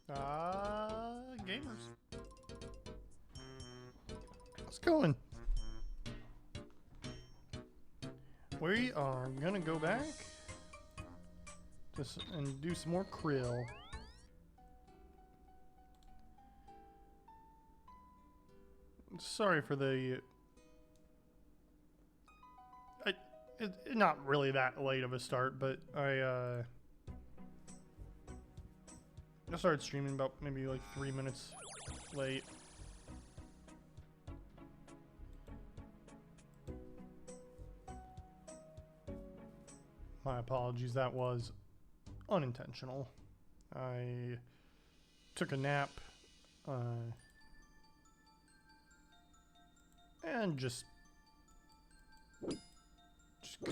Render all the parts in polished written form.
Gamers. How's it going? We are gonna go back and do some more krill. Sorry for the... not really that late of a start, but I started streaming about maybe like 3 minutes late. My apologies, that was unintentional. I took a nap and just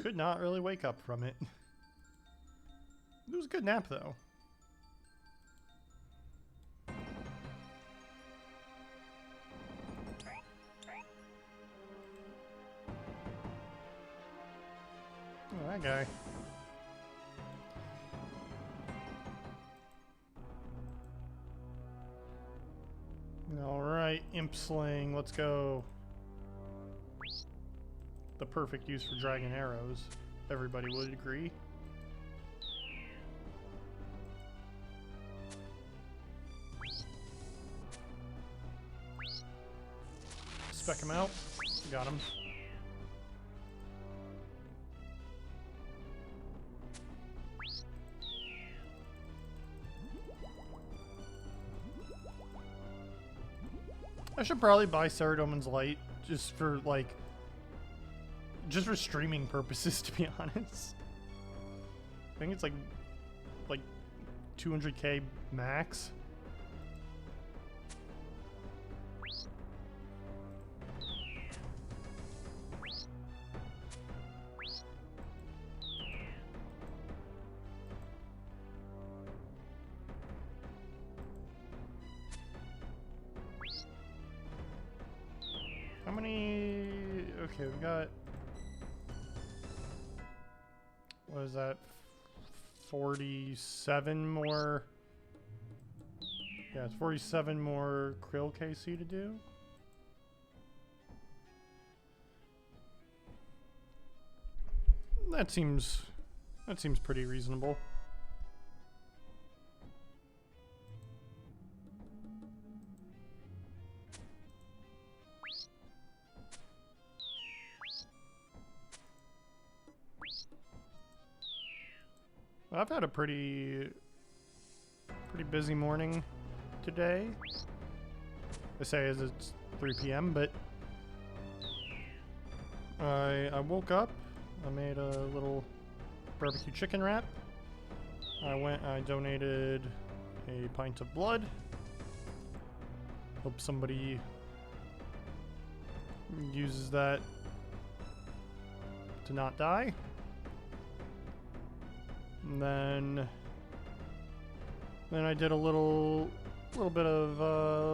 could not really wake up from it. It was a good nap though. Oh, that guy. Alright, Imp Sling, let's go. The perfect use for dragon arrows, everybody would agree. Spec him out. Got him. I should probably buy Saradomin's Light just for like just for streaming purposes, to be honest. I think it's like 200k max. How many? Okay, we got. What is that? 47 more. Yeah, it's 47 more krill KC to do. That seems pretty reasonable. I've had a pretty busy morning today. I say as it's 3 p.m., but I woke up. I made a little barbecue chicken wrap. I donated a pint of blood. Hope somebody uses that to not die. And then I did a little bit of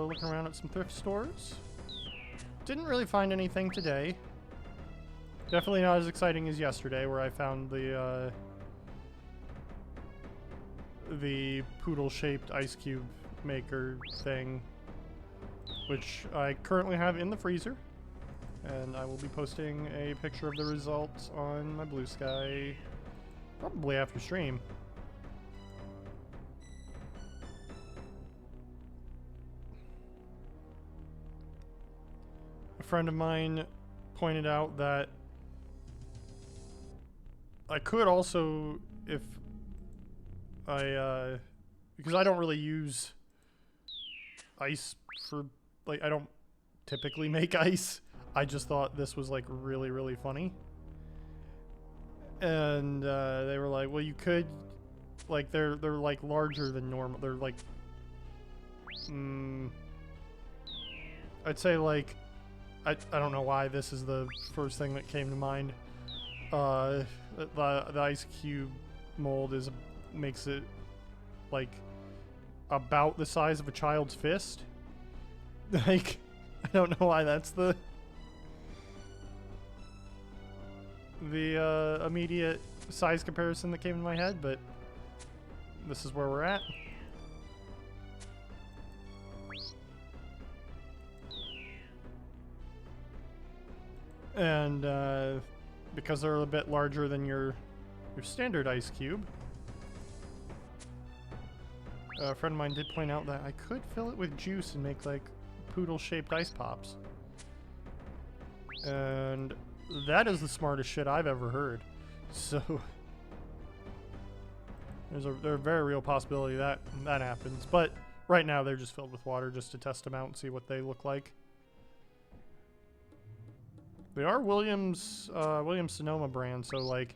looking around at some thrift stores. Didn't really find anything today. Definitely not as exciting as yesterday, where I found the poodle-shaped ice cube maker thing, which I currently have in the freezer, and I will be posting a picture of the results on my Blue Sky probably after stream. A friend of mine pointed out that I could also, if I, because I don't really use ice for, like, I don't typically make ice. I just thought this was, like, really, really funny. And they were like, well, you could, like, they're like larger than normal. They're like, I'd say like, I don't know why this is the first thing that came to mind. The ice cube mold makes it like about the size of a child's fist. Like, I don't know why that's the immediate size comparison that came to my head, but this is where we're at. And because they're a bit larger than your standard ice cube, a friend of mine did point out that I could fill it with juice and make like poodle-shaped ice pops. And that is the smartest shit I've ever heard. So there's a very real possibility that happens. But right now they're just filled with water just to test them out and see what they look like. They are Williams Sonoma brand, so like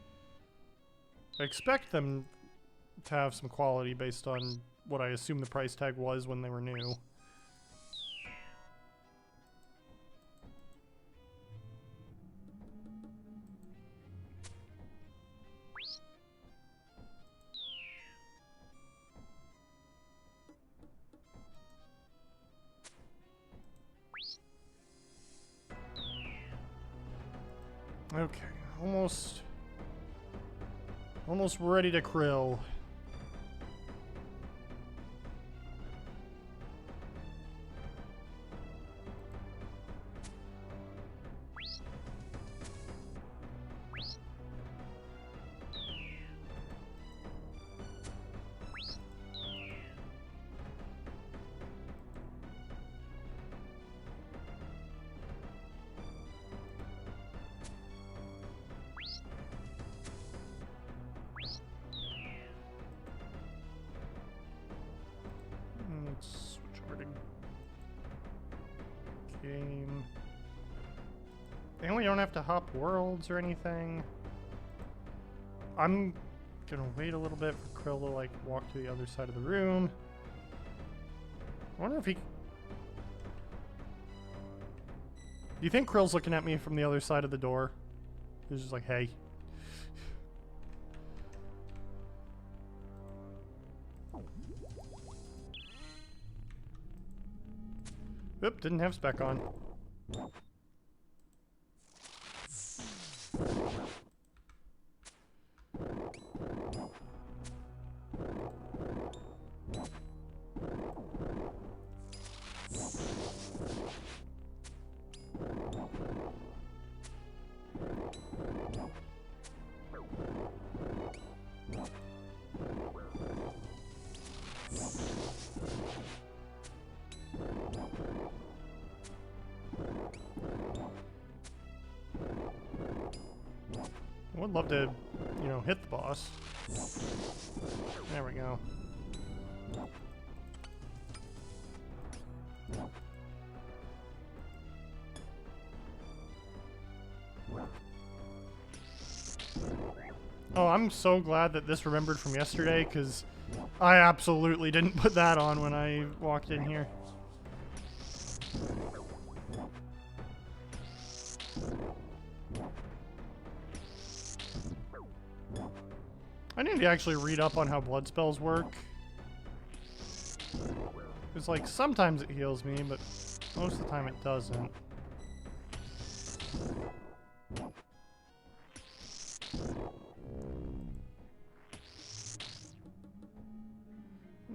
I expect them to have some quality based on what I assume the price tag was when they were new. Okay, almost ready to krill. Let's switch over to game. And we don't have to hop worlds or anything. I'm gonna wait a little bit for Krill to like walk to the other side of the room. I wonder if he... Do you think Krill's looking at me from the other side of the door? He's just like, hey. Oop, didn't have spec on. I would love to, you know, hit the boss. There we go. Oh, I'm so glad that this remembered from yesterday, because I absolutely didn't put that on when I walked in here. I need to actually read up on how blood spells work. It's like, sometimes it heals me, but most of the time it doesn't.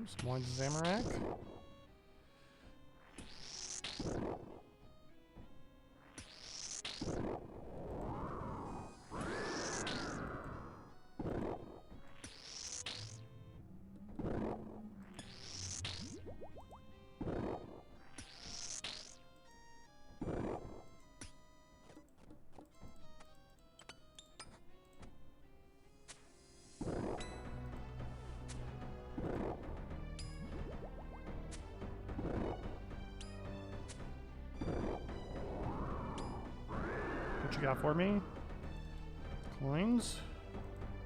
Some more Zamorak. What you got for me? Coins?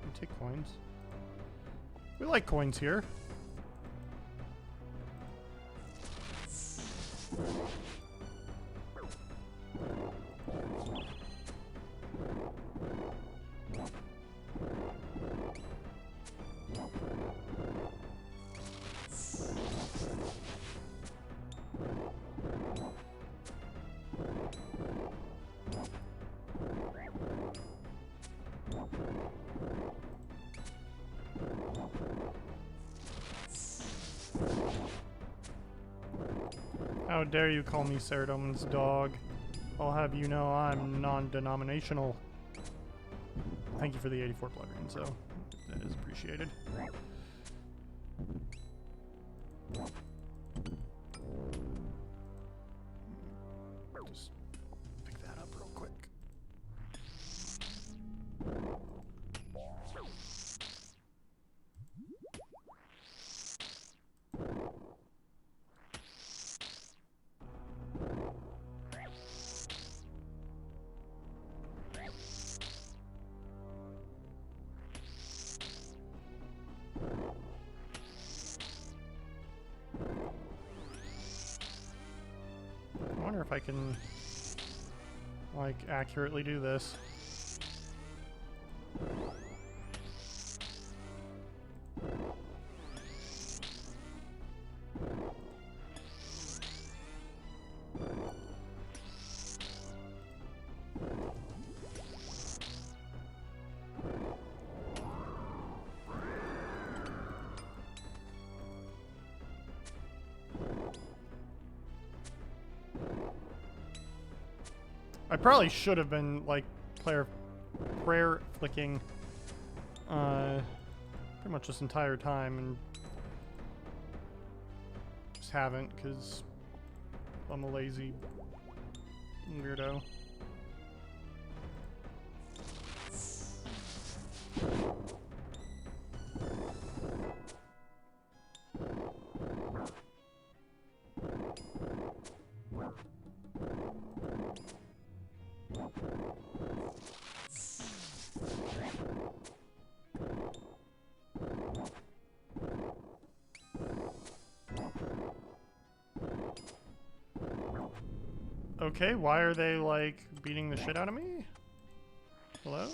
I'll take coins. We like coins here. How dare you call me Saradomin's dog? I'll have you know I'm non-denominational. Thank you for the 84 plug-in, so that is appreciated. Just pick that up real quick. I wonder if I can, like, accurately do this. I probably should have been, like, prayer flicking pretty much this entire time, and just haven't, because I'm a lazy weirdo. Okay, why are they, like, beating the shit out of me? Hello?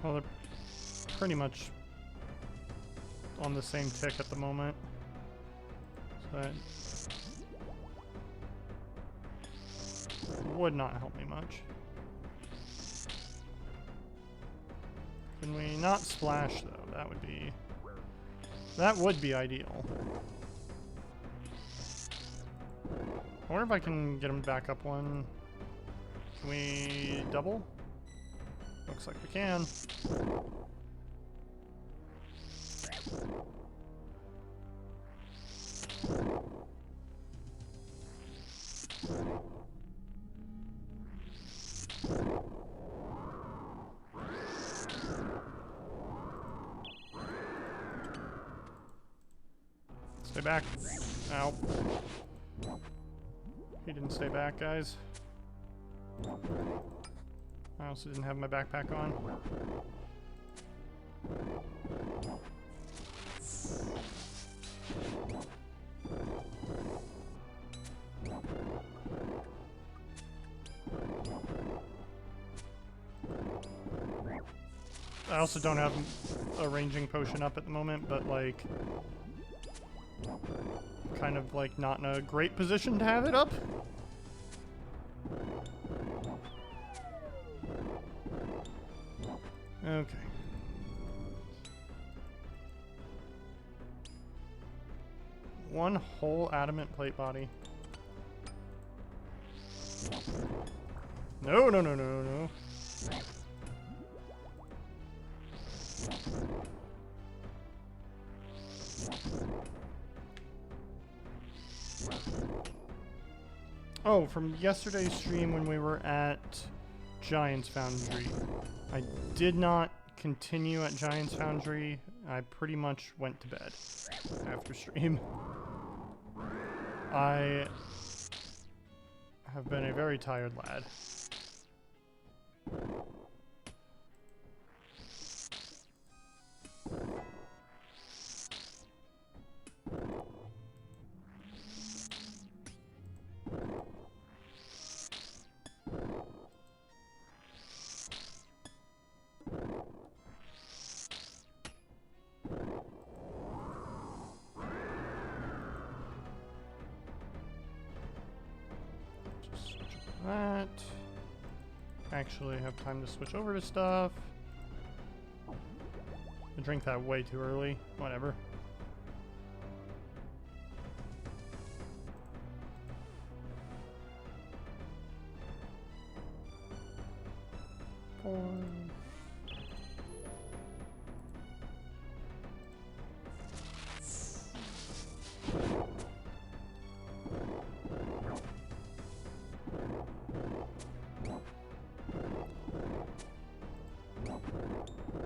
Well, they're pretty much on the same tick at the moment. So that would not help me much. Can we not splash, though? That would be ideal. I wonder if I can get him back up one. Can we double? Looks like we can. Stay back. Ow. He didn't stay back, guys. I also didn't have my backpack on. I also don't have a ranging potion up at the moment, but, like, kind of, like, not in a great position to have it up. Okay. One whole adamant plate body. No, no, no, no, no. Oh, from yesterday's stream when we were at Giant's Foundry. I did not continue at Giant's Foundry. I pretty much went to bed after stream. I have been a very tired lad. that. Actually have time to switch over to stuff. I drank that way too early. Whatever.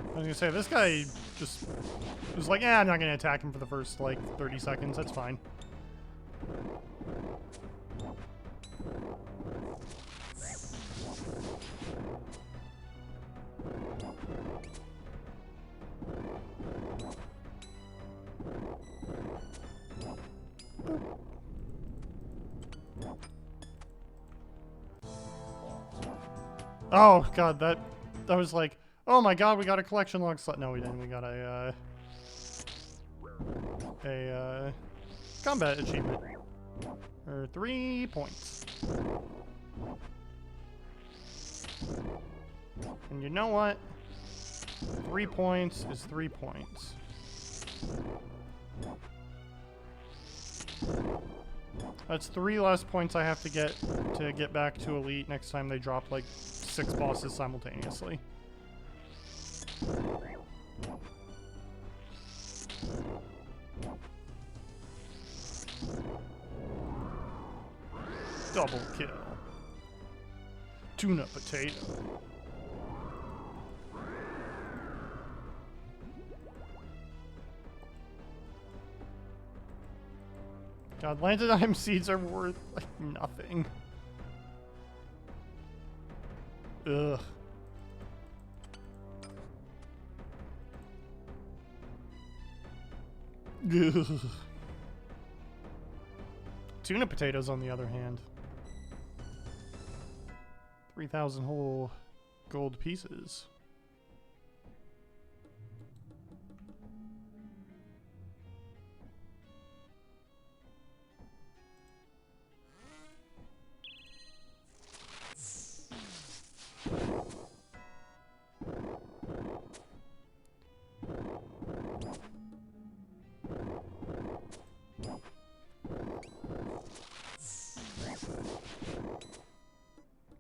I was gonna say, this guy just was like, I'm not gonna attack him for the first, like, 30 seconds. That's fine. Oh, God, that was like, oh my God, we got a collection log slot. No, we didn't. We got a combat achievement. For 3 points. And you know what? 3 points is 3 points. That's 3 less points I have to get back to Elite next time they drop like 6 bosses simultaneously. Double kill. Tuna potato. God, Lantidime seeds are worth like nothing. Ugh. Ugh. Tuna potatoes, on the other hand. 3,000 whole gold pieces.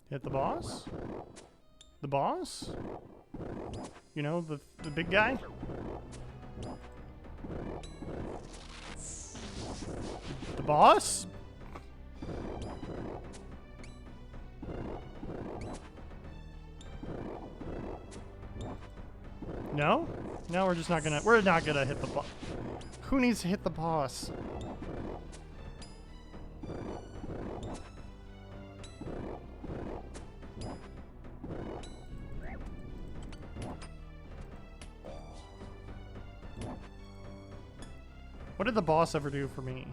Hit the boss? The boss? You know, the big guy? The boss? No? No, we're just not gonna, we're not gonna hit the boss. Who needs to hit the boss? What did the boss ever do for me?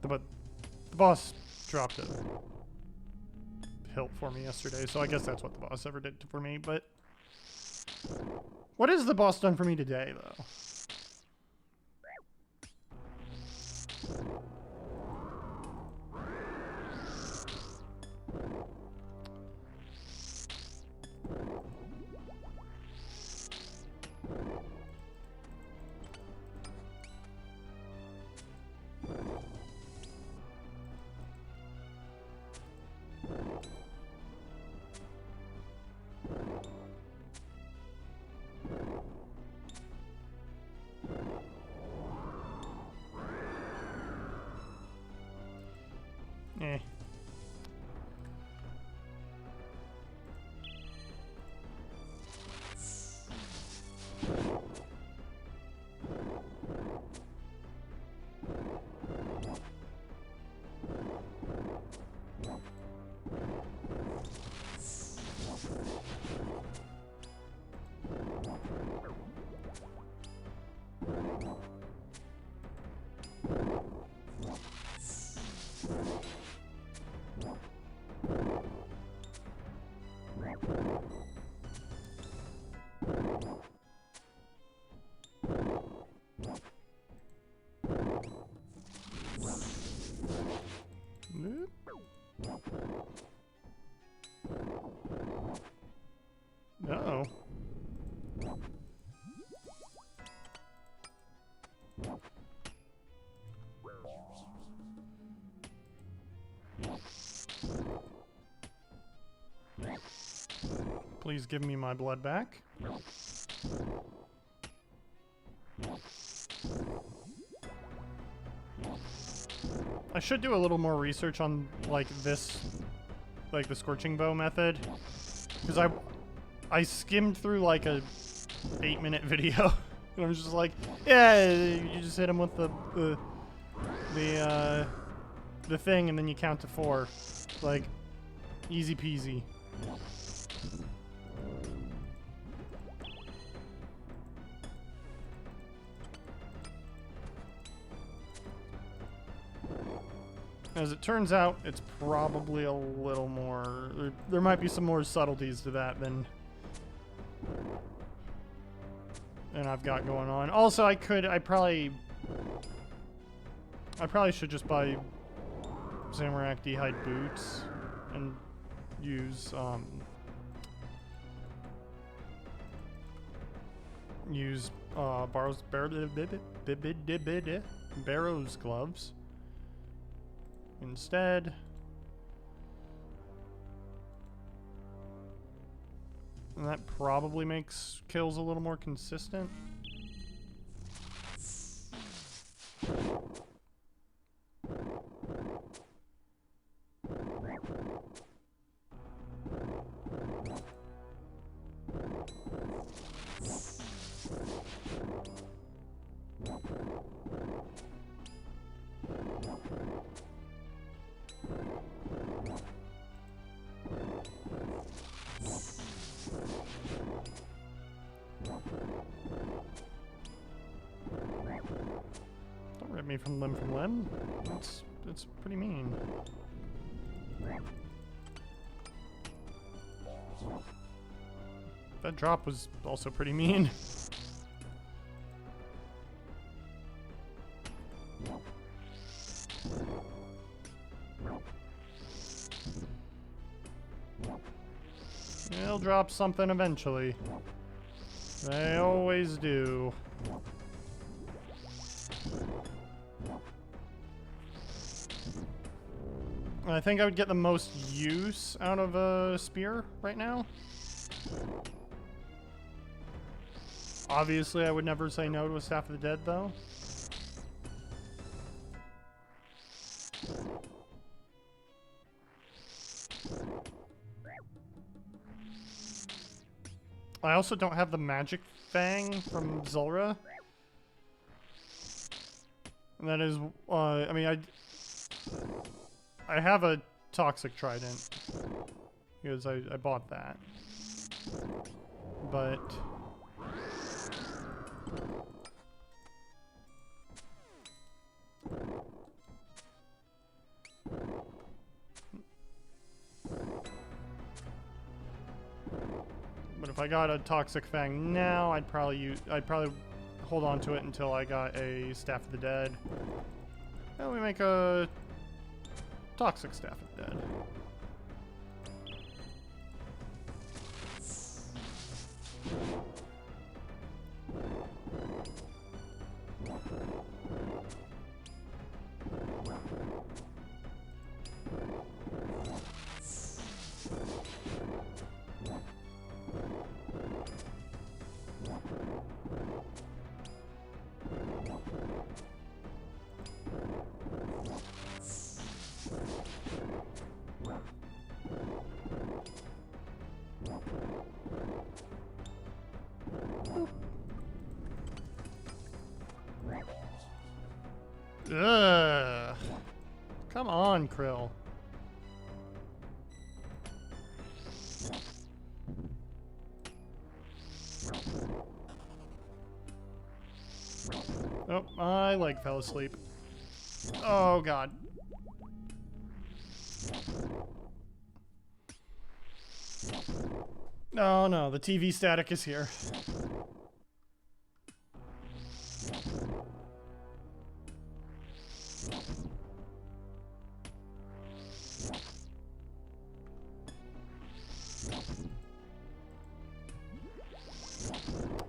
But the boss dropped a hilt for me yesterday, so I guess that's what the boss ever did for me, but what has the boss done for me today, though? Please give me my blood back. I should do a little more research on, like, this, like, the scorching bow method. Because I skimmed through, like, a 8-minute video. And I was just like, yeah, you just hit him with the thing and then you count to 4. Like, easy peasy. As it turns out, it's probably a little more... There might be some more subtleties to that than I've got going on. Also, I probably should just buy Zamorak D'hide boots and use Barrow's gloves instead. And that probably makes kills a little more consistent. Don't rip me from limb. It's pretty mean. That drop was also pretty mean. They'll drop something eventually. They always do. I think I would get the most use out of a spear right now. Obviously, I would never say no to a Staff of the Dead, though. I also don't have the magic fang from Zulrah. And that is, I mean, I have a toxic trident because I bought that, but if I got a toxic fang now, I'd probably hold on to it until I got a Staff of the Dead. And we make a toxic Staff of the Dead. Ugh. Come on, Krill. Oh, my leg fell asleep. Oh, God. Oh, no, the TV static is here.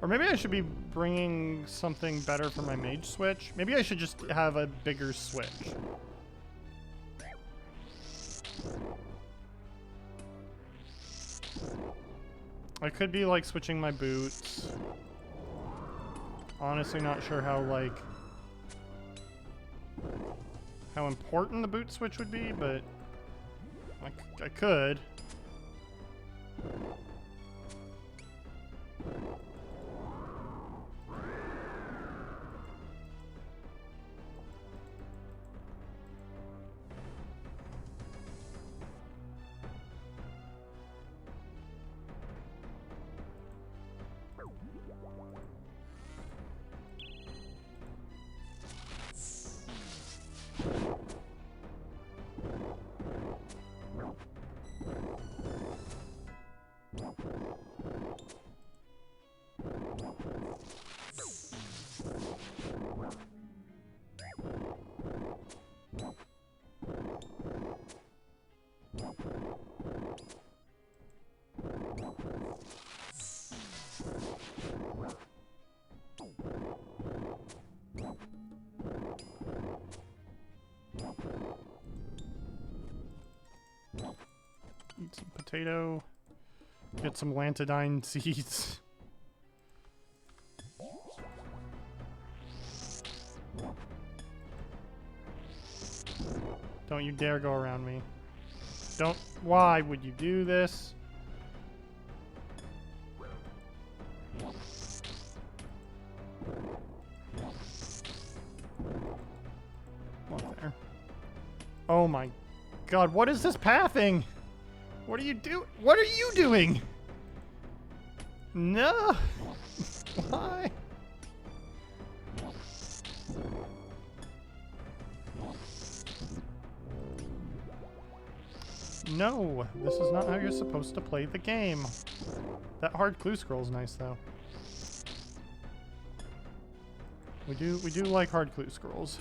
Or maybe I should be bringing something better for my mage switch. Maybe I should just have a bigger switch. I could be like switching my boots. Honestly, not sure how like how important the boot switch would be, but I could. Eat some potato. Get some lantadine seeds. Don't you dare go around me. Don't. Why would you do this? Look there. Oh my god, what is this pathing? What are you doing? What are you doing? No. Why? No, this is not how you're supposed to play the game. That hard clue scroll's nice though. We do like hard clue scrolls.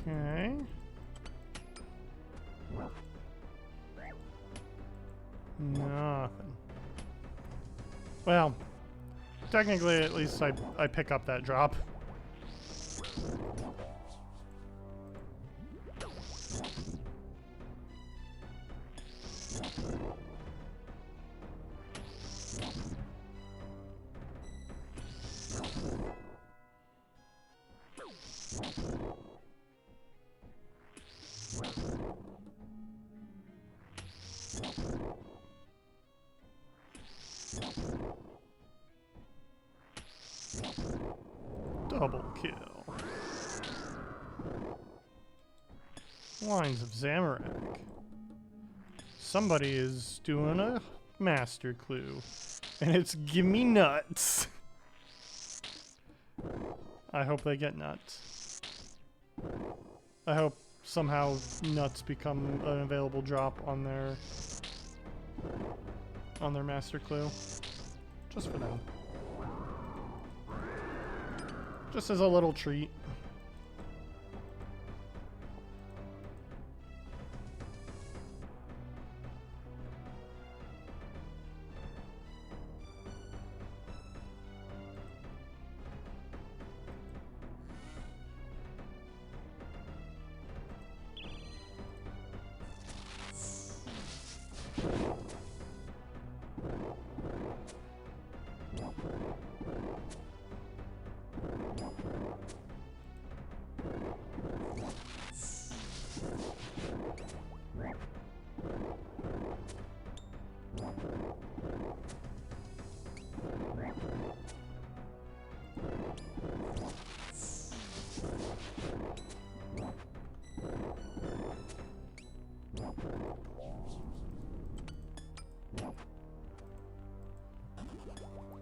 Okay. Nothing. Well, technically, at least I pick up that drop. Double kill. Lines of Zamorak. Somebody is doing a master clue. And it's gimme nuts. I hope they get nuts. I hope somehow nuts become an available drop on their master clue. Just for them. Just as a little treat.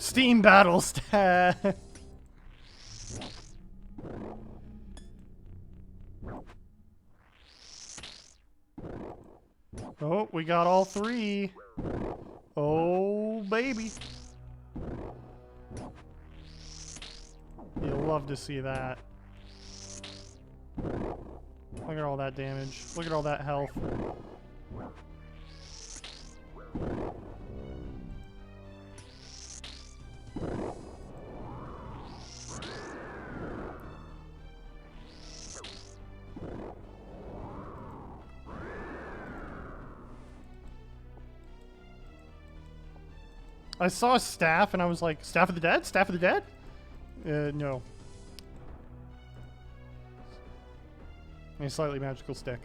Steam battle staff. Oh, we got all three. Oh, baby. You'll love to see that. Look at all that damage. Look at all that health. I saw a staff and I was like, Staff of the Dead? Staff of the Dead? No. A slightly magical stick.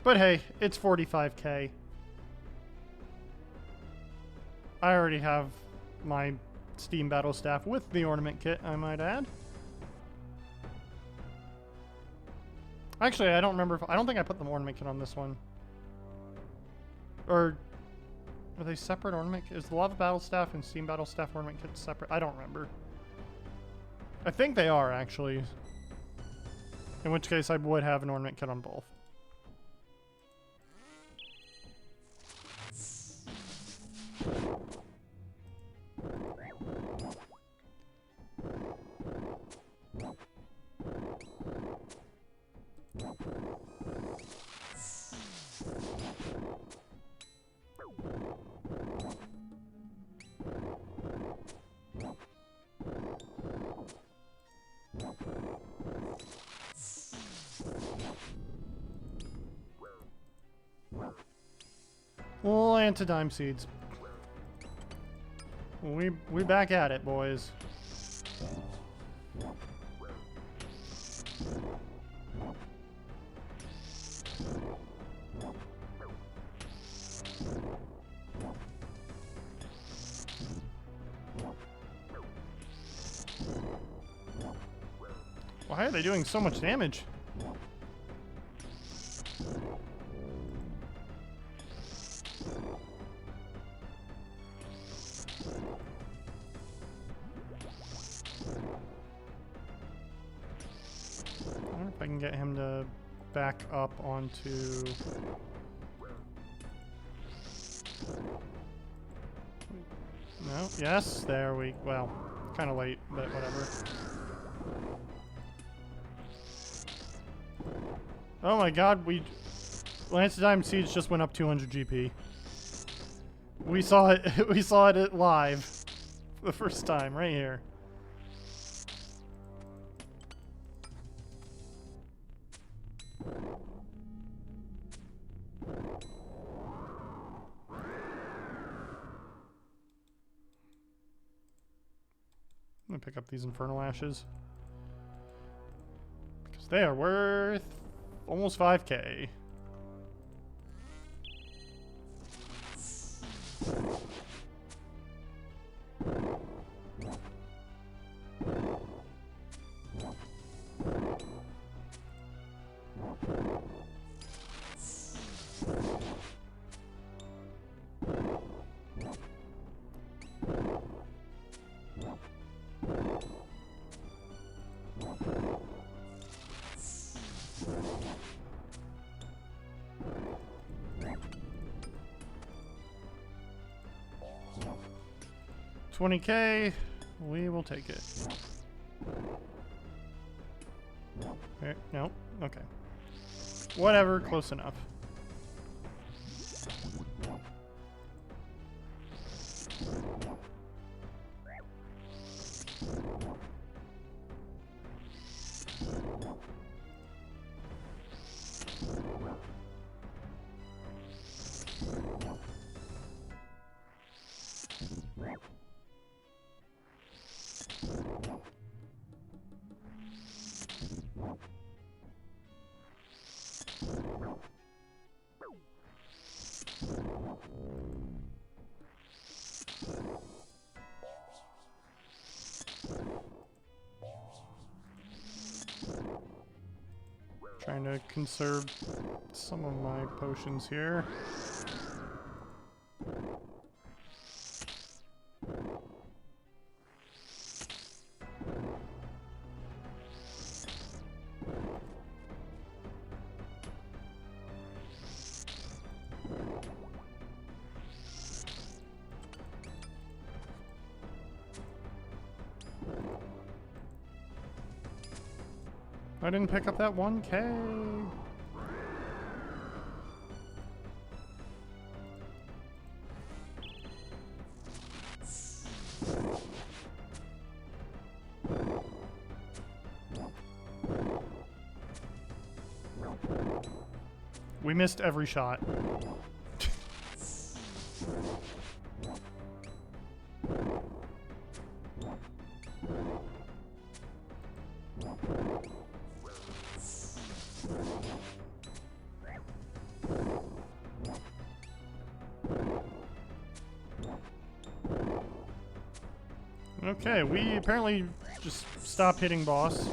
But hey, it's 45k. I already have my Steam Battle Staff with the ornament kit, I might add. Actually, I don't remember if... I don't think I put the ornament kit on this one. Or... Are they separate ornament kits? Is the Lava Battle Staff and Steam Battle Staff ornament kit separate? I don't remember. I think they are, actually. In which case, I would have an ornament kit on both. Well, Antidime Seeds. We back at it, boys. Why are they doing so much damage? I wonder if I can get him to back up onto... No, yes, there we... Well, kind of late, but whatever. Oh my god, Lance-Dime Siege just went up 200 GP. We saw it, we saw it live for the first time, right here. I'm gonna pick up these Infernal Ashes. Because they are worth almost 5k. $20k, we will take it. Okay, no, okay. Whatever, close enough. Trying to conserve some of my potions here. I didn't pick up that 1K. We missed every shot. Okay, we apparently just stopped hitting boss.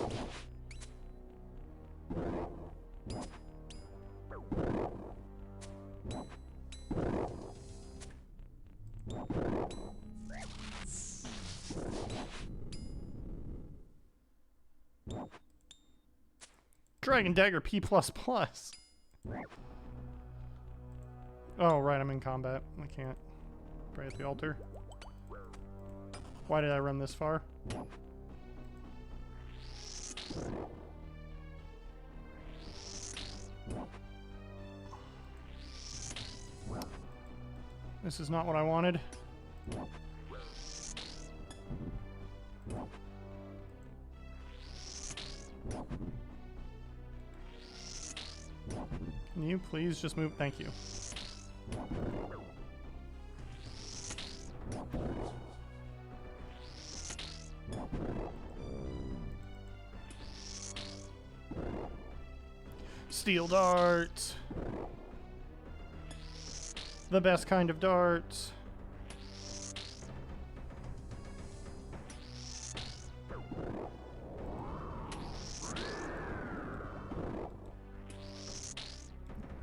Dragon Dagger P++. Oh, right, I'm in combat. I can't pray at the altar. Why did I run this far? This is not what I wanted. Can you please just move? Thank you. Steel darts. The best kind of darts.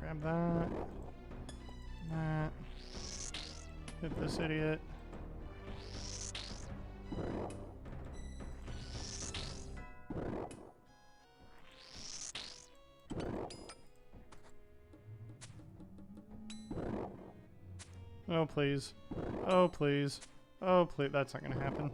Grab that. That. Hit this idiot. Oh, please. Oh, please. Oh, please. That's not gonna happen.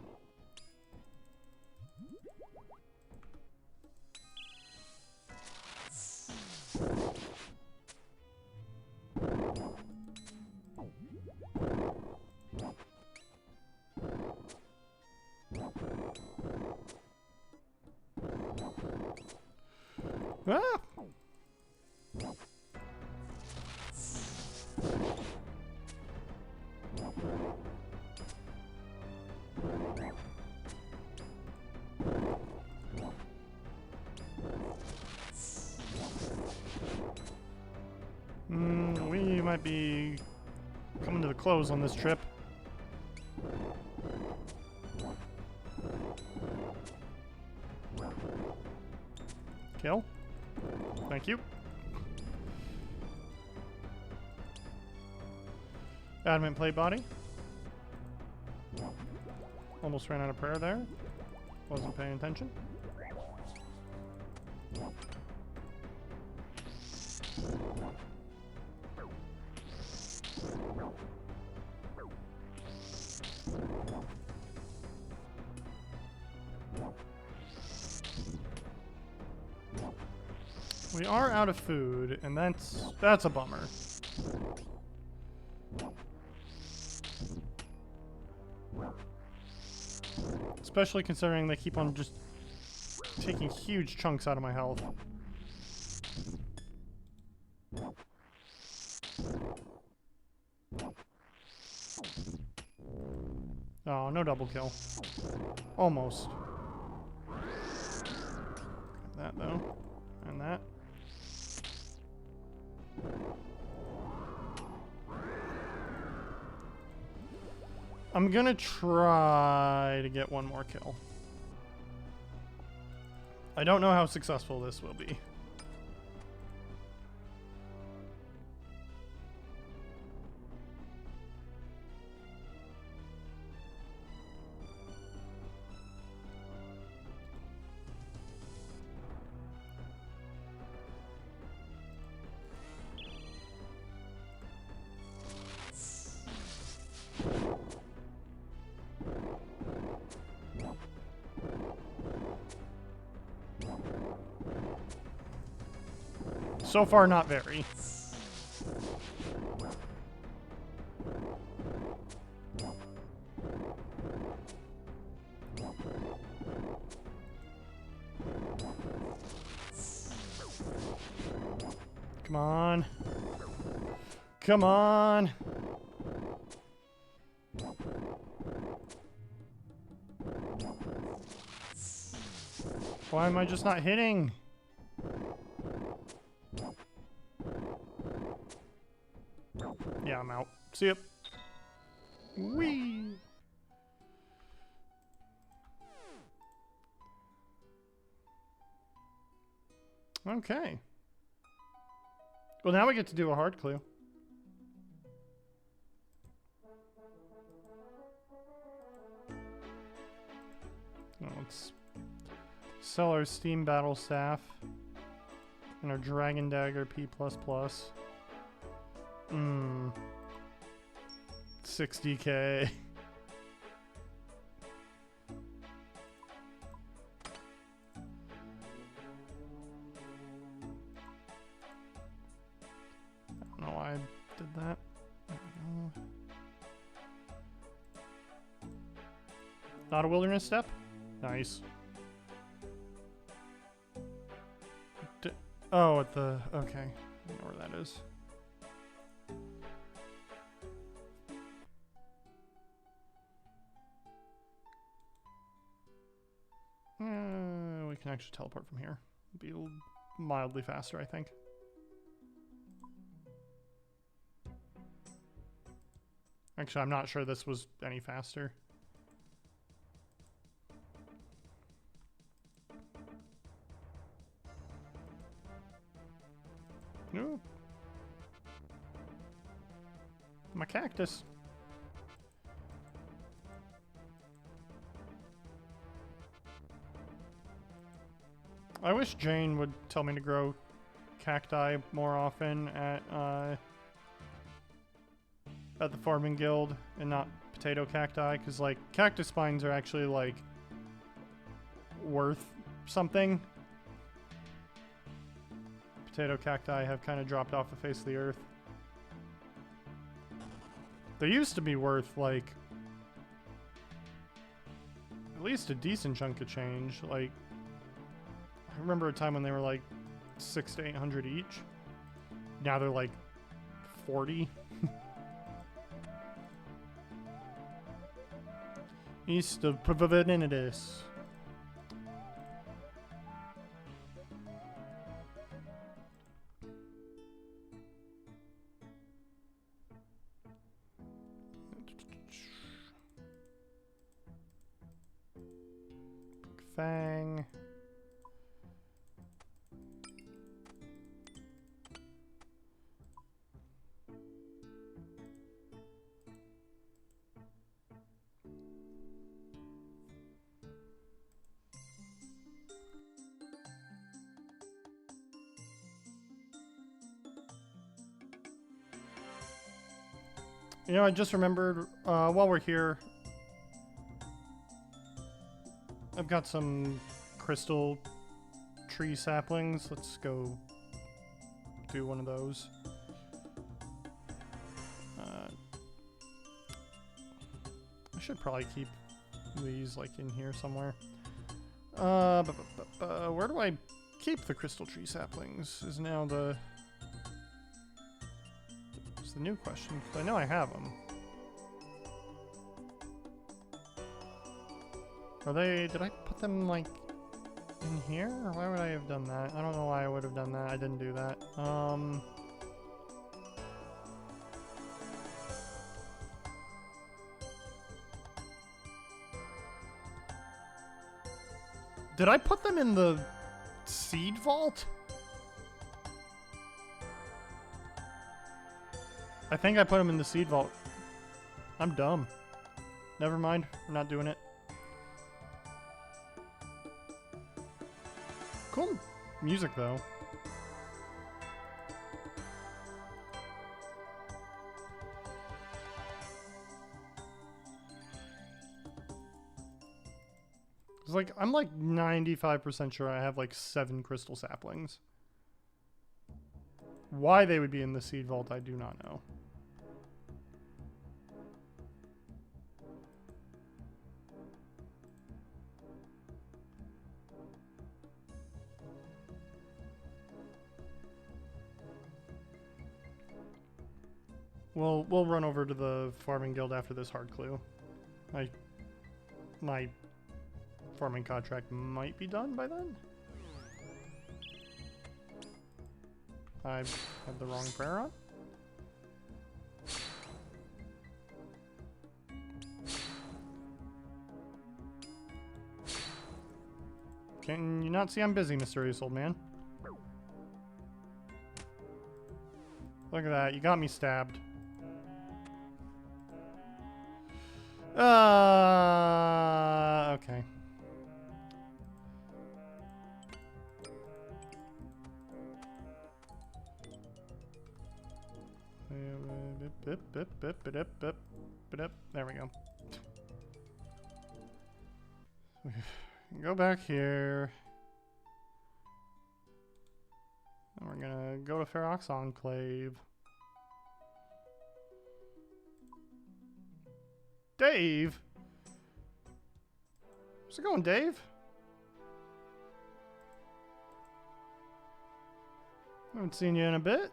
Ah! We might be coming to the close on this trip. Kill. Thank you. Adamant plate body. Almost ran out of prayer there. Wasn't paying attention. We are out of food, and that's a bummer. Especially considering they keep on just taking huge chunks out of my health. Oh, no double kill. Almost. That though. And that. I'm gonna try to get one more kill. I don't know how successful this will be. So far, not very. Come on. Come on. Why am I just not hitting? Yeah, I'm out. See ya. Whee! Okay. Well, now we get to do a hard clue. Oh, let's sell our Steam Battle Staff and our Dragon Dagger P++. 60K. I don't know why I did that. There we go. Not a wilderness step? Nice. Oh, at the... Okay. I know where that is. We can actually teleport from here. It'll be mildly faster, I think. Actually, I'm not sure this was any faster. No. My cactus. I wish Jane would tell me to grow cacti more often at the farming guild and not potato cacti, because like cactus spines are actually like worth something. Potato cacti have kind of dropped off the face of the earth. They used to be worth like at least a decent chunk of change. Like I remember a time when they were like 600 to 800 each. Now they're like 40. East of Pavinitis. Fang. You know, I just remembered, while we're here, I've got some crystal tree saplings. Let's go do one of those. I should probably keep these, like, in here somewhere. Where do I keep the crystal tree saplings is now the new question, because I know I have them. Are they, did I put them like in here? Or why would I have done that? I don't know why I would have done that. I didn't do that. Did I put them in the seed vault? I think I put them in the seed vault. I'm dumb. Never mind. I'm not doing it. Cool music, though. It's like, I'm like 95% sure I have like 7 crystal saplings. Why they would be in the seed vault, I do not know. We'll run over to the farming guild after this hard clue. My farming contract might be done by then. I had the wrong prayer on. Can you not see I'm busy, mysterious old man? Look at that, you got me stabbed. Okay. There we go. Go back here. And we're gonna go to Ferox Enclave. Dave? How's it going, Dave? I haven't seen you in a bit.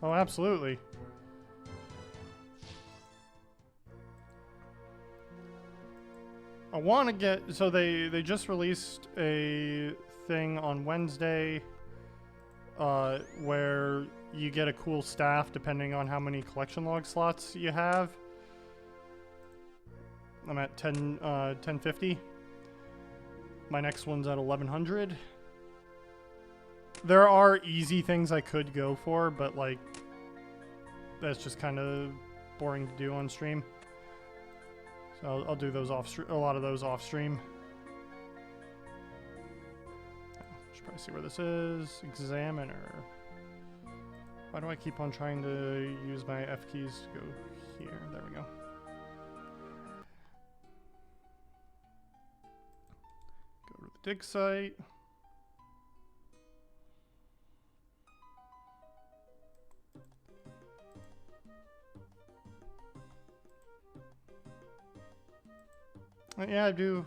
Oh, absolutely. I want to get... So they just released a thing on Wednesday where you get a cool staff depending on how many collection log slots you have. I'm at 1050. My next one's at 1100. There are easy things I could go for, but like that's just kind of boring to do on stream. So I'll do those off a lot of those off stream. Should probably see where this is. Examiner. Why do I keep on trying to use my F keys to go here? There we go. Go to the dig site. Yeah, I do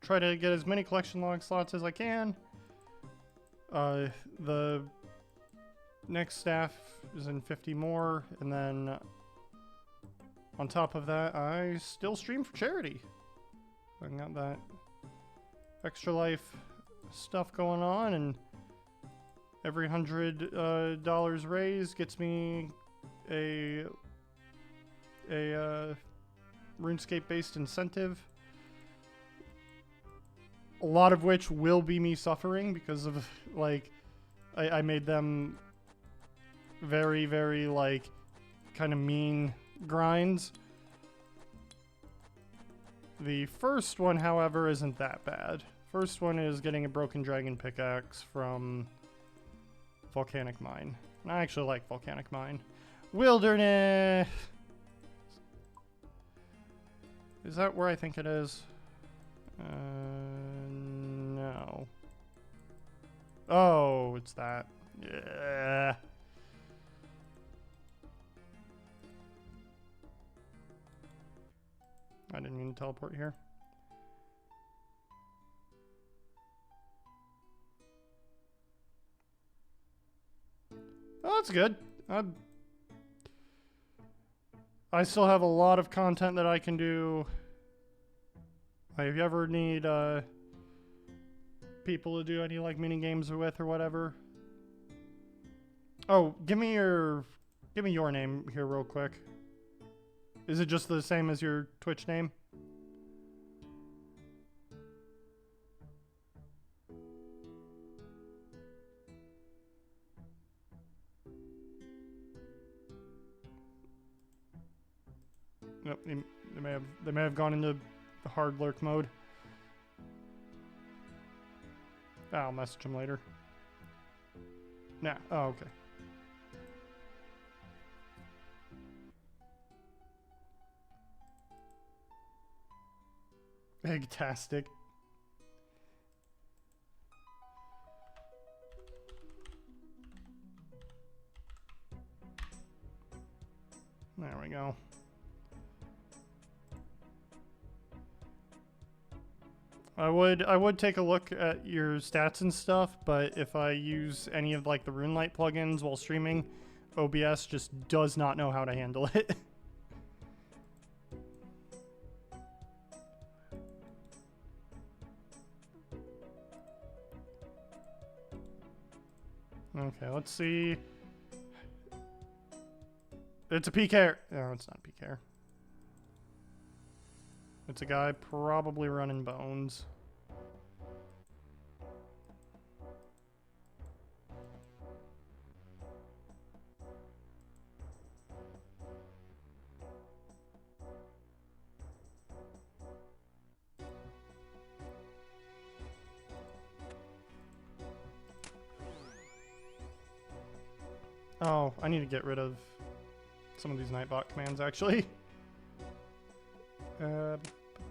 try to get as many collection log slots as I can. The next staff is in 50 more, and then on top of that, I still stream for charity. I got that extra life stuff going on, and every $100 raised gets me a RuneScape-based incentive. A lot of which will be me suffering because of, like, I made them very, very, like, kind of mean grinds. The first one, however, isn't that bad. First one is getting a broken dragon pickaxe from Volcanic Mine. And I actually like Volcanic Mine. Wilderness! Is that where I think it is? No. Oh, it's that. Yeah. I didn't mean to teleport here. Oh, that's good. I still have a lot of content that I can do. Like, if you ever need people to do any like mini games with or whatever. Oh, give me your name here real quick. Is it just the same as your Twitch name? Nope, they may have gone into the hard lurk mode. I'll message him later. Nah. Oh, okay. Egg-tastic. There we go. I would take a look at your stats and stuff, but if I use any of like the RuneLight plugins while streaming, OBS just does not know how to handle it. Okay, let's see. It's a PK. No, it's not a PK. It's a guy probably running bones. Oh, I need to get rid of some of these Nightbot commands, actually.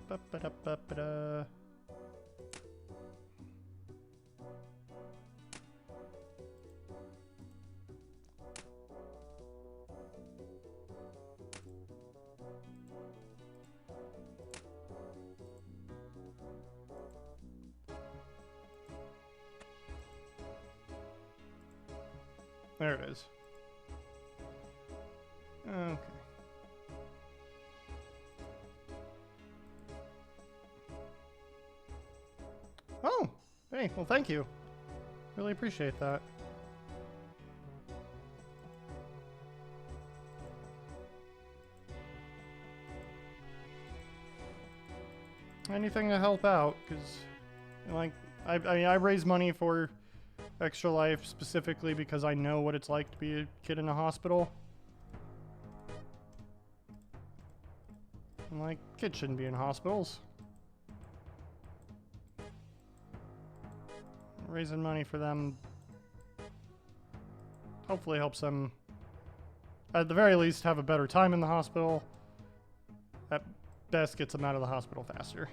Ba-ba-da-ba-ba-da. There it is. Okay. Oh, hey, well, thank you. Really appreciate that. Anything to help out, because, like, I mean, I raise money for Extra Life specifically because I know what it's like to be a kid in a hospital. And, like, kids shouldn't be in hospitals. Raising money for them hopefully helps them, at the very least, have a better time in the hospital. At best, gets them out of the hospital faster.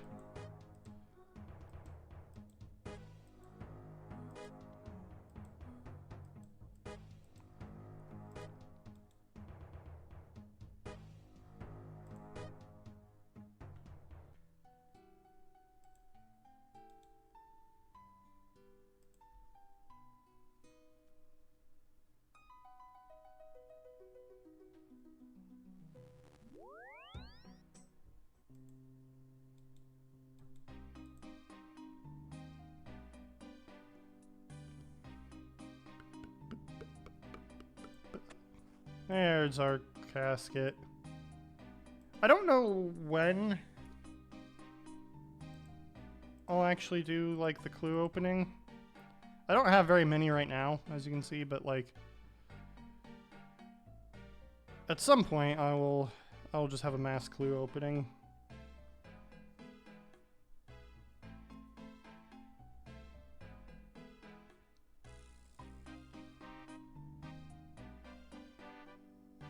There's our casket. I don't know when I'll actually do, like, the clue opening. I don't have very many right now, as you can see, but, like, at some point I will just have a mass clue opening.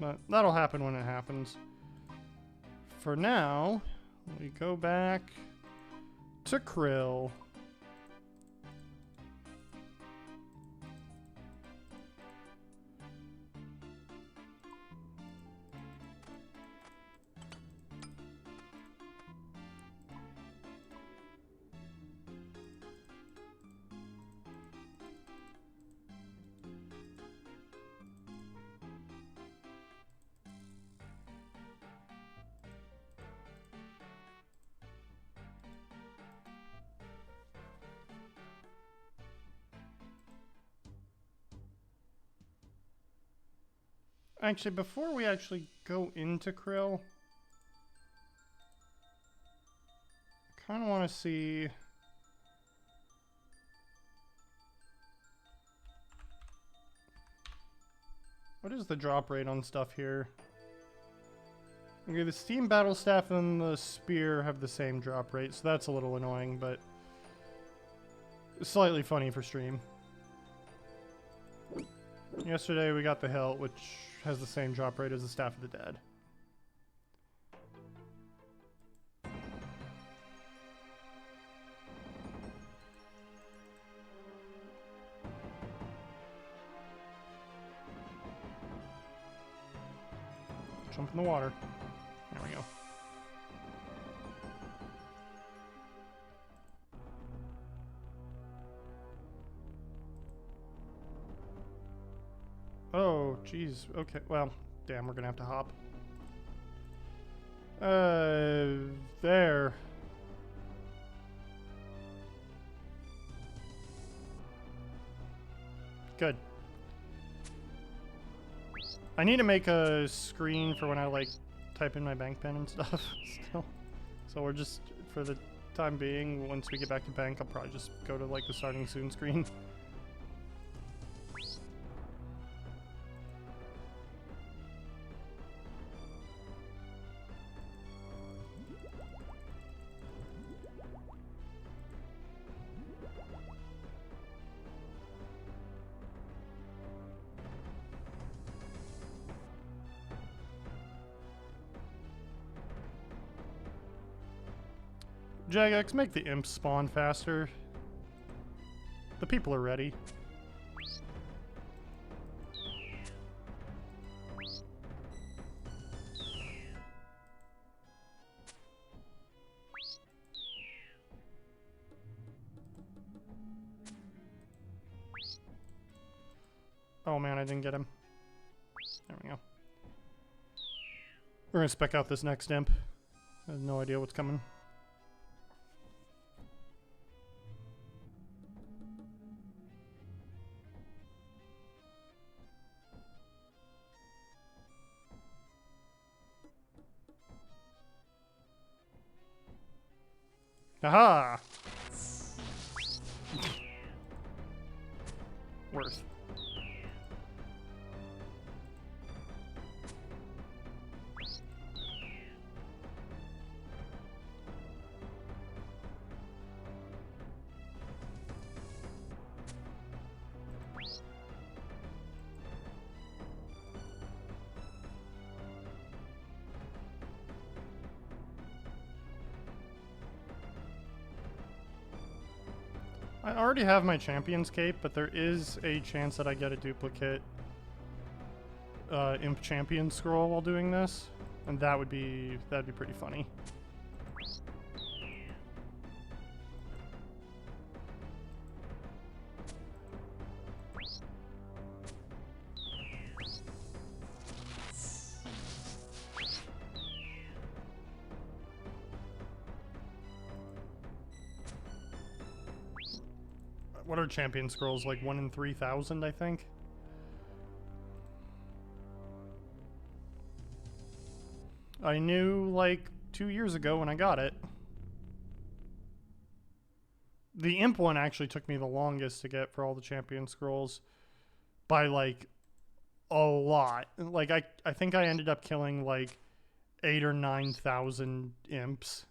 But that'll happen when it happens. For now, we go back to Krill. Actually, before we actually go into Krill, I kind of want to see... what is the drop rate on stuff here? Okay, the Steam Battle Staff and the Spear have the same drop rate, so that's a little annoying, but slightly funny for stream. Yesterday we got the Hilt, which has the same drop rate as the Staff of the Dead. Jump in the water. There we go. Oh, jeez. Okay, well, damn, we're gonna have to hop. There. Good. I need to make a screen for when I, like, type in my bank pin and stuff still. So we're just, for the time being, once we get back to bank, I'll probably just go to, like, the starting soon screen. Jagex, make the imps spawn faster. The people are ready. Oh man, I didn't get him. There we go. We're gonna spec out this next imp. I have no idea what's coming. Aha! Worse. I already have my champion's cape, but there is a chance that I get a duplicate imp champion scroll while doing this, and that'd be pretty funny. What are champion scrolls, like 1 in 3,000, I think? I knew, like, 2 years ago when I got it. The imp one actually took me the longest to get for all the champion scrolls. By, like, a lot. Like, I think I ended up killing, like, 8,000 or 9,000 imps.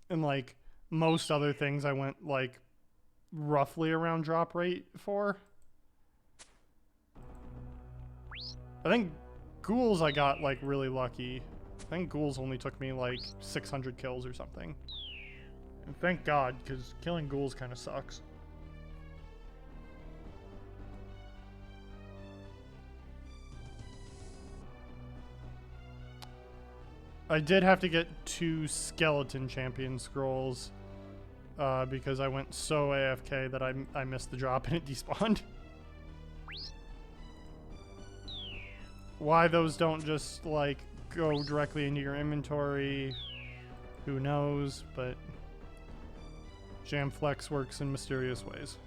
And, like, most other things I went, like, roughly around drop rate for. I think ghouls I got, like, really lucky. I think ghouls only took me, like, 600 kills or something. And thank God, because killing ghouls kind of sucks. I did have to get 2 skeleton champion scrolls because I went so AFK that I missed the drop and it despawned. Why those don't just, like, go directly into your inventory, who knows, but Jamflex works in mysterious ways.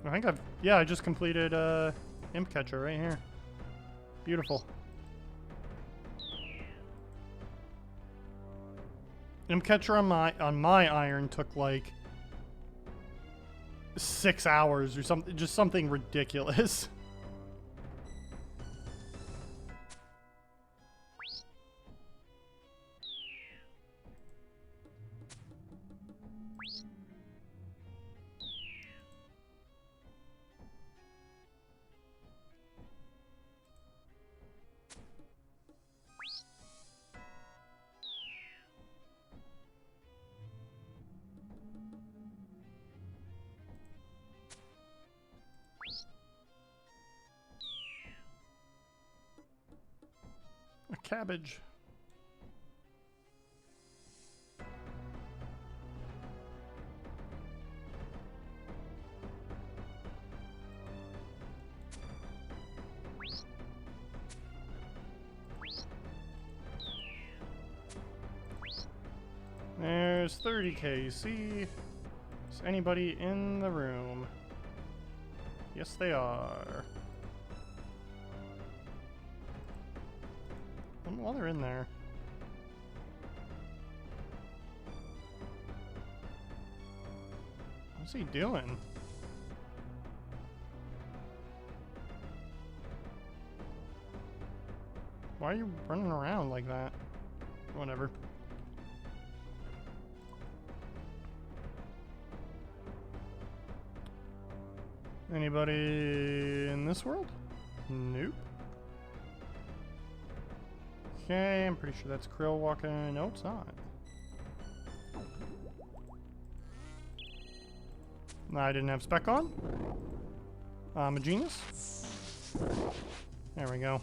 I think I just completed Imp Catcher right here. Beautiful. Imp Catcher on my iron took like 6 hours or something, just something ridiculous. cabbage. There's 30 KC. Is anybody in the room? Yes, they are. While they're in there. What's he doing? Why are you running around like that? Whatever. Anybody in this world? Nope. Okay, I'm pretty sure that's Krill walking. No, it's not. I didn't have spec on. I'm a genius. There we go.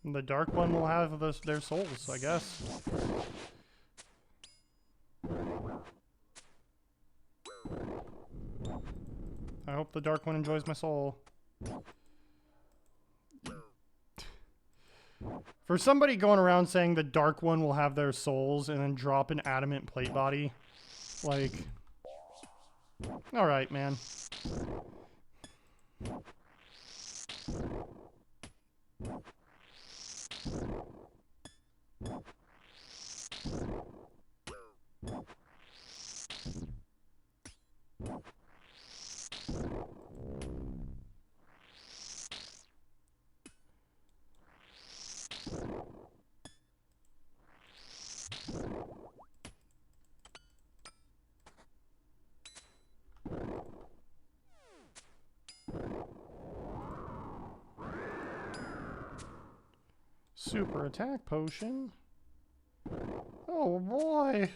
The dark one will have their souls, I guess. I hope the dark one enjoys my soul. For somebody going around saying the dark one will have their souls and then drop an adamant plate body, like, alright, man. Super attack potion. Oh boy.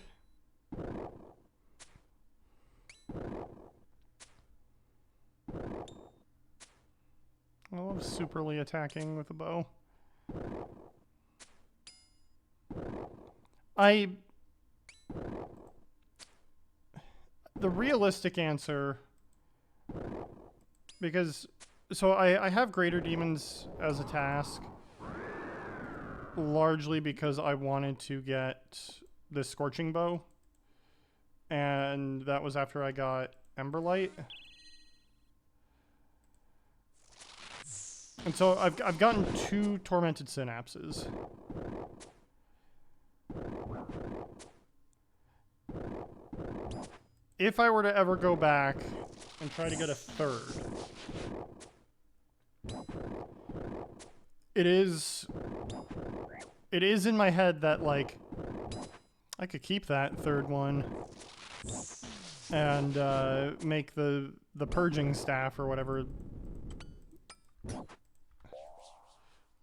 I love superly attacking with a bow. The realistic answer, because, so I have greater demons as a task, largely because I wanted to get the scorching bow, and that was after I got Emberlight. And so I've gotten 2 tormented synapses. If I were to ever go back and try to get a 3rd, it is in my head that, like, I could keep that 3rd one and make the purging staff or whatever.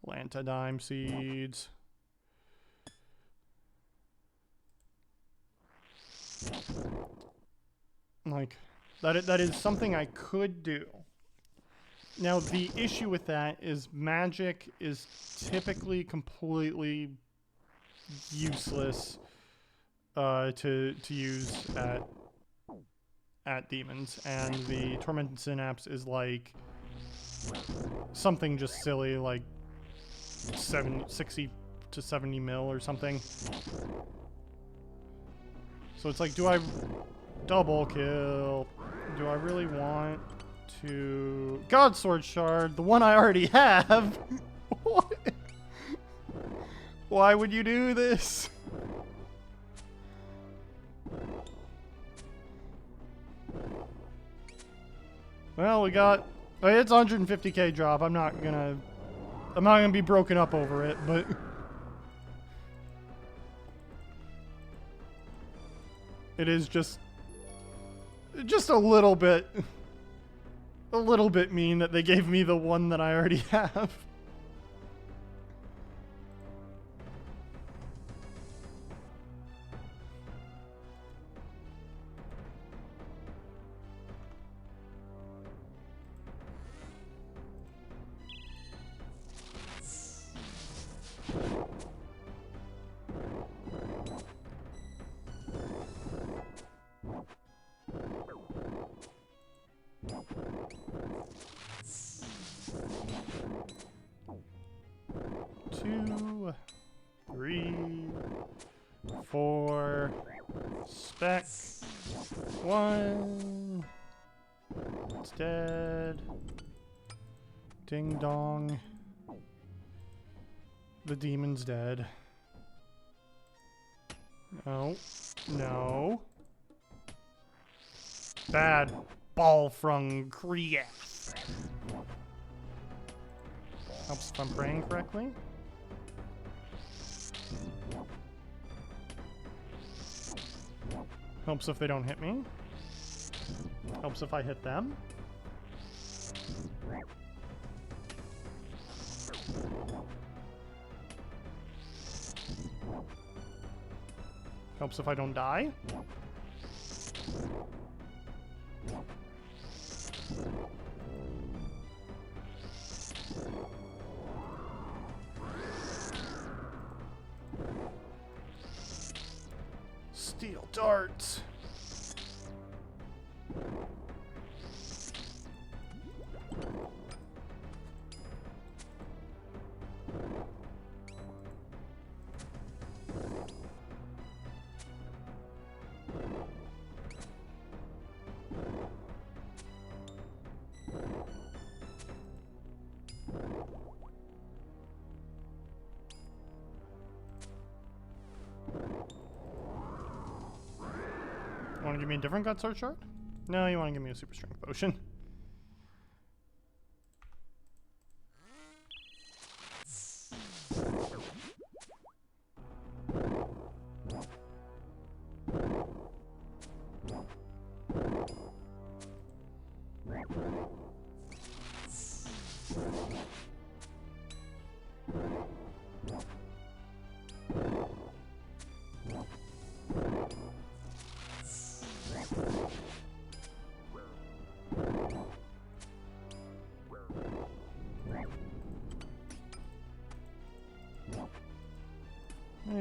Lantadime seeds. Like, that is something I could do. Now, the issue with that is magic is typically completely useless to use at demons, and the Tormented Synapse is like something just silly, like 60 to 70 mil or something. So it's like, do I double kill? Do I really want to God Sword Shard, the one I already have? What? Why would you do this? Well, we got, it's 150k drop. I'm not gonna be broken up over it, but it is just a little bit mean that they gave me the one that I already have. 2, 3, 4, spec, 1. It's dead. Ding dong. The demon's dead. No. No. Bad ball from Grief. Helps if I'm praying correctly. Helps if they don't hit me. Helps if I hit them. Helps if I don't die. Steel darts. Want to give me a different gut sword shard? No, you want to give me a super strength potion.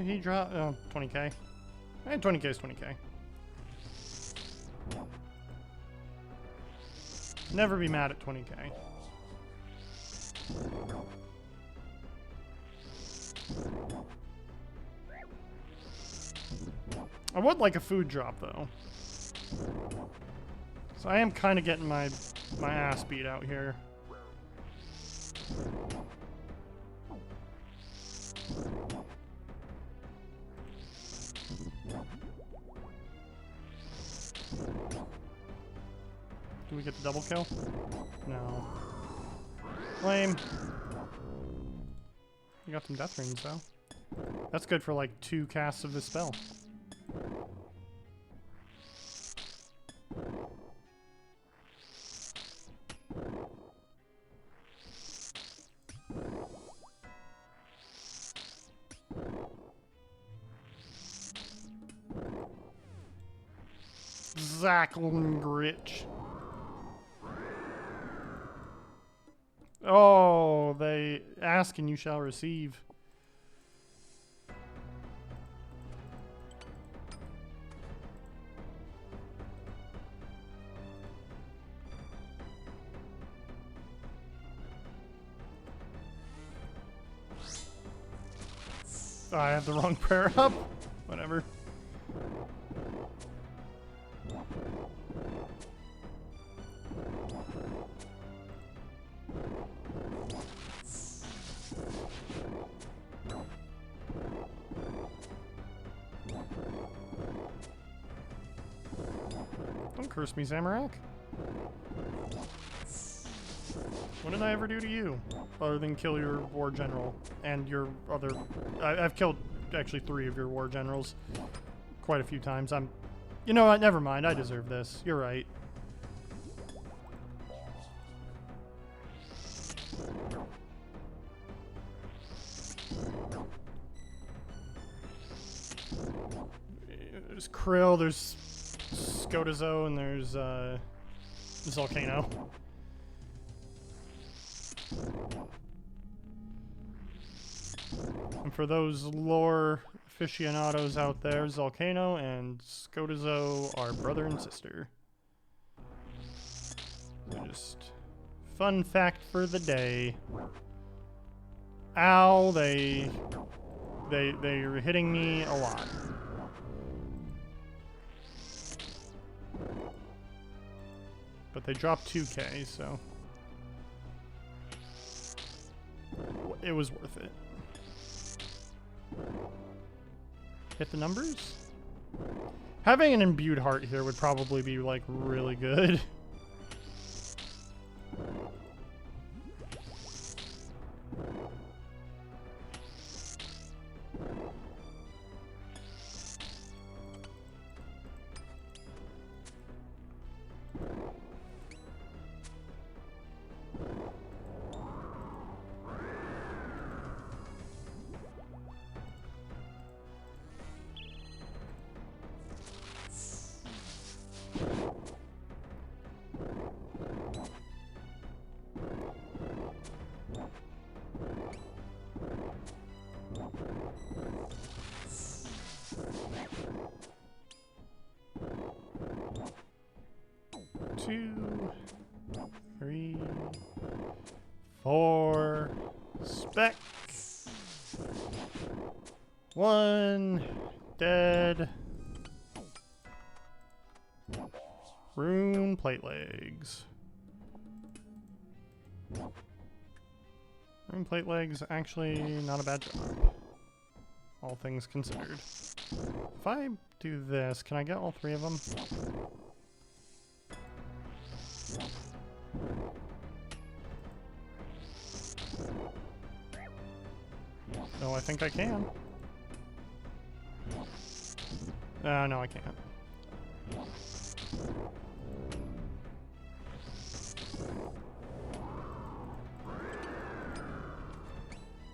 He dropped 20k. 20k is 20k. Never be mad at 20k. I would like a food drop though. So I am kind of getting my ass beat out here. Do we get the double kill? No. Lame. You got some death rings though. That's good for like 2 casts of this spell. Zacklingritch. Oh, they ask and you shall receive. I have the wrong prayer up. Whatever. Don't curse me, Zamorak. What did I ever do to you? Other than kill your war general and your other... I've killed actually 3 of your war generals quite a few times. You know what? Never mind. I deserve this. You're right. There's Krill, there's Scotizo, and there's Volcano. And for those lore aficionados out there, Volcano and Scotizo are brother and sister. Just fun fact for the day. Ow, they're hitting me a lot. But they dropped 2k, so it was worth it. Hit the numbers? Having an imbued heart here would probably be like really good. Two, 3, 4, spec. 1, dead. Rune plate legs. Rune plate legs, actually not a bad job. All things considered. If I do this, can I get all 3 of them? No, I think I can. No, I can't.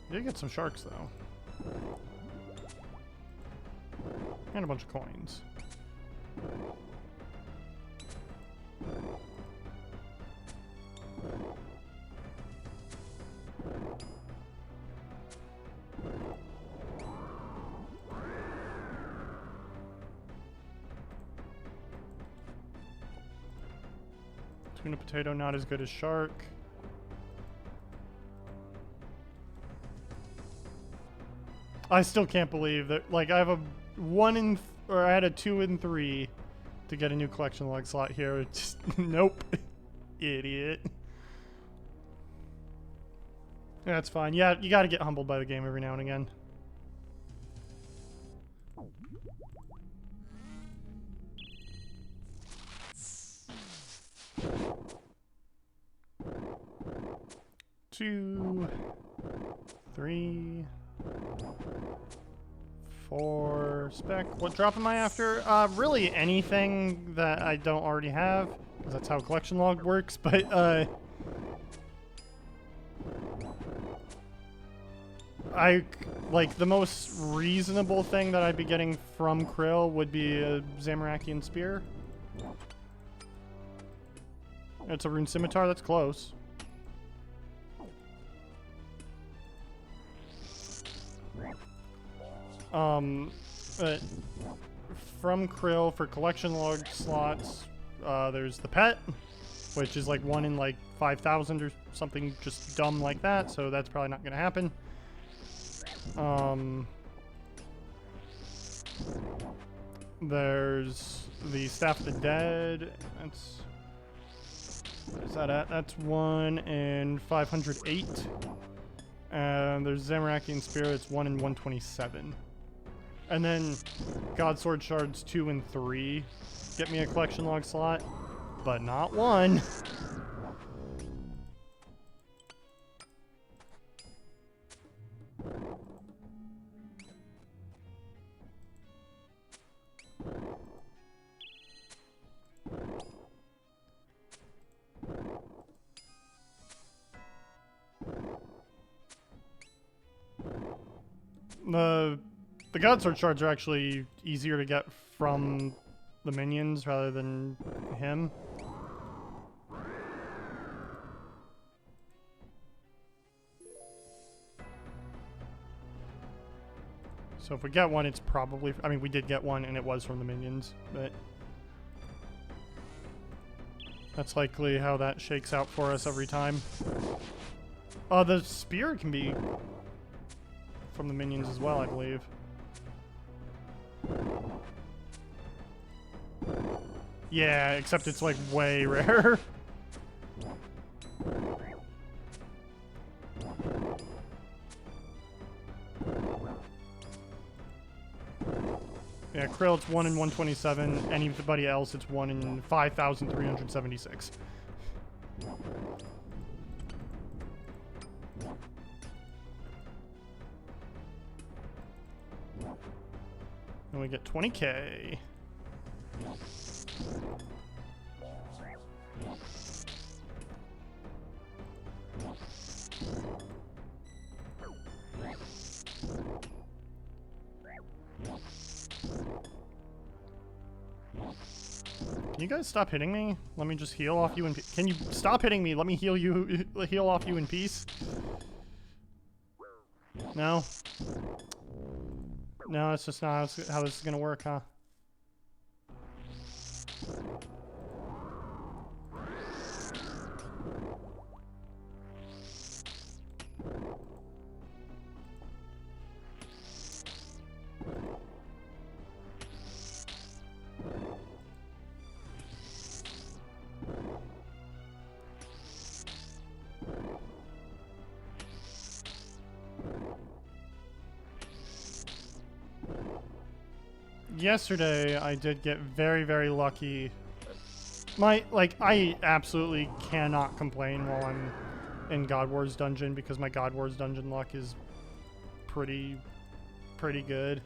You did get some sharks, though. And a bunch of coins. Tuna potato, not as good as shark. I still can't believe that, like, I have a 1 in, or I had a 2 in 3 to get a new collection log slot here. It's just, nope. Idiot. That's fine. Yeah, you gotta get humbled by the game every now and again. Two, 3, 4 spec. What drop am I after? Really anything that I don't already have, because that's how collection log works, but like the most reasonable thing that I'd be getting from Krill would be a Zamorakian spear. It's a rune scimitar, that's close. But from Krill for collection log slots, there's the pet, which is like 1 in like 5,000 or something just dumb like that, so that's probably not gonna happen. There's the Staff of the Dead. Where's that at? That's 1 in 508. And there's Zamorakian Spear, it's 1 in 127. And then God Sword Shards 2 and 3 get me a collection log slot, but not 1. The God Sword Shards are actually easier to get from the minions rather than him. So if we get one, it's probably... I mean, we did get one, and it was from the minions, but... that's likely how that shakes out for us every time. The spear can be from the minions as well, I believe. Yeah, except it's like way rare. Yeah, Krill, it's 1 in 127. Anybody else, it's 1 in 5,376. And we get 20K. Can you guys stop hitting me? Let me just heal off you in peace. Can you stop hitting me? Let me heal you, heal off you in peace. No? No, it's just not how this is gonna work, huh? Yesterday, I did get very, very lucky. I absolutely cannot complain while I'm in God Wars dungeon because my God Wars dungeon luck is pretty good.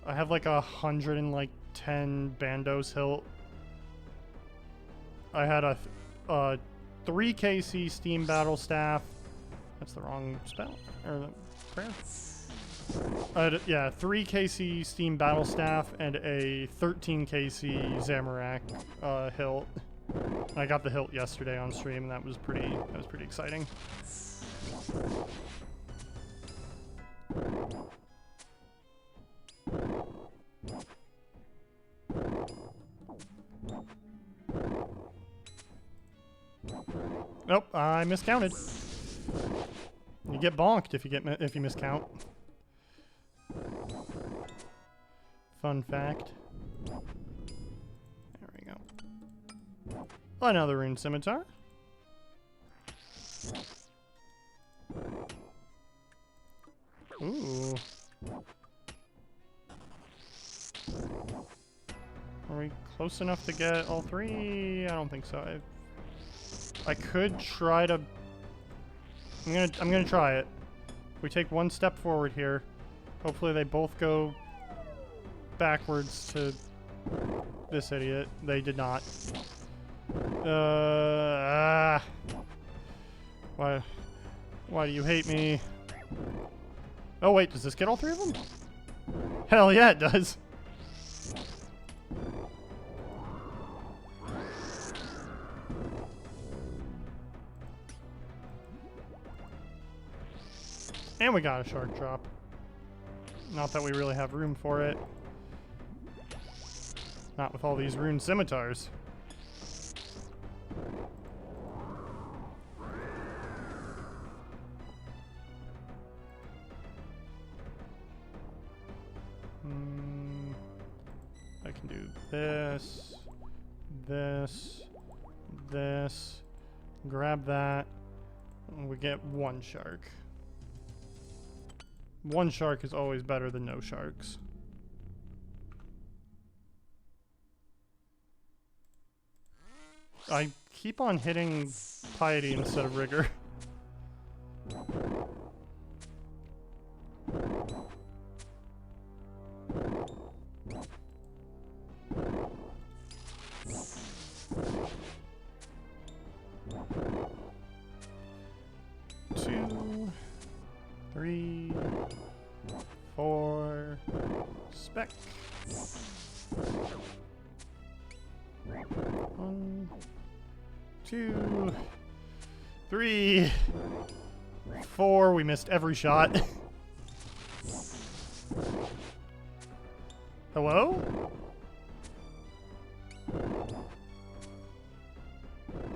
I have like 110 Bandos hilt. I had a 3 KC Steam Battle Staff. That's the wrong spell or the prayer. Yeah, 3 KC Steam Battle Staff and a 13 KC Zamorak hilt. I got the hilt yesterday on stream, and that was pretty exciting. Nope, I miscounted. You get bonked if you miscount. Fun fact. There we go. Another rune scimitar. Ooh. Are we close enough to get all 3? I don't think so. I could try to. I'm gonna try it. We take 1 step forward here. Hopefully they both go backwards to this idiot. They did not. Why do you hate me? Oh wait, does this get all 3 of them? Hell yeah, it does. And we got a shark drop. Not that we really have room for it. Not with all these rune scimitars. I can do this, this, this. Grab that. And we get 1 shark. 1 shark is always better than no sharks. I keep on hitting piety instead of rigor. Two, 3, 4, spec. 1, 2, 3, 4. We missed every shot. Hello?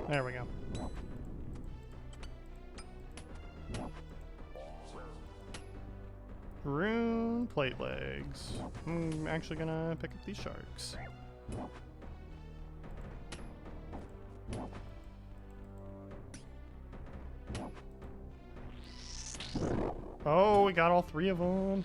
There we go. great legs. I'm actually gonna pick up these sharks. Oh, we got all 3 of them.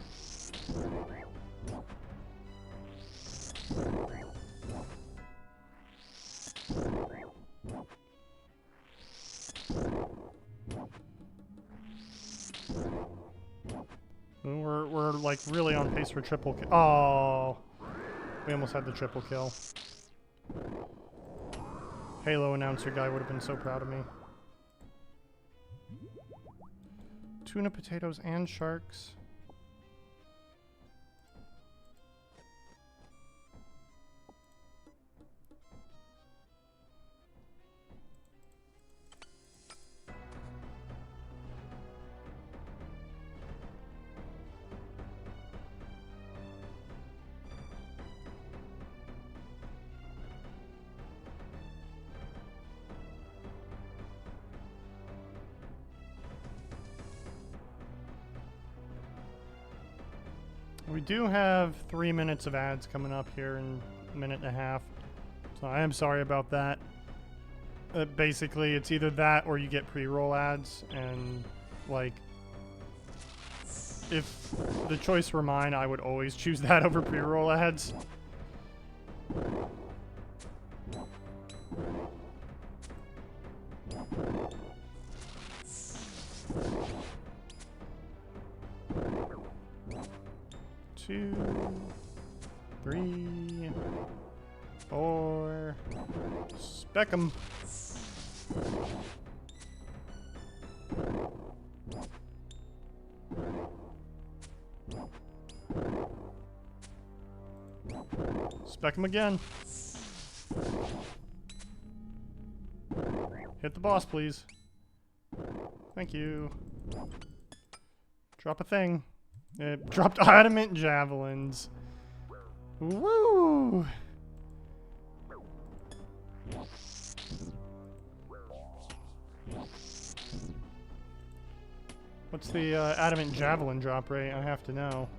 We're like really on pace for triple kill. Oh, we almost had the triple kill. Halo announcer guy would have been so proud of me. Tuna, potatoes, and sharks. We do have 3 minutes of ads coming up here in a minute and a half, so I am sorry about that. Basically, it's either that or you get pre-roll ads, and like, if the choice were mine, I would always choose that over pre-roll ads. Two, 3, 4, spec 'em. Spec 'em again. Hit the boss, please. Thank you. Drop a thing. It dropped adamant javelins. Woo! What's the adamant javelin drop rate? I have to know.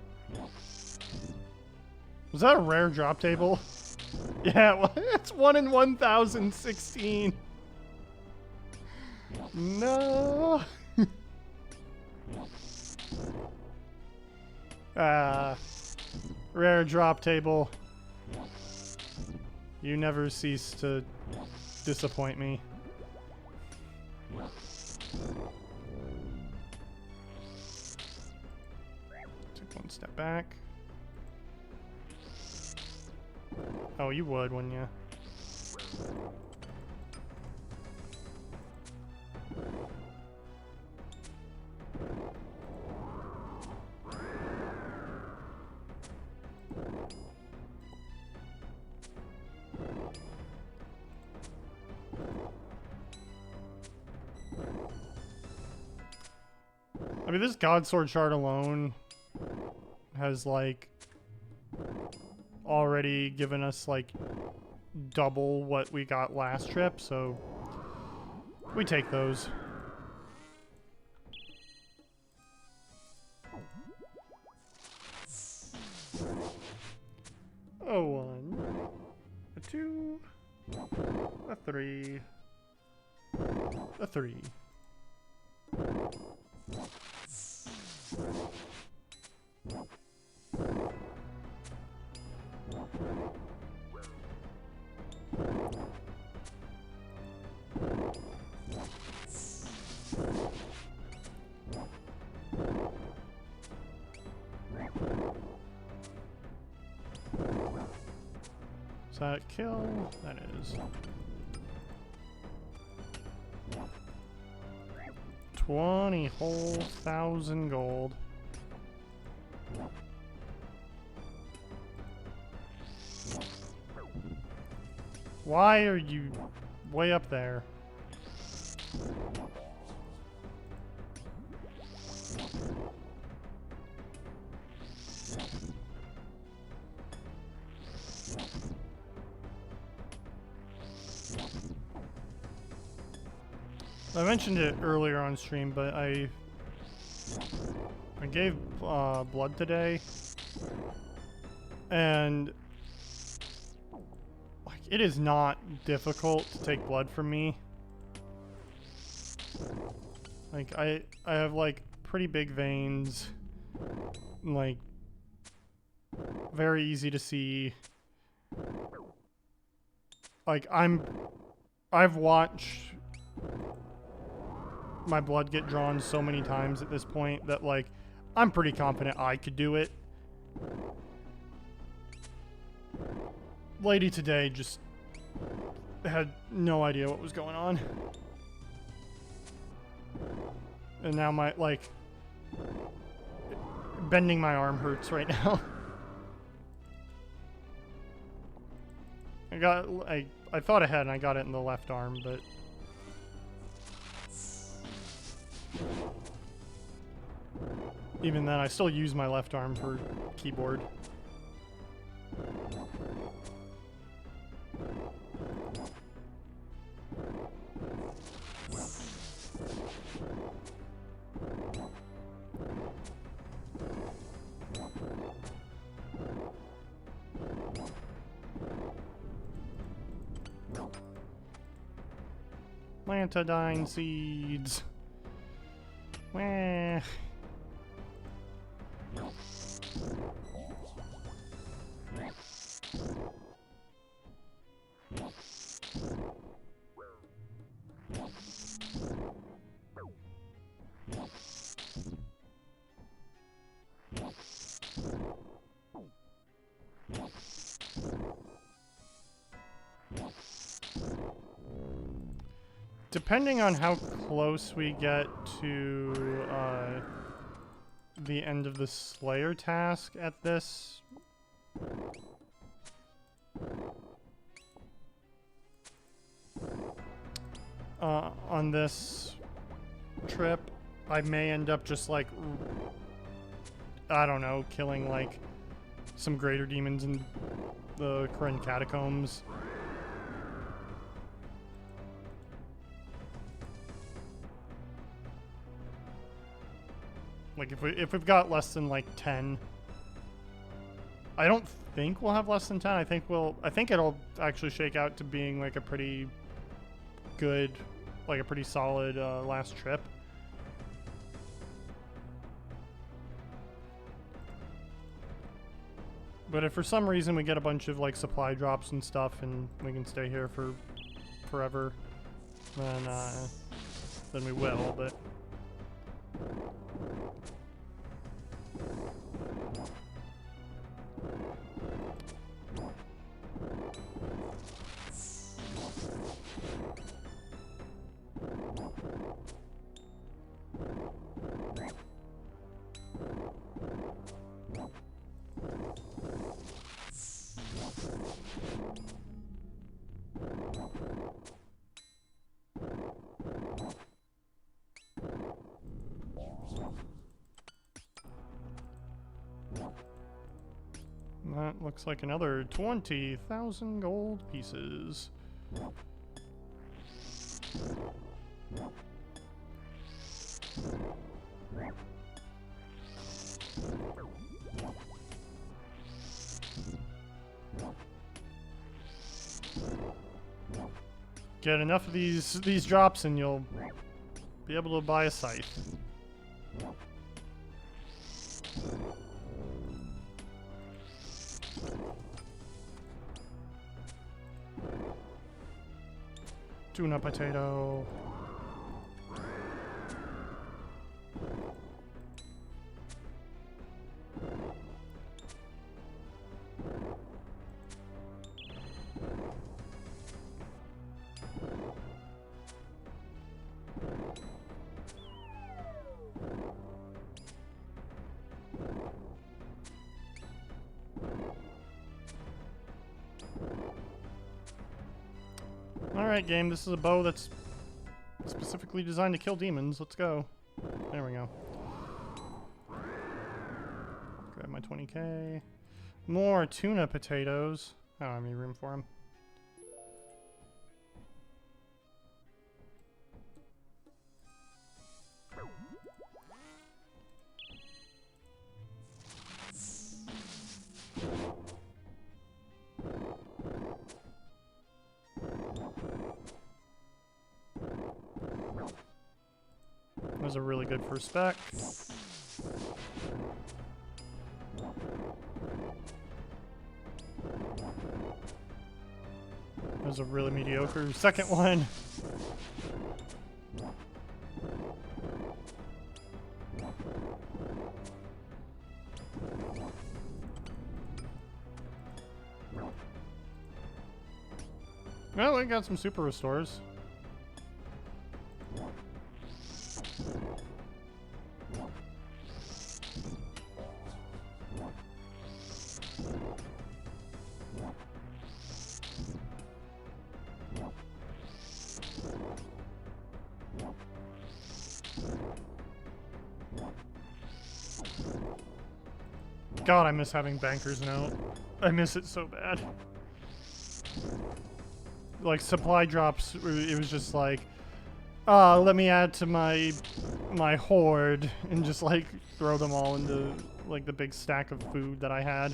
Was that a rare drop table? Yeah, well, it's 1 in 1,016. No. Rare drop table. You never cease to disappoint me. Take 1 step back. Oh, you would, wouldn't you? I mean, this God Sword shard alone has, like, already given us, like, double what we got last trip, so we take those. A 1, a 2, a 3, a 3. Is that kill? That is. 20 whole 1,000 gold. Why are you way up there? I mentioned it earlier on stream, but I gave blood today, And like, it is not difficult to take blood from me. Like, I have like pretty big veins, like very easy to see. Like, I've watched my blood get drawn so many times at this point that, like, I'm pretty confident I could do it. Lady today just had no idea what was going on. And now my, like, bending my arm hurts right now. I thought ahead and I got it in the left arm, but even then I still use my left arm for keyboard. Plantadine seeds. Wah. Depending on how close we get to the end of the Slayer task at this, on this trip, I may end up just like, I don't know, killing like some greater demons in the Korean catacombs. Like if we've got less than like 10, I don't think we'll have less than 10. I think it'll actually shake out to being like a pretty good, like a pretty solid last trip. But if for some reason we get a bunch of like supply drops and stuff and we can stay here for forever, then we will, but that looks like another 20,000 gold pieces. Get enough of these drops and you'll be able to buy a scythe. Tuna potato. Alright, game, this is a bow that's specifically designed to kill demons. Let's go. There we go. Grab my 20k. More tuna potatoes. I don't have any room for them. was a really good first spec. It was a really mediocre second one. Well, we got some super restores. God, I miss having Banker's Note. I miss it so bad. Like, supply drops, it was just like, let me add to my hoard and just, like, throw them all into, like, the big stack of food that I had.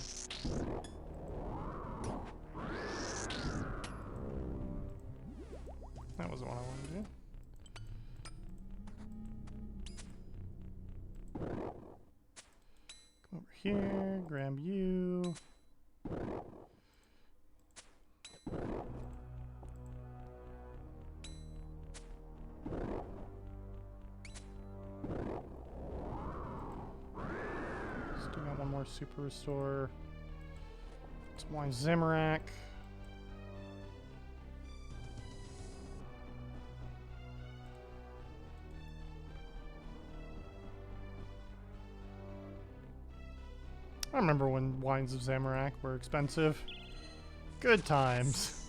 That wasn't what I wanted to do. Come over here, grab you. Still got one more super restore. Some wine Zimmerak. I remember when wines of Zamorak were expensive. Good times.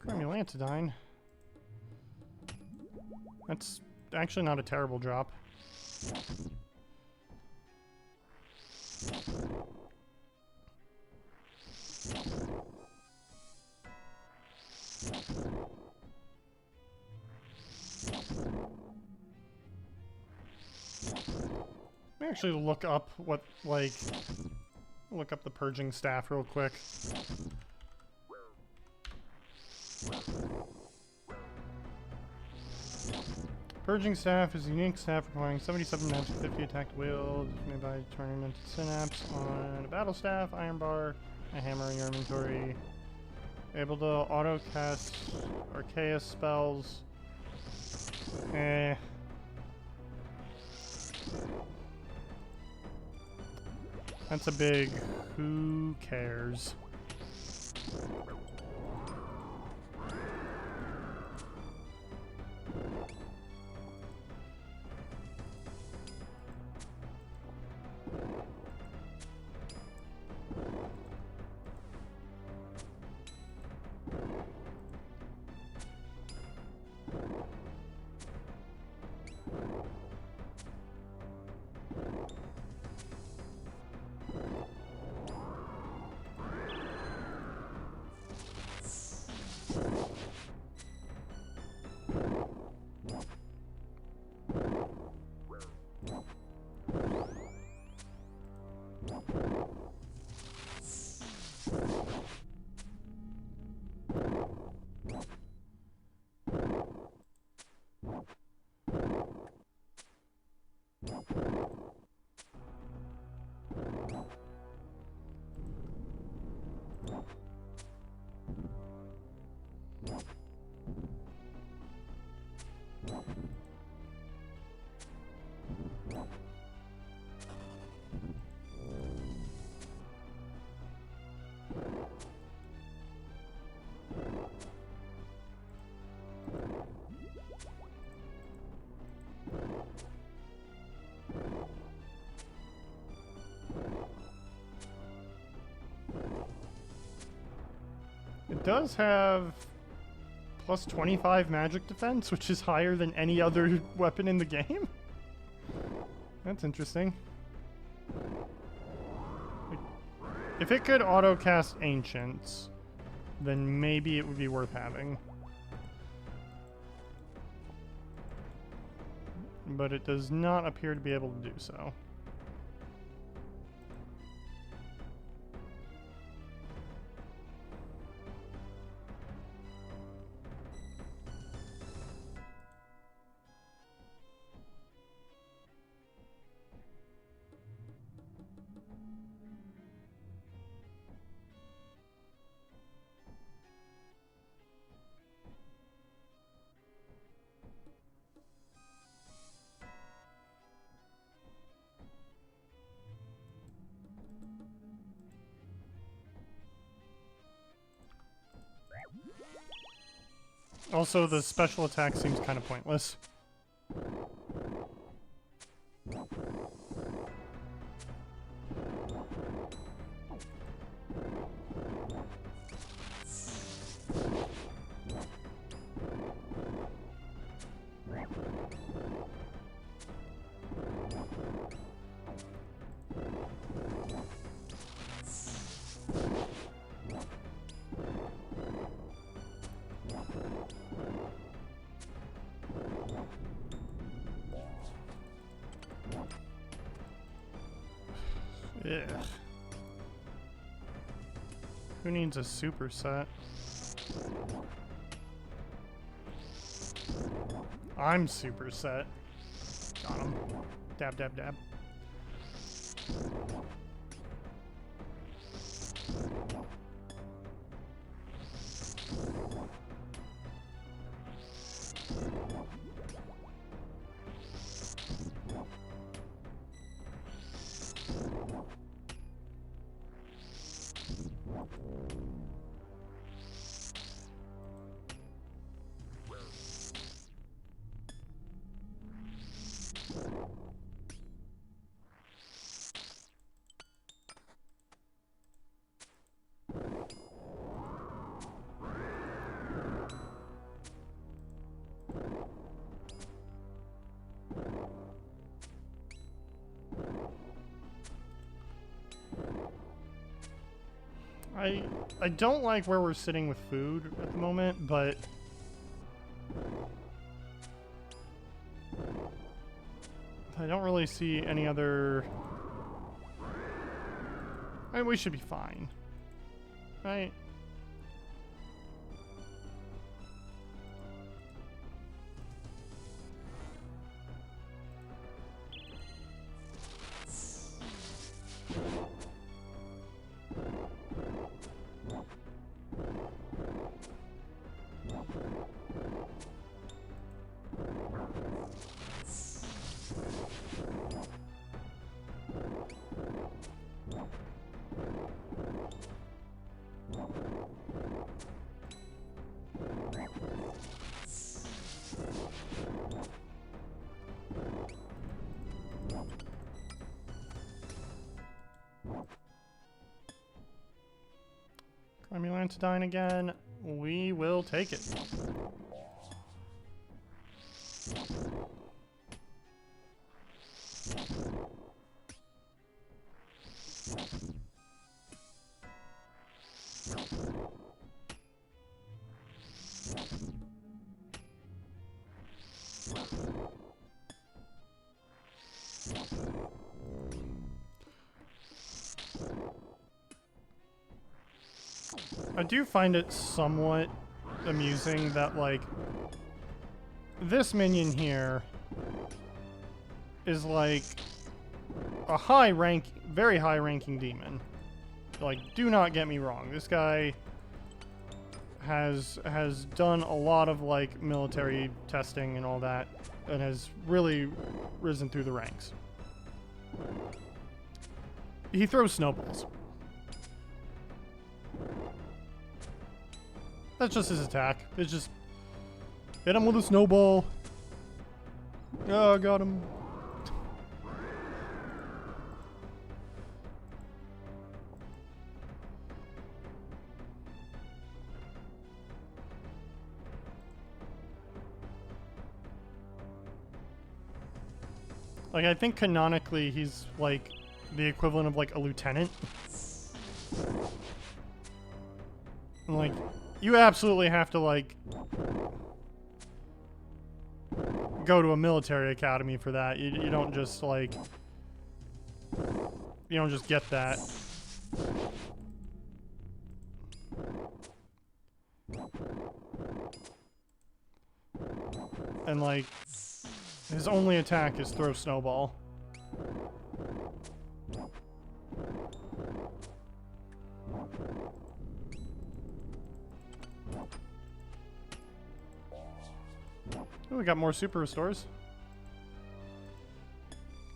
Cremulantidine. That's actually not a terrible drop. Let me actually look up what, like, look up the purging staff real quick. Purging staff is a unique staff requiring 77 magic, 50 attack to wield, made by turning into synapse on a battle staff, iron bar, a hammer in your inventory. Able to auto cast Arceus spells. That's a big who cares. does have plus 25 magic defense, which is higher than any other weapon in the game. That's interesting. If it could auto-cast Ancients, then maybe it would be worth having. But it does not appear to be able to do so. Also, the special attack seems kind of pointless. Ugh. Who needs a superset? I'm superset. Got him. Dab, dab, dab. I don't like where we're sitting with food at the moment, but I don't really see any other. I mean, we should be fine, right? Cromulantidine again. We will take it. I do find it somewhat amusing that, like, this minion here is, like, a very high-ranking demon. Like, do not get me wrong. This guy has done a lot of, like, military testing and all that, and has really risen through the ranks. He throws snowballs. That's just his attack. It's just hit him with a snowball. Oh, got him. Like, I think canonically he's, like, the equivalent of, like, a lieutenant. And, like, you absolutely have to, like, go to a military academy for that. You don't just, like... You don't just get that. And, like, his only attack is throw snowball. Oh, we got more super restores.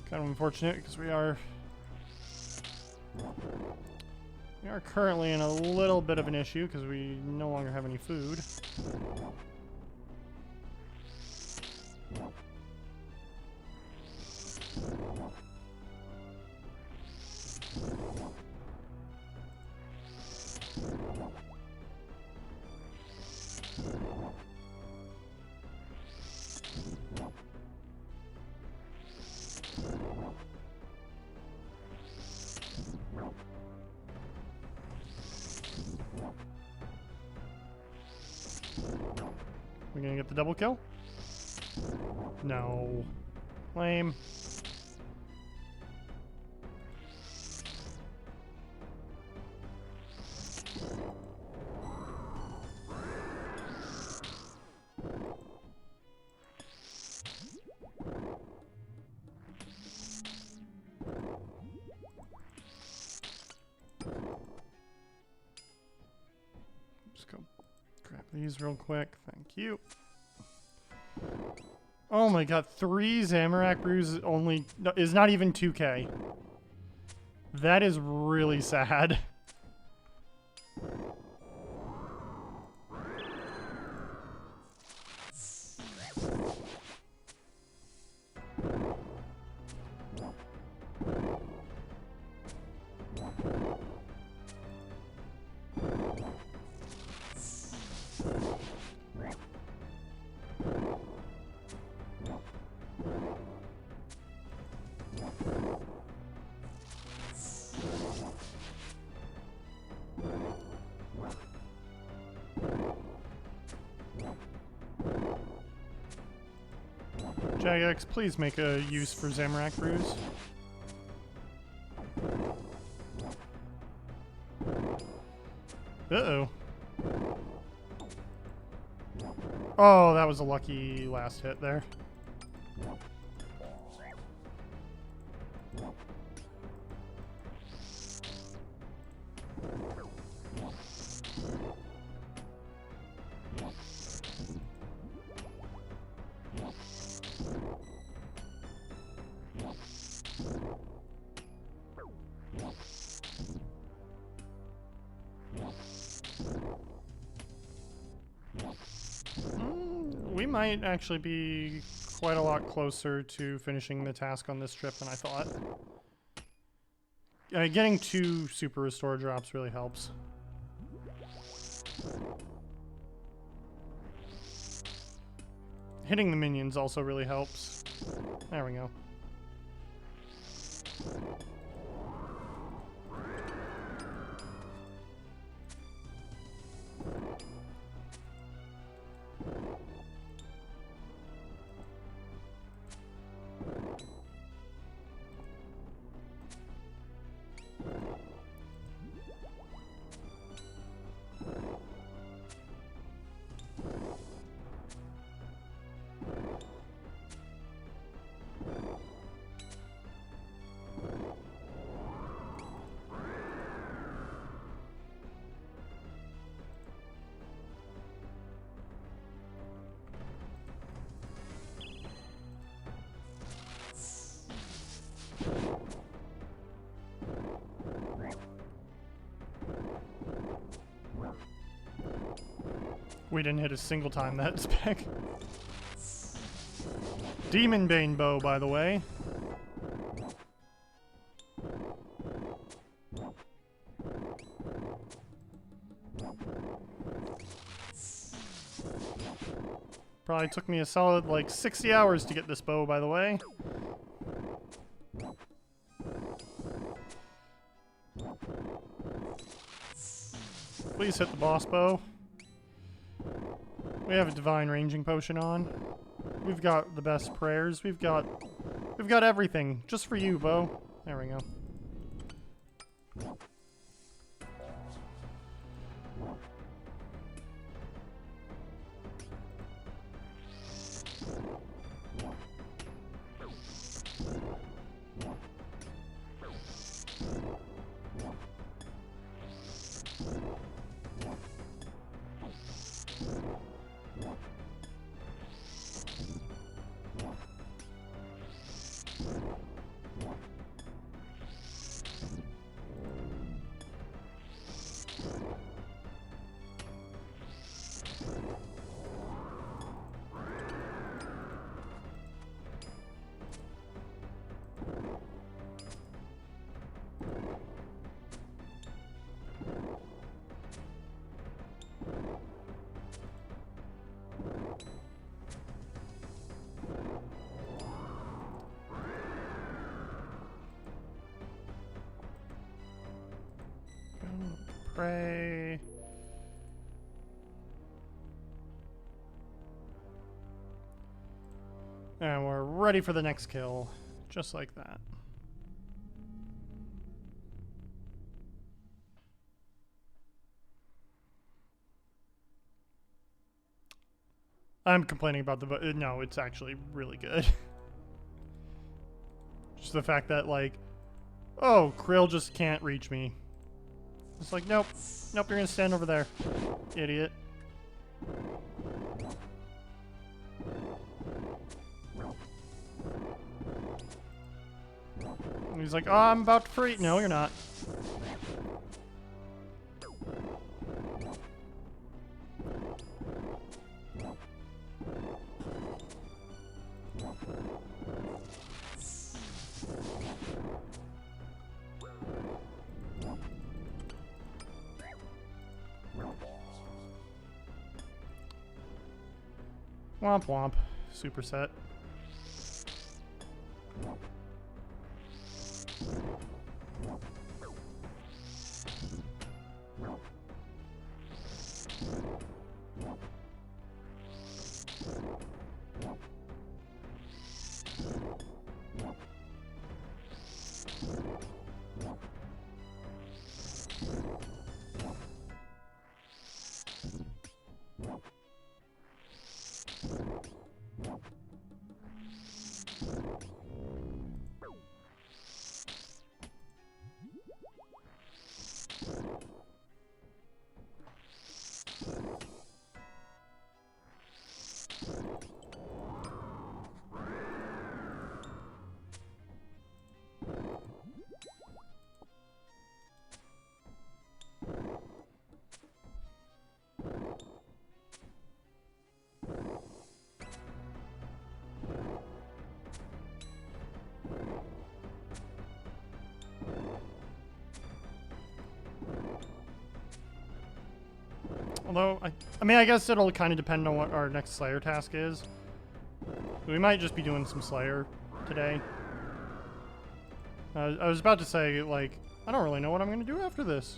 Kind of unfortunate because we are currently in a little bit of an issue because we no longer have any food. We gonna get the double kill? No. Lame. Just go grab these real quick. Thank you. Oh my god, 3 Zamorak brews only is not even 2k. That is really sad. Jagex, please make a use for Zamorak brews. Uh-oh. Oh, that was a lucky last hit there. We might actually be quite a lot closer to finishing the task on this trip than I thought. Getting 2 super restore drops really helps. Hitting the minions also really helps. There we go. We didn't hit a single time that spec. Demon Bane bow, by the way. Probably took me a solid, like, 60 hours to get this bow, by the way. Please hit the boss bow. We have a divine ranging potion on. We've got the best prayers. We've got everything just for you, Bo. There we go. Pray. And we're ready for the next kill. Just like that. I'm complaining about the... No, it's actually really good. Just the fact that, like... Oh, Krill just can't reach me. It's like, nope. Nope, you're gonna stand over there. Idiot. And he's like, oh, I'm about to free. No, you're not. Womp womp. Superset. Although, I mean, I guess it'll kind of depend on what our next Slayer task is. We might just be doing some Slayer today. I was about to say, like, I don't really know what I'm going to do after this.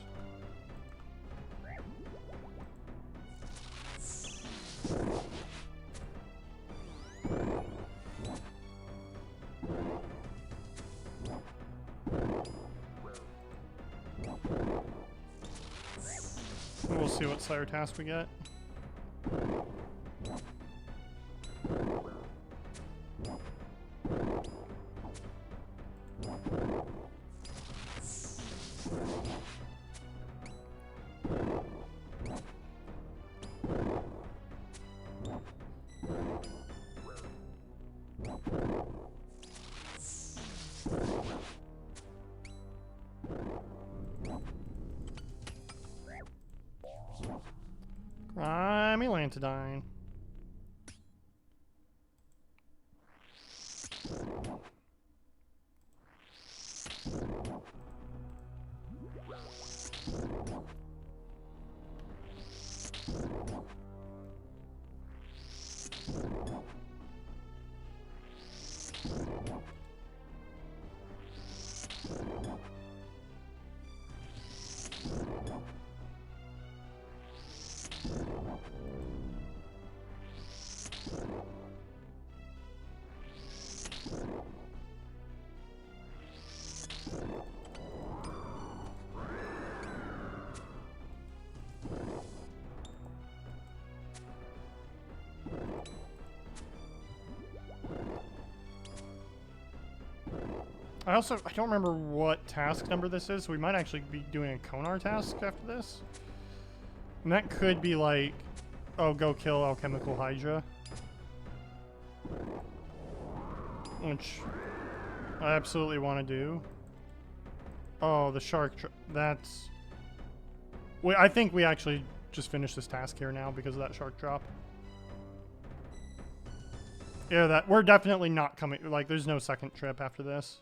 We'll see what Slayer task we get. I'm Elantidine. I don't remember what task number this is, so we might actually be doing a Konar task after this. And that could be like, oh, go kill Alchemical Hydra. Which I absolutely want to do. Oh, the shark, that's... Wait, I think we actually just finished this task here now because of that shark drop. Yeah, that we're definitely not coming, like there's no second trip after this.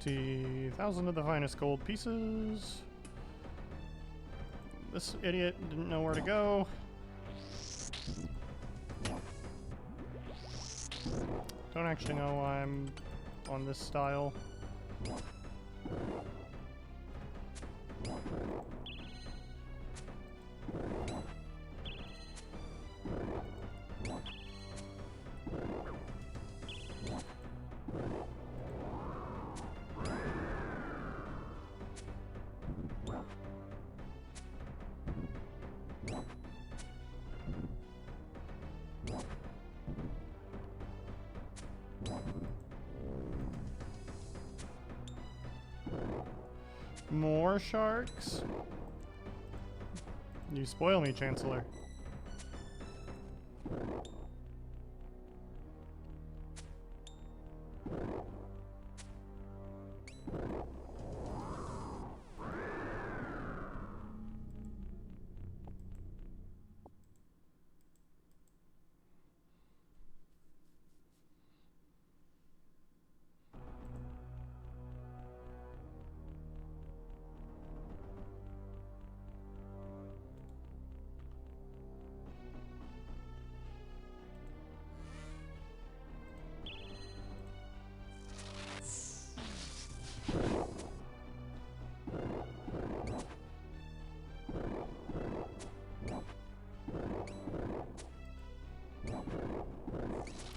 $20,000 of the finest gold pieces. This idiot didn't know where to go. Don't actually know why I'm on this style. More sharks? You spoil me, Chancellor.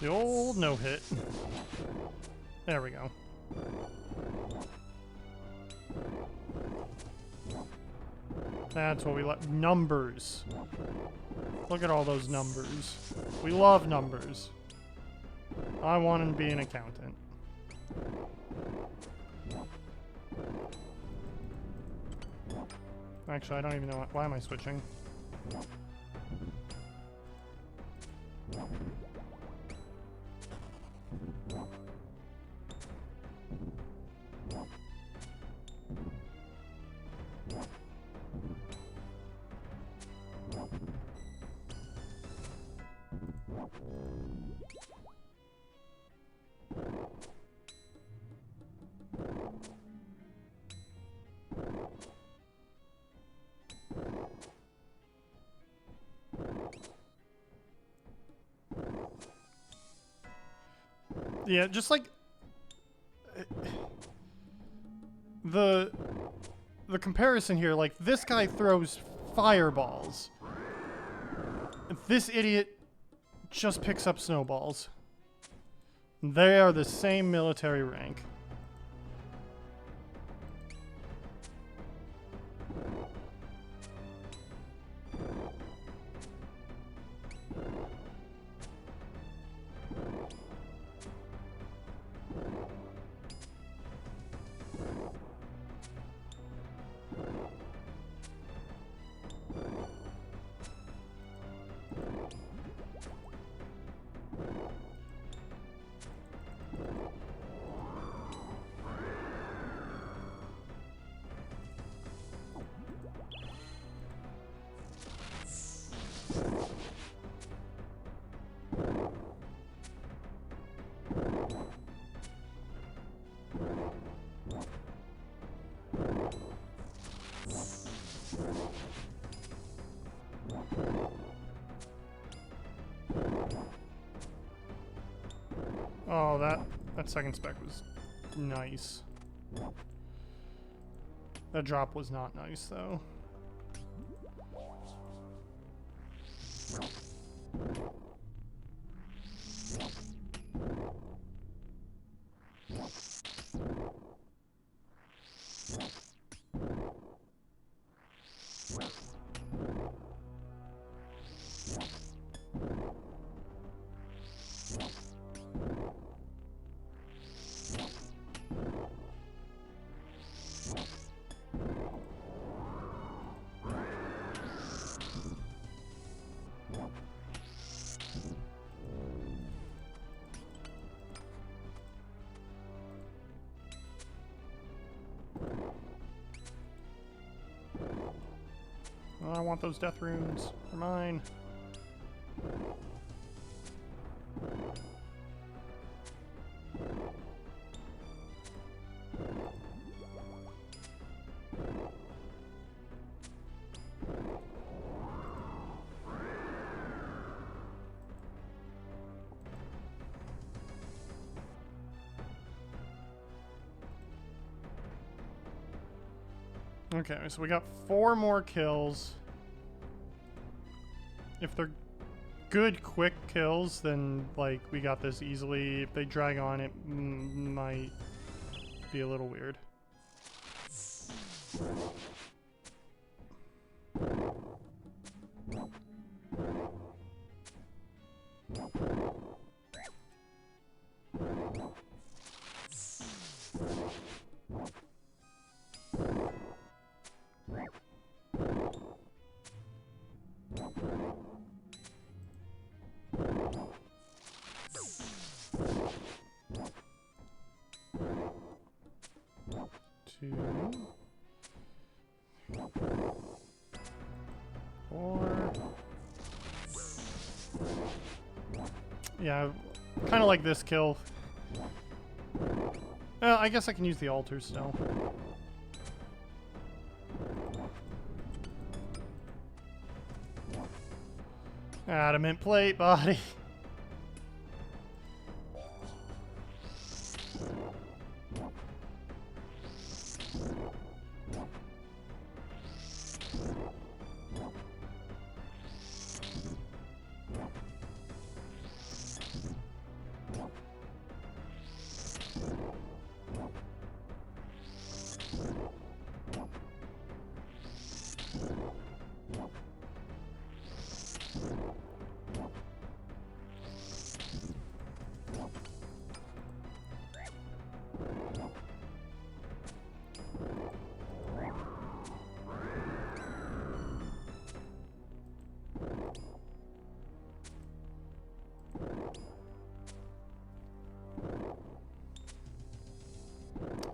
The old no-hit. There we go. That's what we like. Numbers. Look at all those numbers. We love numbers. I want to be an accountant. Actually, I don't even know why am I switching. Yeah, just like the comparison here, like this guy throws fireballs. This idiot just picks up snowballs. They are the same military rank. Oh, that second spec was nice. That drop was not nice, though. Oh, I want those death runes. They're mine. Okay, so we got 4 more kills. If they're good, quick kills, then, like, we got this easily. If they drag on, it might be a little weird. Two, 4. Yeah, kind of like this kill. I guess I can use the altar still. Adamant plate body.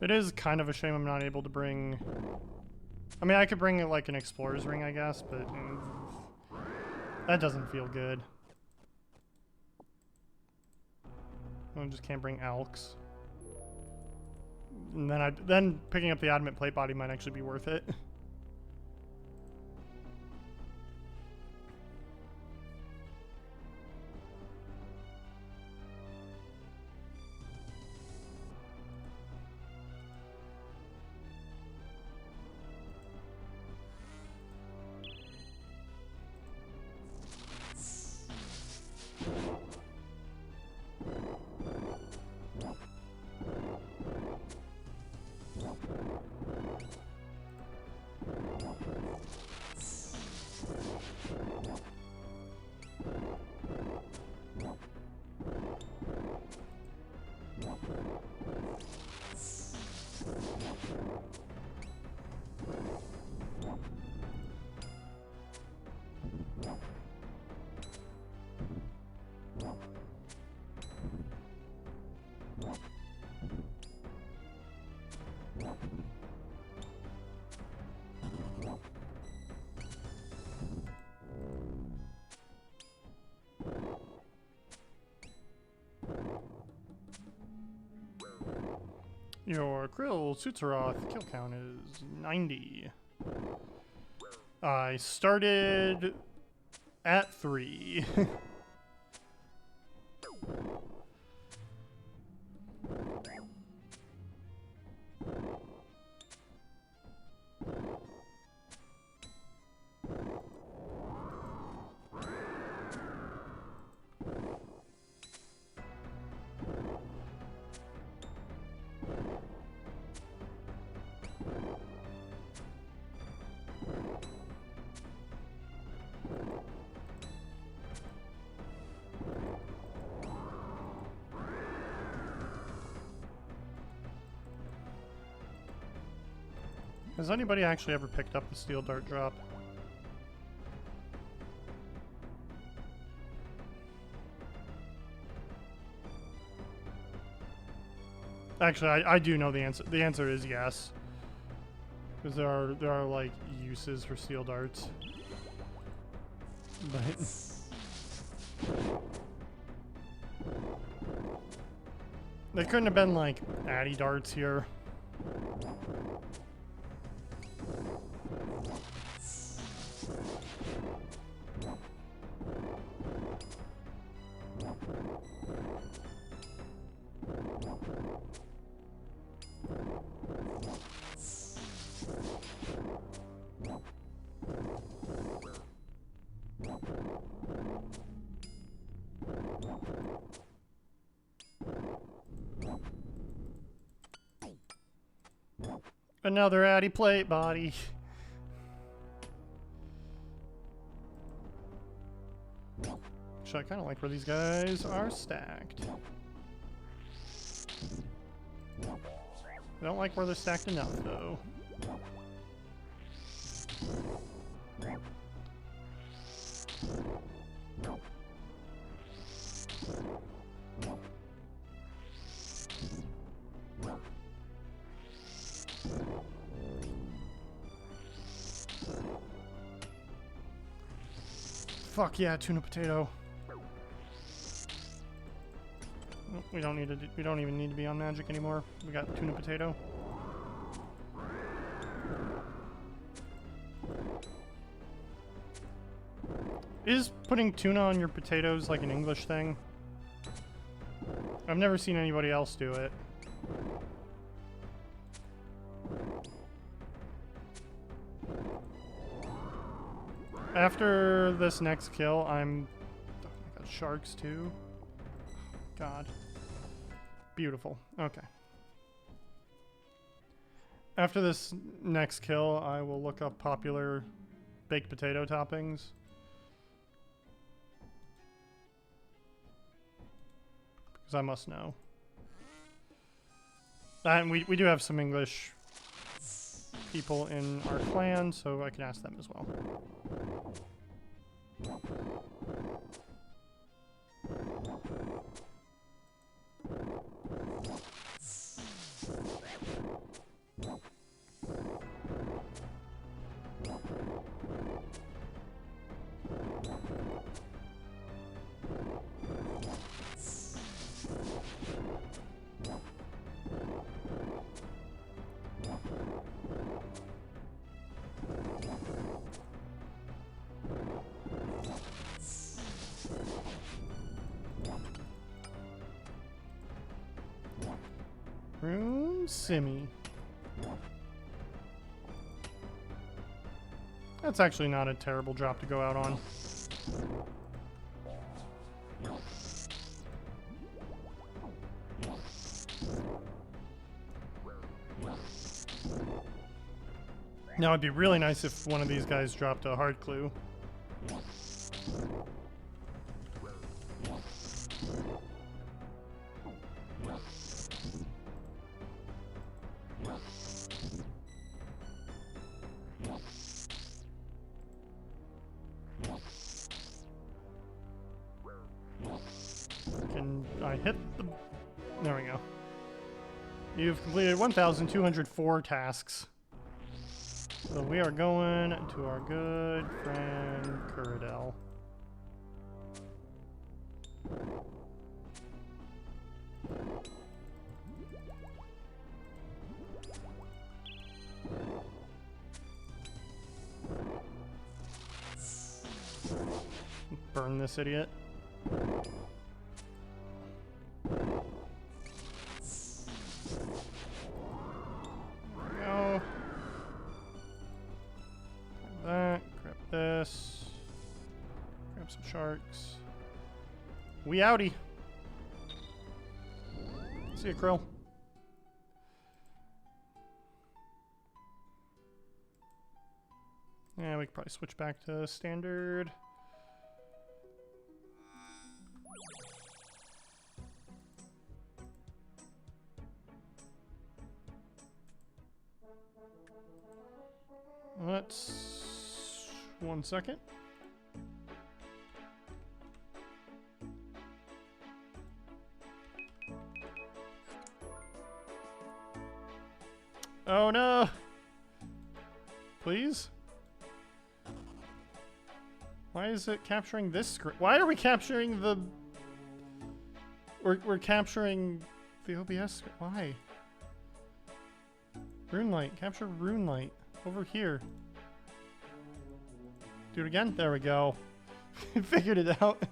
It is kind of a shame I'm not able to bring... I mean, I could bring like an explorer's ring, I guess, but that doesn't feel good. I just can't bring elks. And then picking up the adamant plate body might actually be worth it. Your Krill Sutsaroth kill count is 90. I started at 3. Has anybody actually ever picked up the steel dart drop? Actually, I do know the answer. The answer is yes. Because there are like uses for steel darts. But they couldn't have been like addy darts here. Another addy plate body. Actually, I kind of like where these guys are stacked. I don't like where they're stacked enough, though. Fuck yeah, tuna potato. We don't need to. We don't even need to be on magic anymore. We got tuna potato. Is putting tuna on your potatoes like an English thing? I've never seen anybody else do it. After this next kill, I'm... Oh, I got sharks too. God. Beautiful. Okay. After this next kill, I will look up popular baked potato toppings. Because I must know. And we do have some English people in our clan, so I can ask them as well. Room Simi. That's actually not a terrible drop to go out on. Now it'd be really nice if one of these guys dropped a hard clue. Can I hit the... There we go. You've completed 1,204 tasks. So we are going to our good friend Kuradel. Burn this idiot. Go. Grab that. Grab this. Grab some sharks. We outie. See ya, Krill. Yeah, we could probably switch back to standard. Let's... 1 second. Oh no! Please? Why is it capturing this screen? Why are we capturing the... We're capturing the OBS screen. Why? Rune light. Capture rune light. Over here. Do it again? There we go. Figured it out.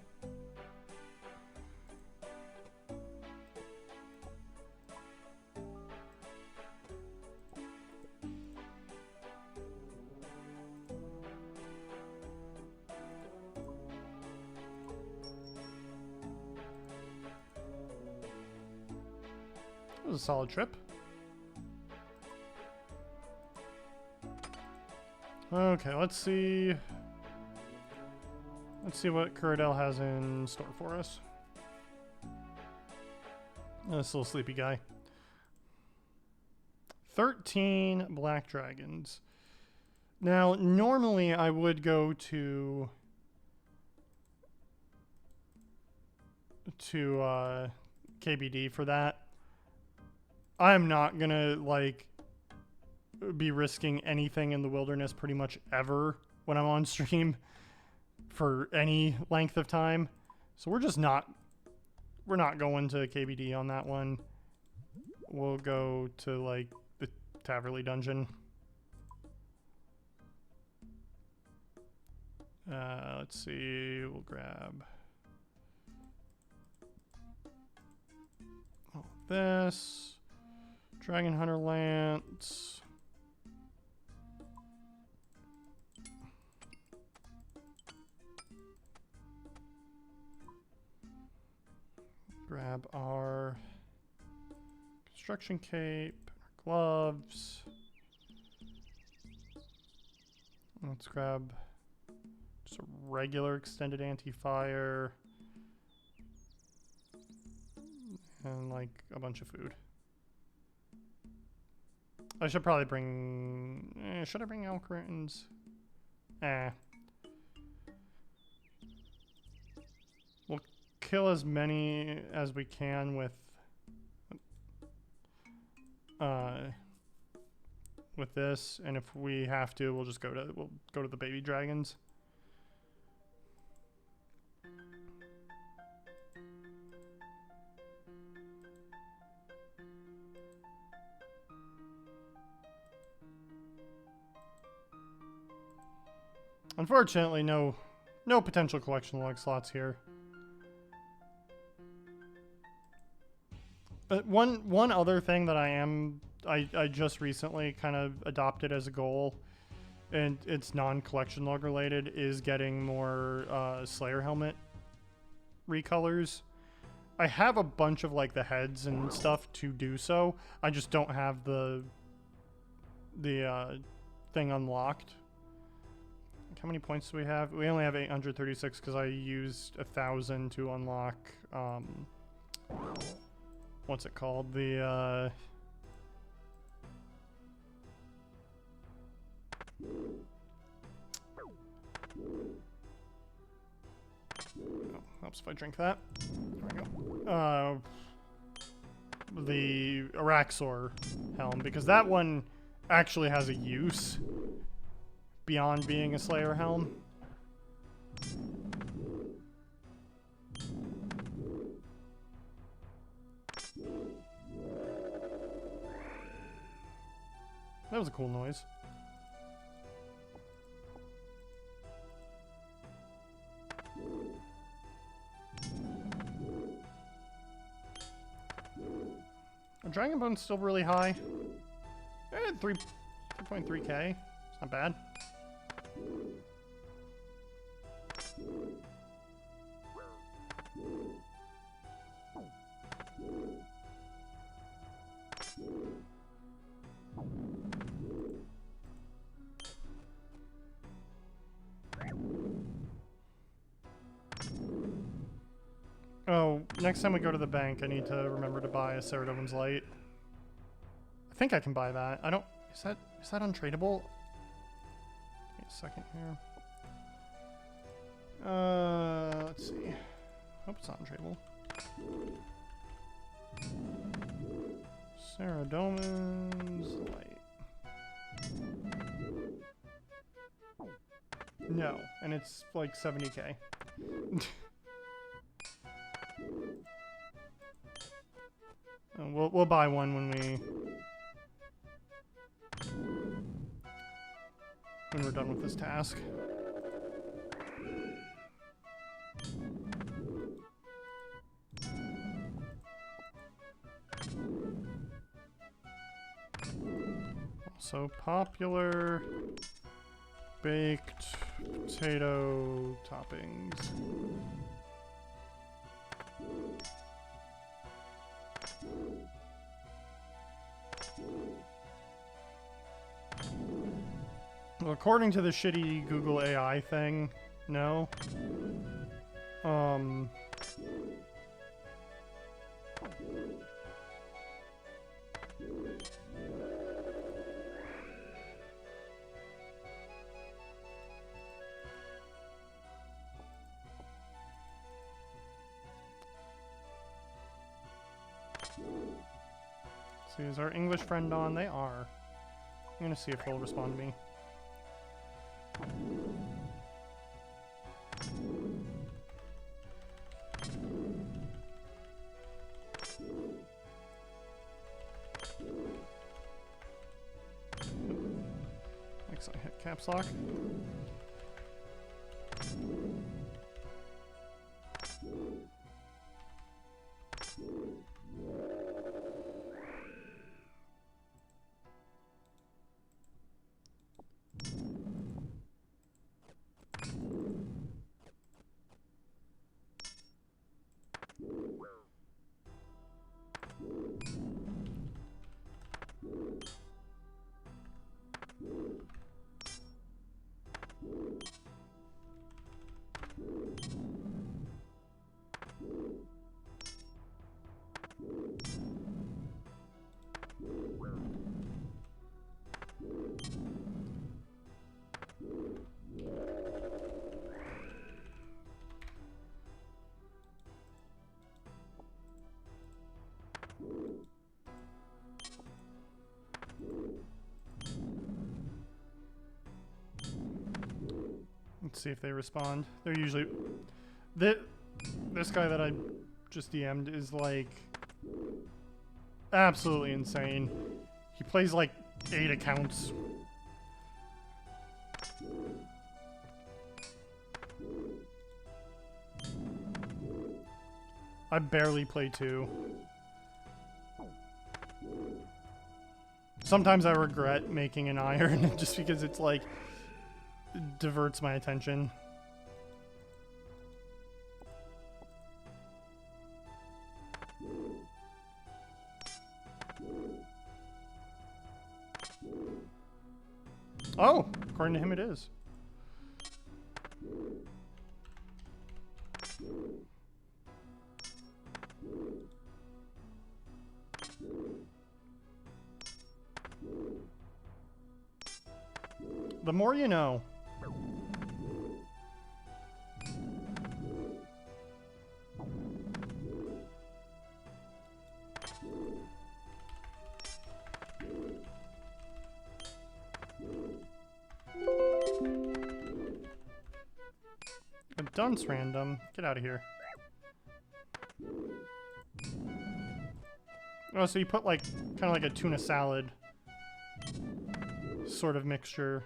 It was a solid trip. Okay, let's see. Let's see what Kuradel has in store for us. This little sleepy guy. 13 black dragons. Now, normally I would go to KBD for that. I'm not gonna like be risking anything in the wilderness pretty much ever when I'm on stream for any length of time. So we're not going to KBD on that one. We'll go to like the Taverley dungeon. Let's see, we'll grab this. Dragon Hunter Lance. Grab our construction cape, our gloves. Let's grab just a regular extended anti-fire. And like a bunch of food. I should probably bring... should I bring elk curtains? We'll kill as many as we can with this, and if we have to, we'll just go to the baby dragons. Unfortunately, no potential collection log slots here. But one other thing that I just recently kind of adopted as a goal, and it's non-collection log related, is getting more Slayer helmet recolors. I have a bunch of like the heads and stuff to do so. I just don't have the thing unlocked. How many points do we have? We only have 836 because I used 1,000 to unlock, what's it called? The, oh, helps if I drink that. There we go. The Araxor helm, because that one actually has a use beyond being a Slayer helm. That was a cool noise. Are Dragon Bones still really high? 3.3k. It's not bad. Oh, next time we go to the bank, I need to remember to buy a Ceradomin's Light. I think I can buy that. I don't... Is that untradeable? me a second here. Let's see. Hope it's not untradeable. Sarah Doman's light. No, and it's like 70k. We'll buy one when we're done with this task. So popular baked potato toppings. Well, according to the shitty Google AI thing, no. See, is our English friend on? They are. I'm gonna see if they'll respond to me. Excellent, hit caps lock. Let's see if they respond. They're usually... This guy that I just DM'd is like... absolutely insane. He plays like 8 accounts. I barely play 2. Sometimes I regret making an iron just because it's like... diverts my attention. Oh, according to him it is. The more you know. A dunce random. Get out of here. Oh, so you put like kind of like a tuna salad sort of mixture.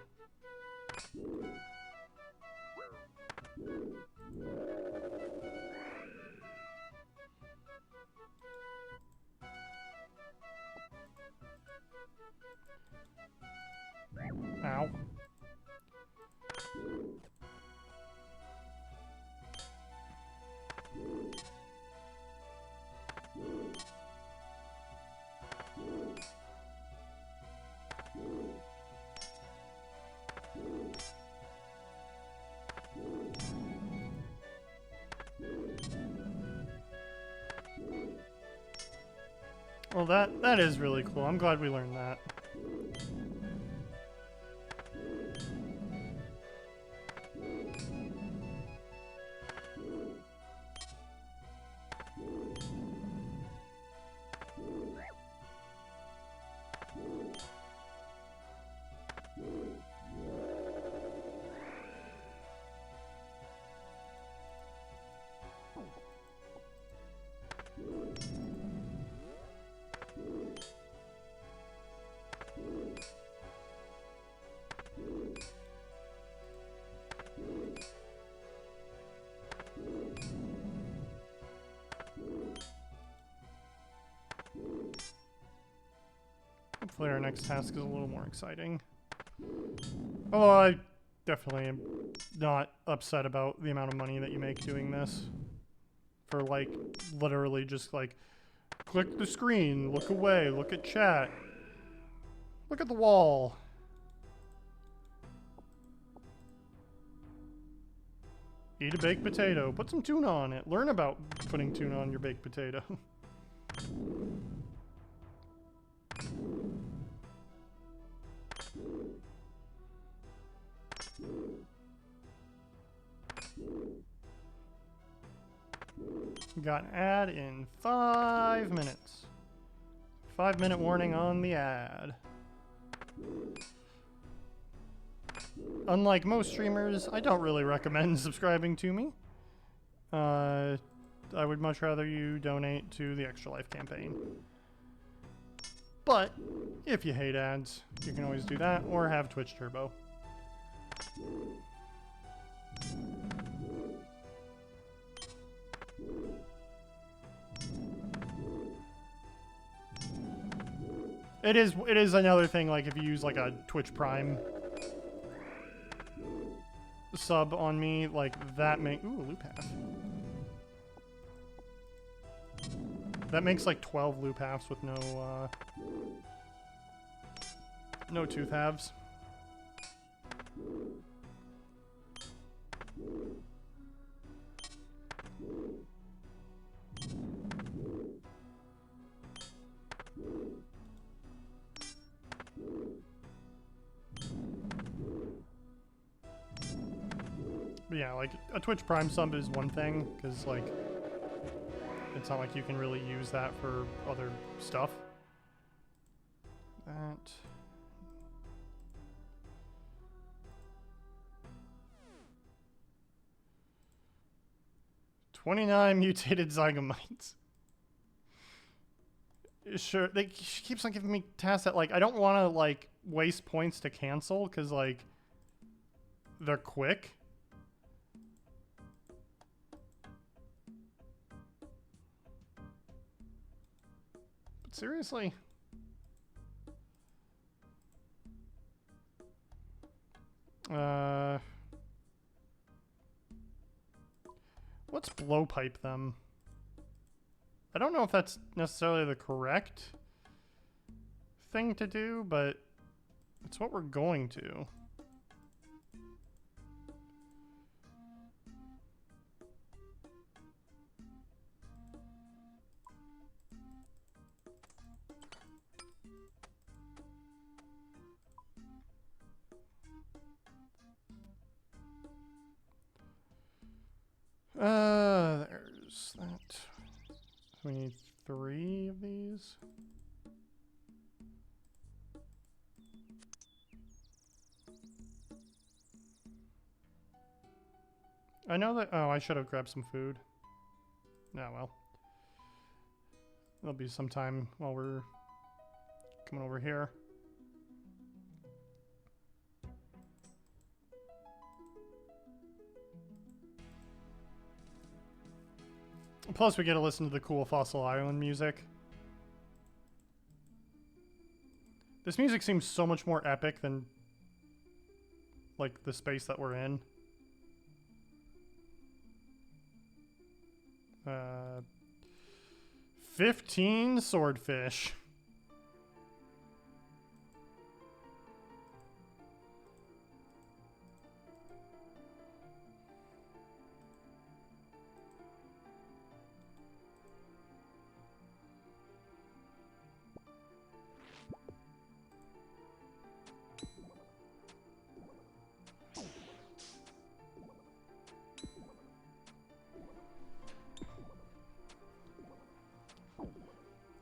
Ow. Well, that is really cool. I'm glad we learned that. hopefully our next task is a little more exciting. Although I definitely am not upset about the amount of money that you make doing this. For like, literally just like, click the screen, look away, look at chat. Look at the wall. Eat a baked potato. Put some tuna on it. Learn about putting tuna on your baked potato. Got an ad in 5 minutes. 5-minute warning on the ad. Unlike most streamers, I don't really recommend subscribing to me. I would much rather you donate to the Extra Life campaign. But, if you hate ads, you can always do that, or have Twitch Turbo. It is another thing, like, if you use, like, a Twitch Prime sub on me, like, that ooh, loop half. That makes, like, 12 loop halves with no tooth halves. But yeah, like, a Twitch Prime sub is one thing, because, like, it's not like you can really use that for other stuff. That... 29 mutated zygomites. Sure, she keeps on giving me tasks that, like, I don't want to, like, waste points to cancel, because, like, they're quick. But seriously? Let's blowpipe them. I don't know if that's necessarily the correct thing to do, but it's what we're going to. There's that. We need 3 of these. I know that... Oh, I should have grabbed some food. Oh, well. There'll be some time while we're coming over here. Plus, we get to listen to the cool Fossil Island music. This music seems so much more epic than, like, the space that we're in. 15 swordfish.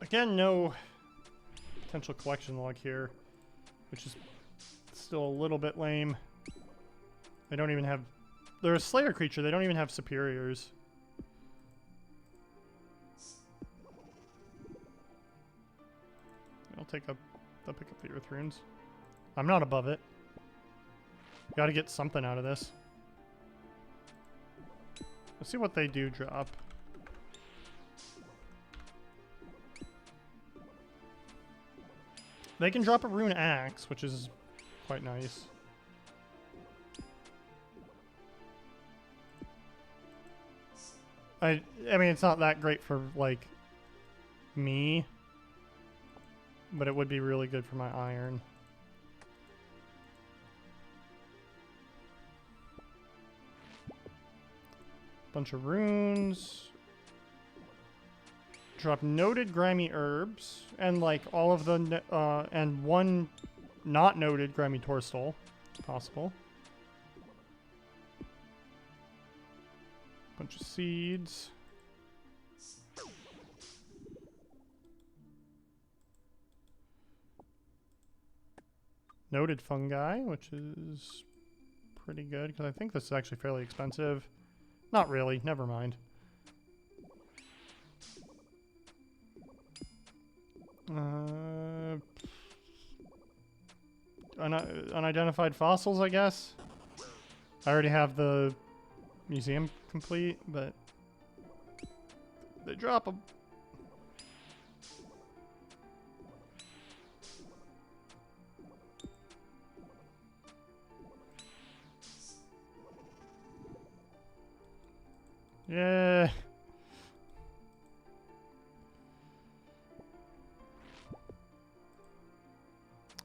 Again, no potential collection log here, which is still a little bit lame. They don't even have... They're a Slayer creature, they don't even have superiors. I'll pick up the Earth Runes. I'm not above it. Gotta get something out of this. Let's see what they do drop. They can drop a rune axe, which is quite nice. I mean, it's not that great for, like, me, but it would be really good for my iron. Bunch of runes. Drop noted grimy herbs, and, like, all of the, and one not noted grimy tourstole, possible. Bunch of seeds. Noted fungi, which is pretty good, because I think this is actually fairly expensive. Not really, never mind. Unidentified fossils, I guess. I already have the museum complete, but they drop them. Yeah.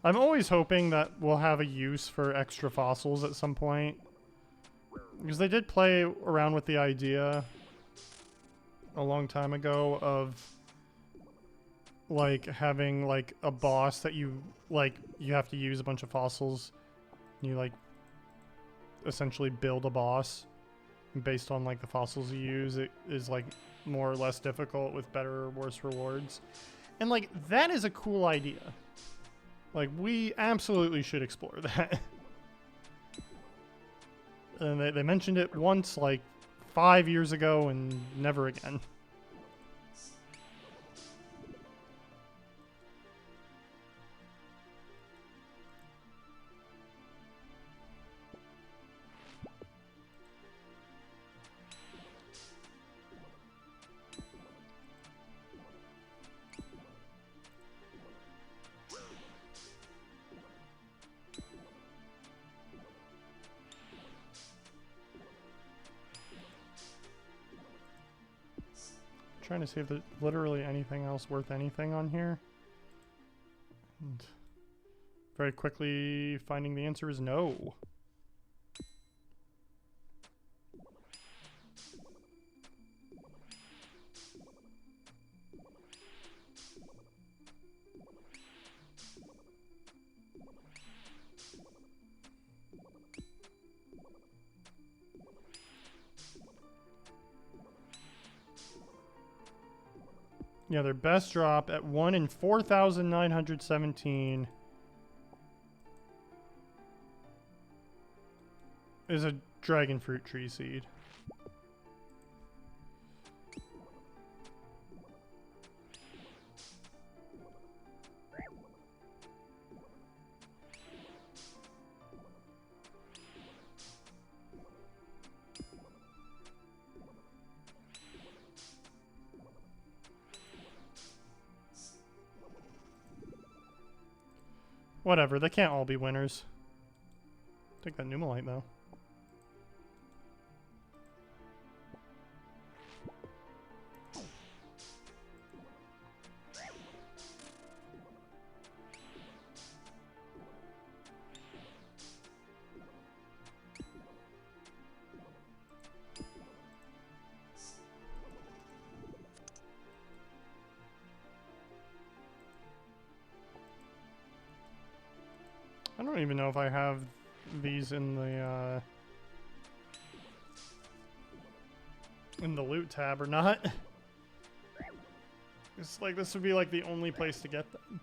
I'm always hoping that we'll have a use for extra fossils at some point. Because they did play around with the idea a long time ago of, like, having, like, a boss that you, like, you have to use a bunch of fossils. You, like, essentially build a boss. And based on, like, the fossils you use, it is, like, more or less difficult with better or worse rewards. And, like, that is a cool idea. Like, we absolutely should explore that. And they mentioned it once, like, 5 years ago, and never again. Trying to see if there's literally anything else worth anything on here. And very quickly finding the answer is no. Yeah, their best drop at 1 in 4,917 is a dragon fruit tree seed. Whatever, they can't all be winners. Take that Numalite, though. I don't even know if I have these in the loot tab or not. It's like this would be like the only place to get them.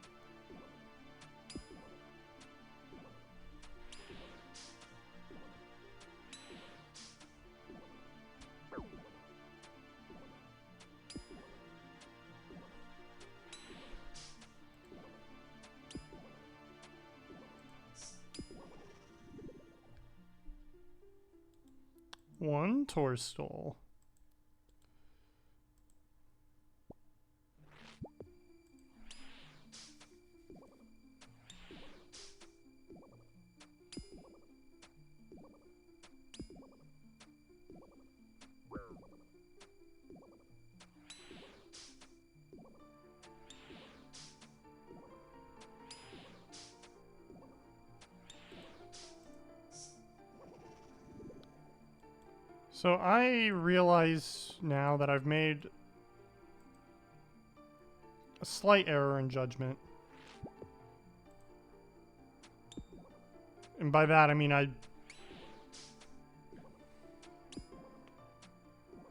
One tourstole. So I realize now that I've made a slight error in judgment. And by that I mean I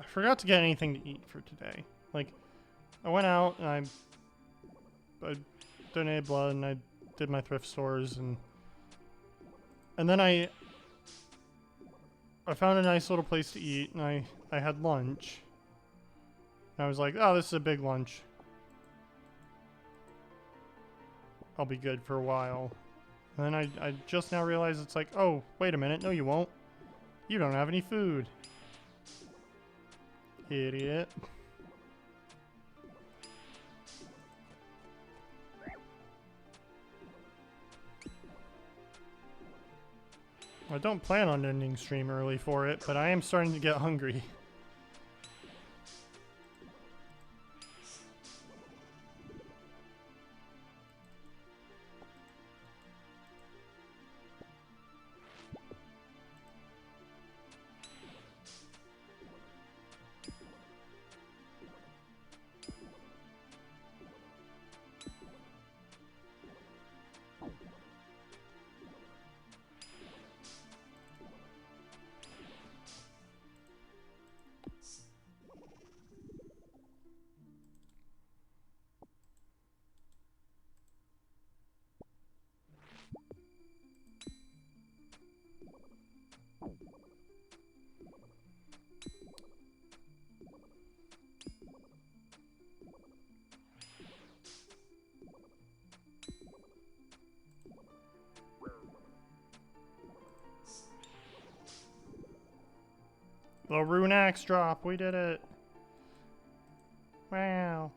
forgot to get anything to eat for today. Like, I went out and I donated blood and I did my thrift stores and then I found a nice little place to eat and I had lunch. And I was like, oh, this is a big lunch. I'll be good for a while. And then I just now realized it's like, oh, wait a minute. No, you won't. You don't have any food. Idiot. I don't plan on ending stream early for it, but I am starting to get hungry. The rune axe drop, we did it. Wow.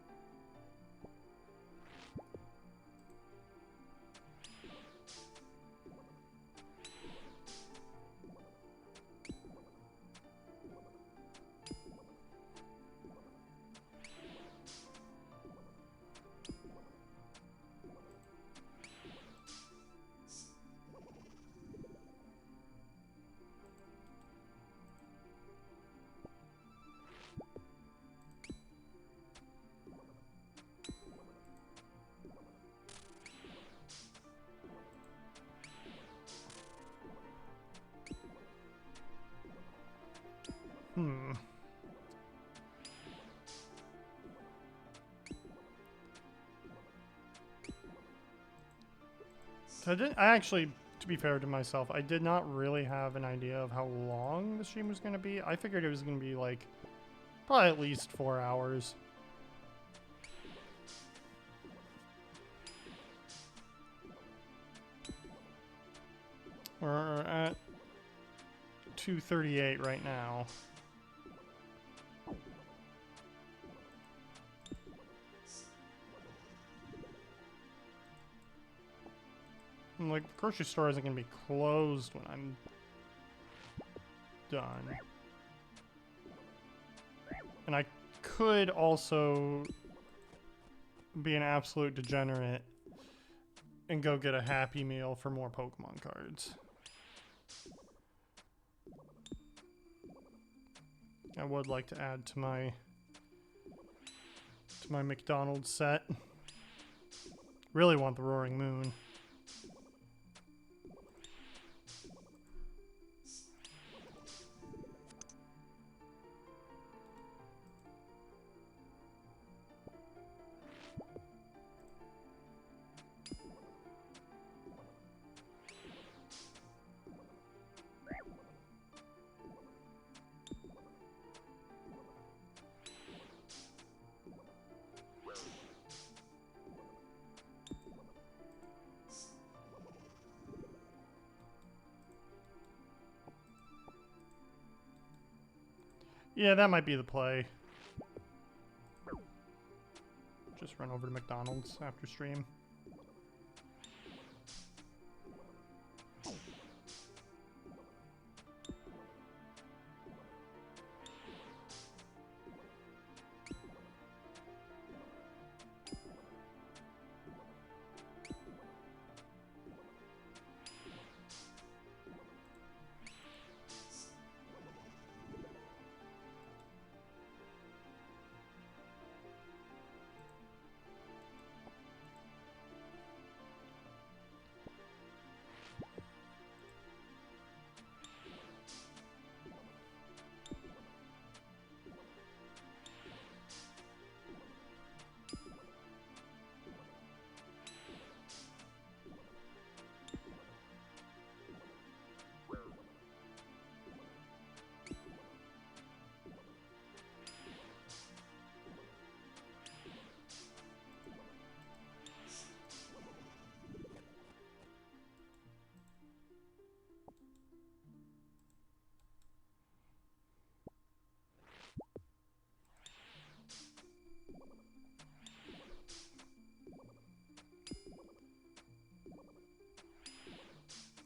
So I actually, to be fair to myself, I did not really have an idea of how long the stream was going to be. I figured it was going to be like, probably at least 4 hours. We're at 2:38 right now. And, like, the grocery store isn't going to be closed when I'm done. And I could also be an absolute degenerate and go get a Happy Meal for more Pokemon cards. I would like to add to my McDonald's set. Really want the Roaring Moon. Yeah, that might be the play. Just run over to McDonald's after stream.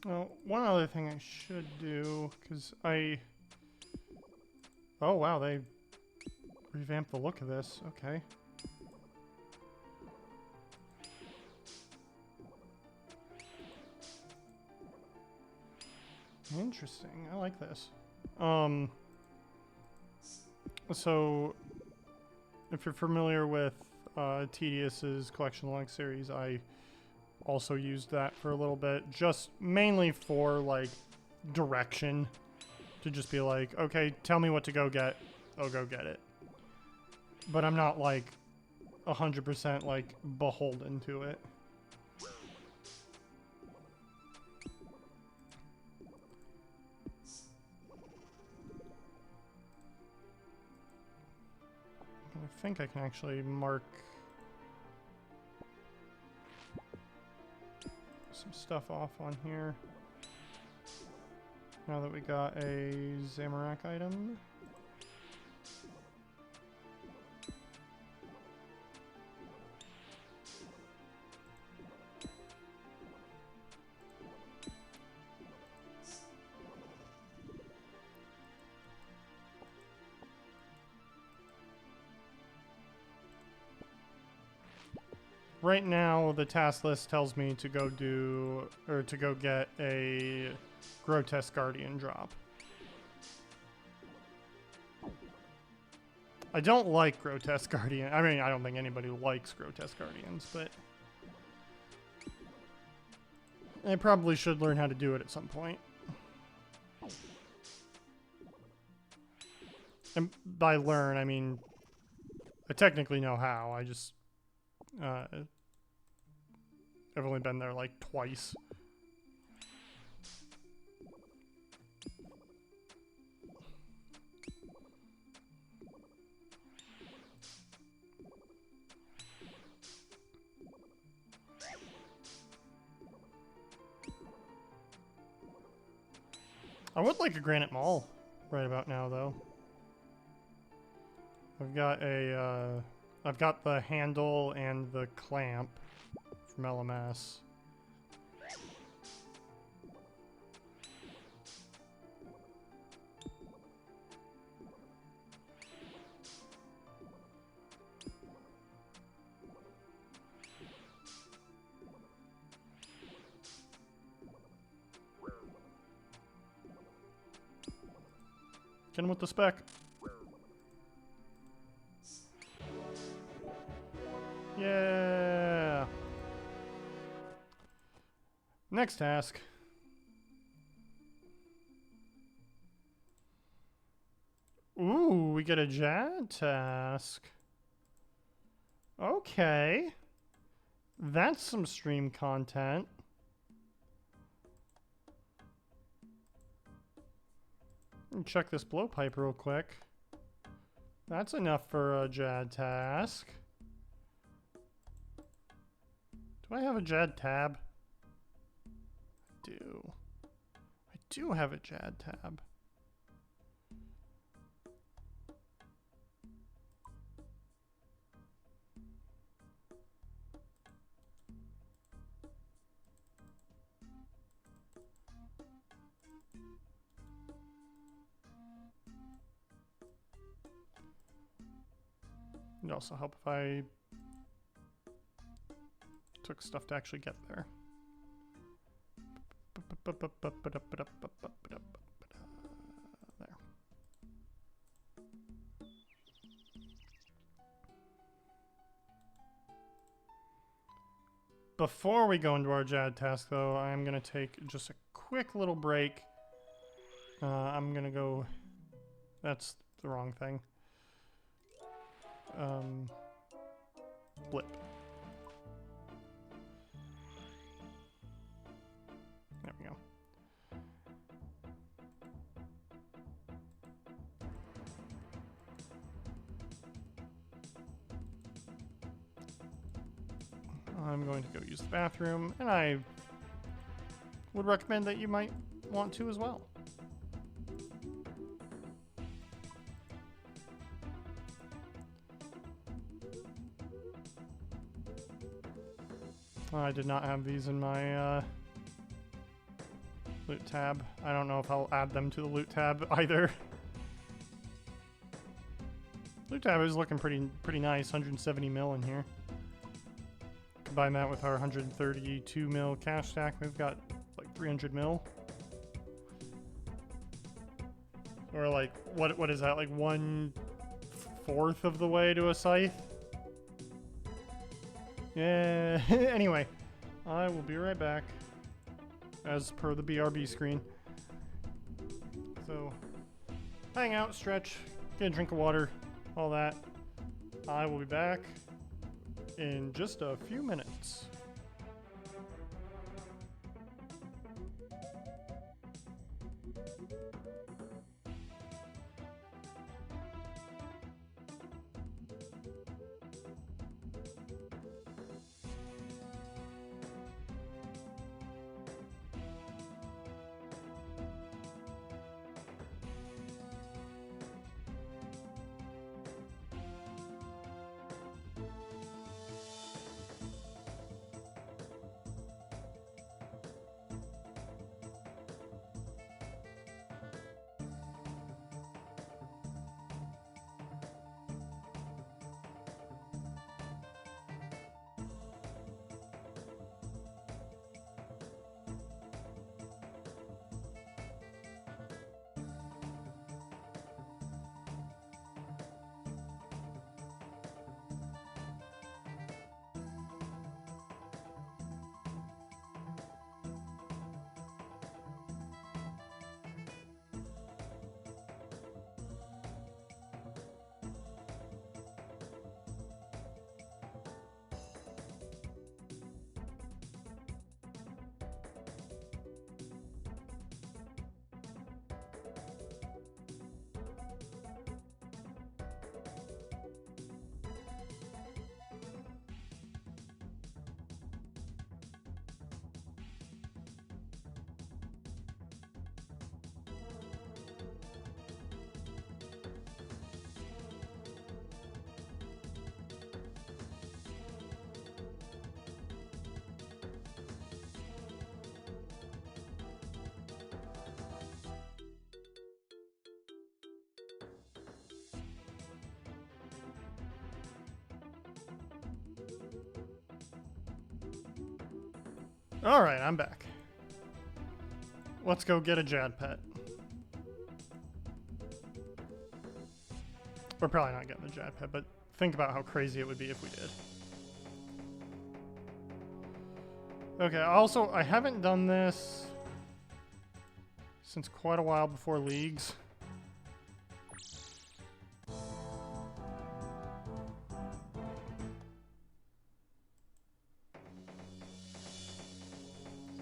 Oh, one other thing I should do, because oh wow, they revamped the look of this. Okay. Interesting. I like this. So, if you're familiar with Tedious's Collection Log series, I also used that for a little bit, just mainly for like direction, to just be like, okay, tell me what to go get, I'll go get it. But I'm not like 100% like beholden to it. I think I can actually mark some stuff off on here. Now that we got a Zamorak item. Right now, the task list tells me to go do, or to go get a Grotesque Guardian drop. I don't like Grotesque Guardian. I mean, I don't think anybody likes Grotesque Guardians, but I probably should learn how to do it at some point. And by learn, I mean, I technically know how. I just, I've only been there like twice. I would like a Granite Mall right about now, though. I've got a, I've got the handle and the clamp from LMS. Get him with the spec. Yeah. Next task. Ooh, we get a Jad task. Okay. That's some stream content. Check this blowpipe real quick. That's enough for a Jad task. Do I have a Jad tab? I do have a Jad tab. It'd also help if I took stuff to actually get there. There. Before we go into our Jad task, though, I'm going to take just a quick little break. I'm going to go... That's the wrong thing. Blip. There we go. I'm going to go use the bathroom, and I would recommend that you might want to as well. I did not have these in my Loot tab. I don't know if I'll add them to the loot tab either. Loot tab is looking pretty nice. 170 mil in here. Combine that with our 132 mil cash stack, we've got like 300 mil. Or like, what is that? Like 1/4 of the way to a scythe? Yeah. Anyway, I will be right back. As per the BRB screen. So, hang out, stretch, get a drink of water, all that. I will be back in just a few minutes. Alright, I'm back. Let's go get a Jad pet. We're probably not getting the Jad pet, but think about how crazy it would be if we did. Okay, also, I haven't done this since quite a while before Leagues.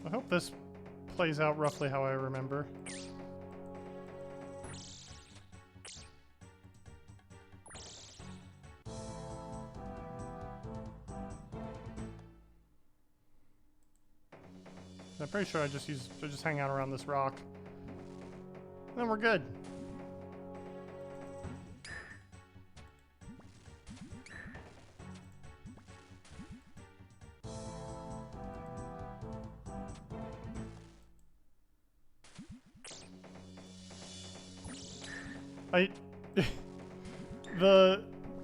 I hope this plays out roughly how I remember. I'm pretty sure I just hang out around this rock. And then we're good.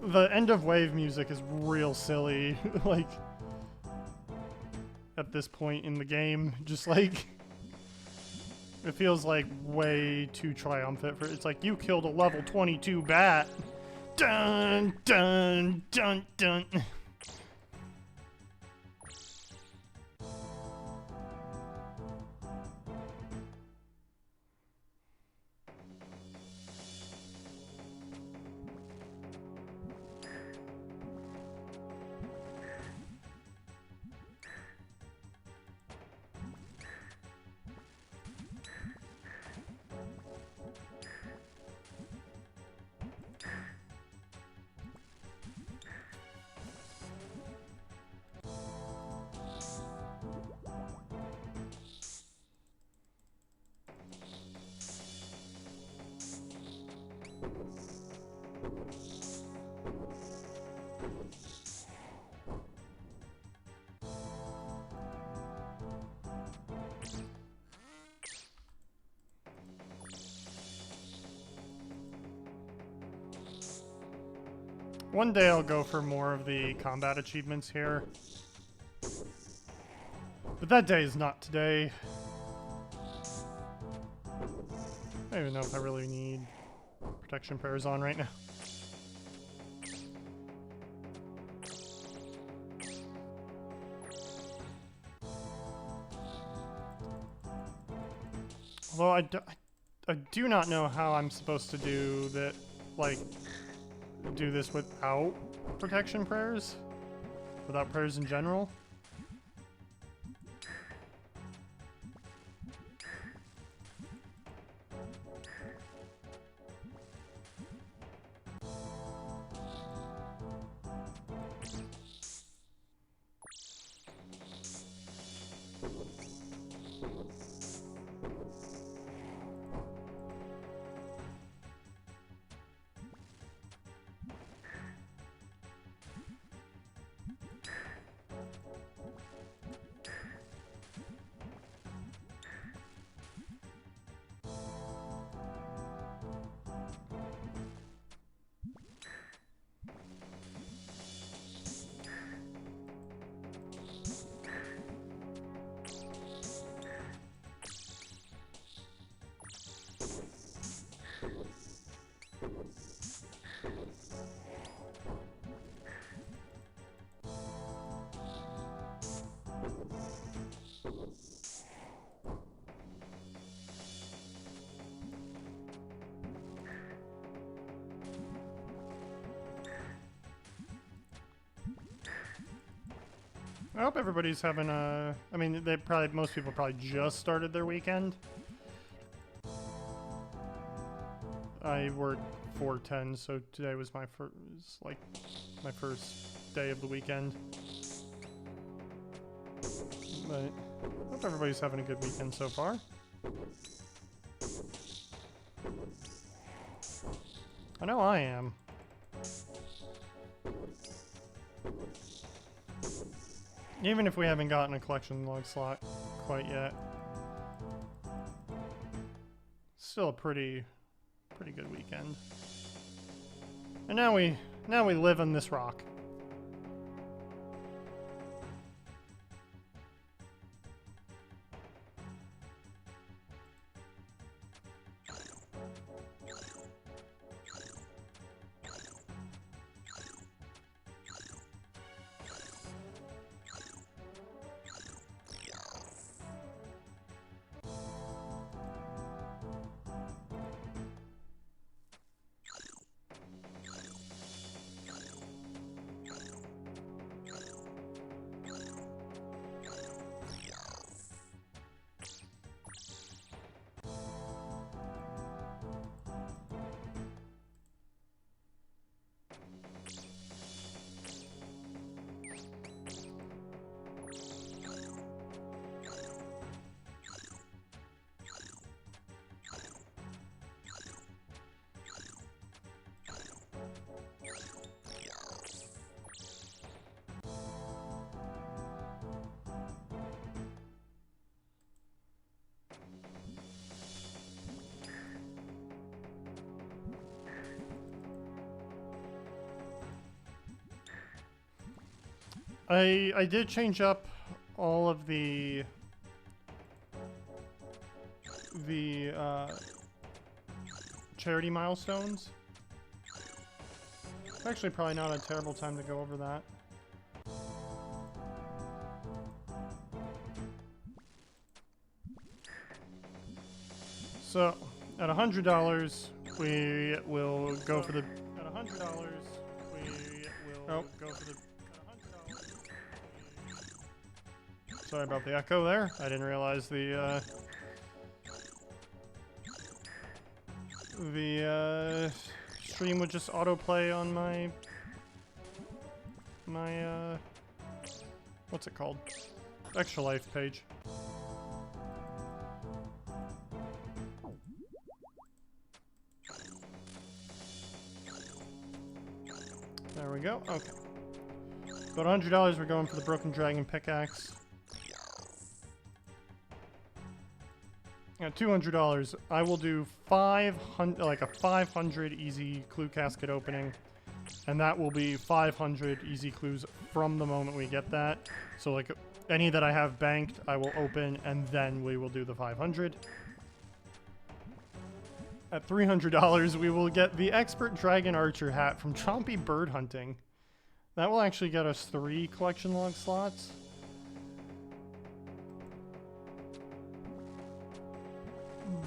The end of wave music is real silly, like at this point in the game, just like it feels like way too triumphant for it's like you killed a level 22 bat. Dun dun dun dun. One day I'll go for more of the combat achievements here. But that day is not today. I don't even know if I really need protection prayers on right now. Although I do not know how I'm supposed to do that, like, do this without protection prayers? Without prayers in general? I hope everybody's having a... I mean, most people probably just started their weekend. I worked 4/10, so today was my first day of the weekend. But I hope everybody's having a good weekend so far. I know I am. Even if we haven't gotten a collection log slot quite yet. Still a pretty good weekend. And now we live on this rock. I did change up all of the charity milestones. It's actually probably not a terrible time to go over that. So, at $100, we will go for the... At $100, we will go for the... Sorry about the echo there. I didn't realize the stream would just autoplay on my what's it called? Extra Life page. There we go. Okay. About $100, we're going for the Broken Dragon pickaxe. At $200, I will do 500, like a 500 easy clue casket opening, And that will be 500 easy clues from the moment we get that. So like any that I have banked, I will open and then we will do the 500. At $300, we will get the Expert Dragon Archer hat from Chompy Bird Hunting. That will actually get us 3 collection log slots.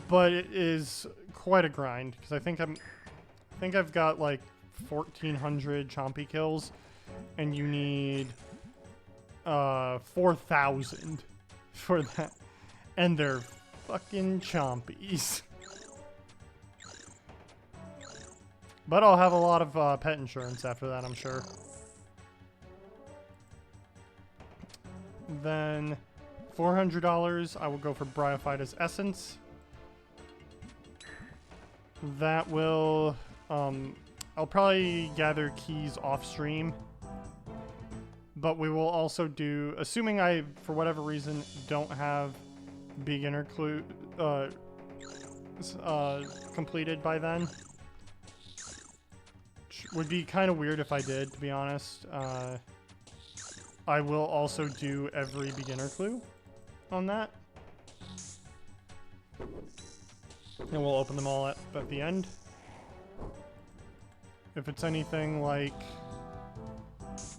But it is quite a grind because I think I've got like 1,400 Chompy kills, and you need 4,000 for that, and they're fucking Chompies. But I'll have a lot of pet insurance after that, I'm sure. Then $400, I will go for Bryophyta's Essence. That will, I'll probably gather keys off stream. But we will also do, assuming I, for whatever reason, don't have beginner clue completed by then. Would be kind of weird if I did, to be honest. I will also do every beginner clue on that. And we'll open them all at the end. If it's anything like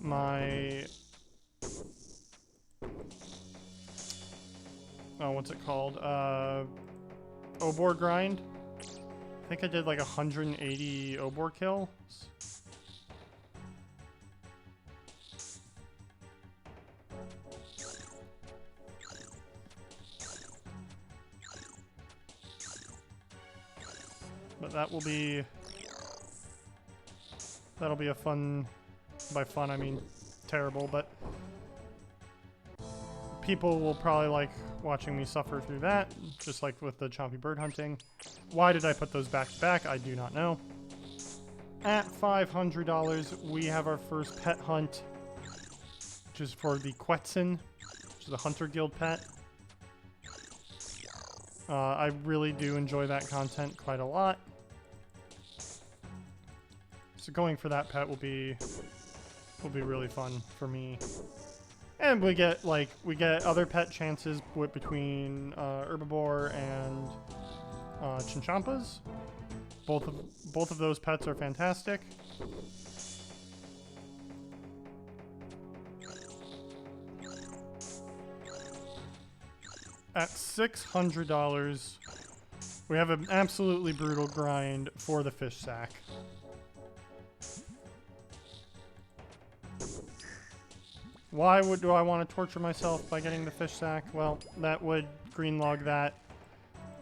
my... oh, what's it called? Obor grind. I think I did like 180 Obor kills. But that will be... that'll be a fun... by fun, I mean terrible, but... people will probably like watching me suffer through that, just like with the Chompy Bird Hunting. Why did I put those back to back? I do not know. At $500, we have our first pet hunt, which is for the Quetzin, which is a Hunter Guild pet. I really do enjoy that content quite a lot. So going for that pet will be really fun for me. And we get other pet chances between Herbivore and Chinchampas. Both of those pets are fantastic. At $600, we have an absolutely brutal grind for the fish sack. Why do I want to torture myself by getting the fish sack? Well, that would green log that.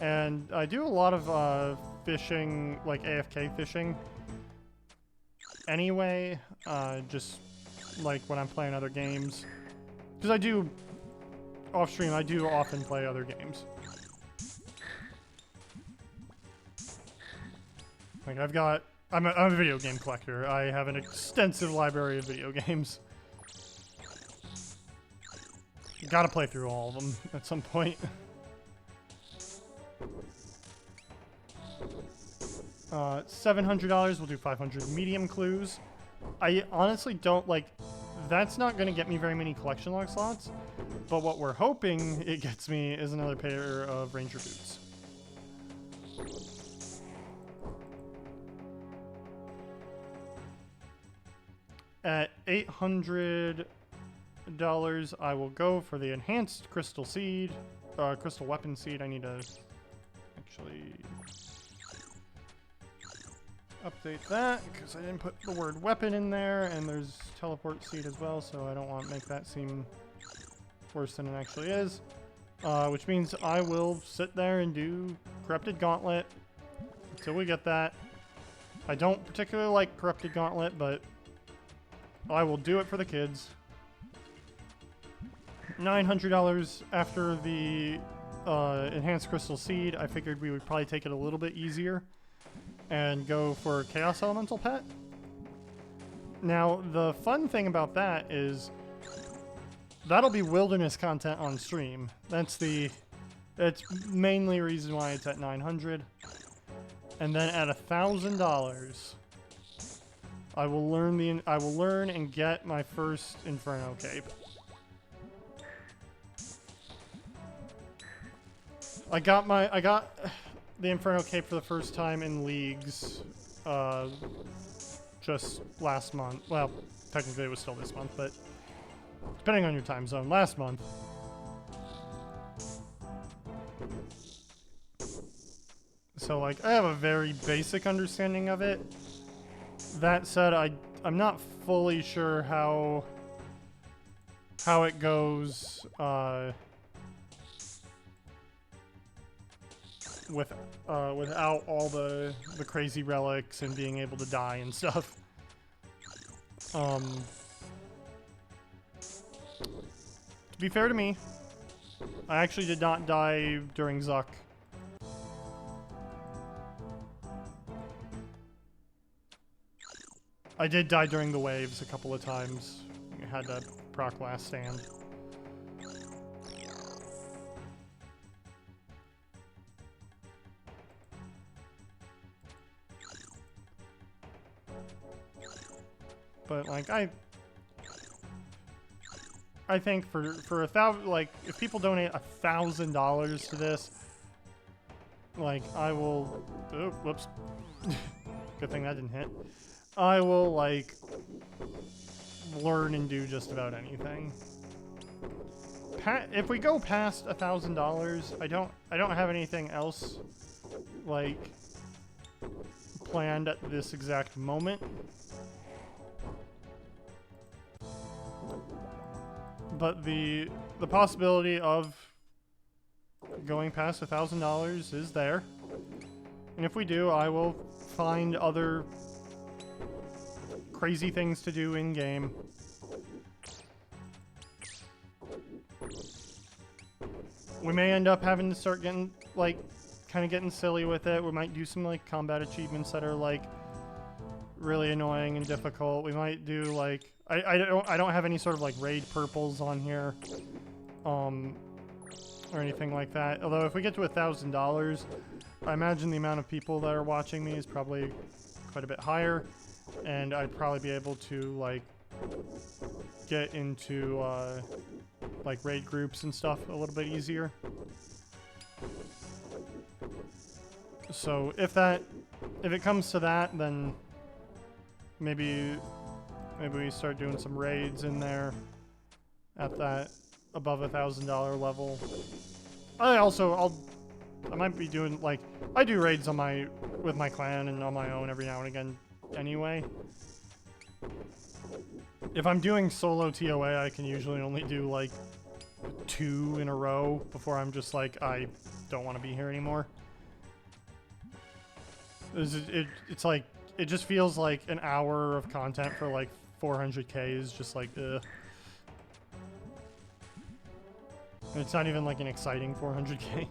And I do a lot of fishing, like AFK fishing. Anyway, just like when I'm playing other games. Because I do, off stream, I do often play other games. Like I'm a video game collector. I have an extensive library of video games. You gotta play through all of them at some point. $700, we'll do 500 medium clues. I honestly don't like... that's not gonna get me very many collection log slots, but what we're hoping it gets me is another pair of Ranger boots. At $800, I will go for the enhanced crystal seed, crystal weapon seed. I need to actually update that because I didn't put the word weapon in there, and there's teleport seed as well, so I don't want to make that seem worse than it actually is. Which means I will sit there and do Corrupted Gauntlet until we get that. I don't particularly like Corrupted Gauntlet, but I will do it for the kids. $900 after the enhanced crystal seed. I figured we would probably take it a little bit easier and go for Chaos Elemental Pet. Now, the fun thing about that is that'll be wilderness content on stream. That's mainly reason why it's at $900. And then at $1,000, I will learn and get my first Inferno Cape. I got the Inferno Cape for the first time in leagues just last month. Well, technically it was still this month, but depending on your time zone, last month. So like I have a very basic understanding of it. That said, I'm not fully sure how it goes without all the crazy relics and being able to die and stuff. To be fair to me, I actually did not die during Zuck. I did die during the waves a couple of times. I had to proc last stand. But like I think for like if people donate $1,000 to this, like I will. Oh, whoops. Good thing that didn't hit. I will like learn and do just about anything. If we go past $1,000, I don't have anything else like planned at this exact moment. But the possibility of going past $1,000 is there. And if we do, I will find other crazy things to do in game. We may end up having to start getting like kind of getting silly with it. We might do some like combat achievements that are like really annoying and difficult. We might do like I don't have any sort of like raid purples on here or anything like that. Although if we get to $1,000, I imagine the amount of people that are watching me is probably quite a bit higher, and I'd probably be able to like get into like raid groups and stuff a little bit easier. So if it comes to that, then maybe we start doing some raids in there at that above $1,000 level. I might be doing like I do raids on with my clan and on my own every now and again anyway. If I'm doing solo TOA, I can usually only do like 2 in a row before I'm just like I don't want to be here anymore. It's like it just feels like an hour of content for like 400k is just like ugh. And it's not even like an exciting 400k.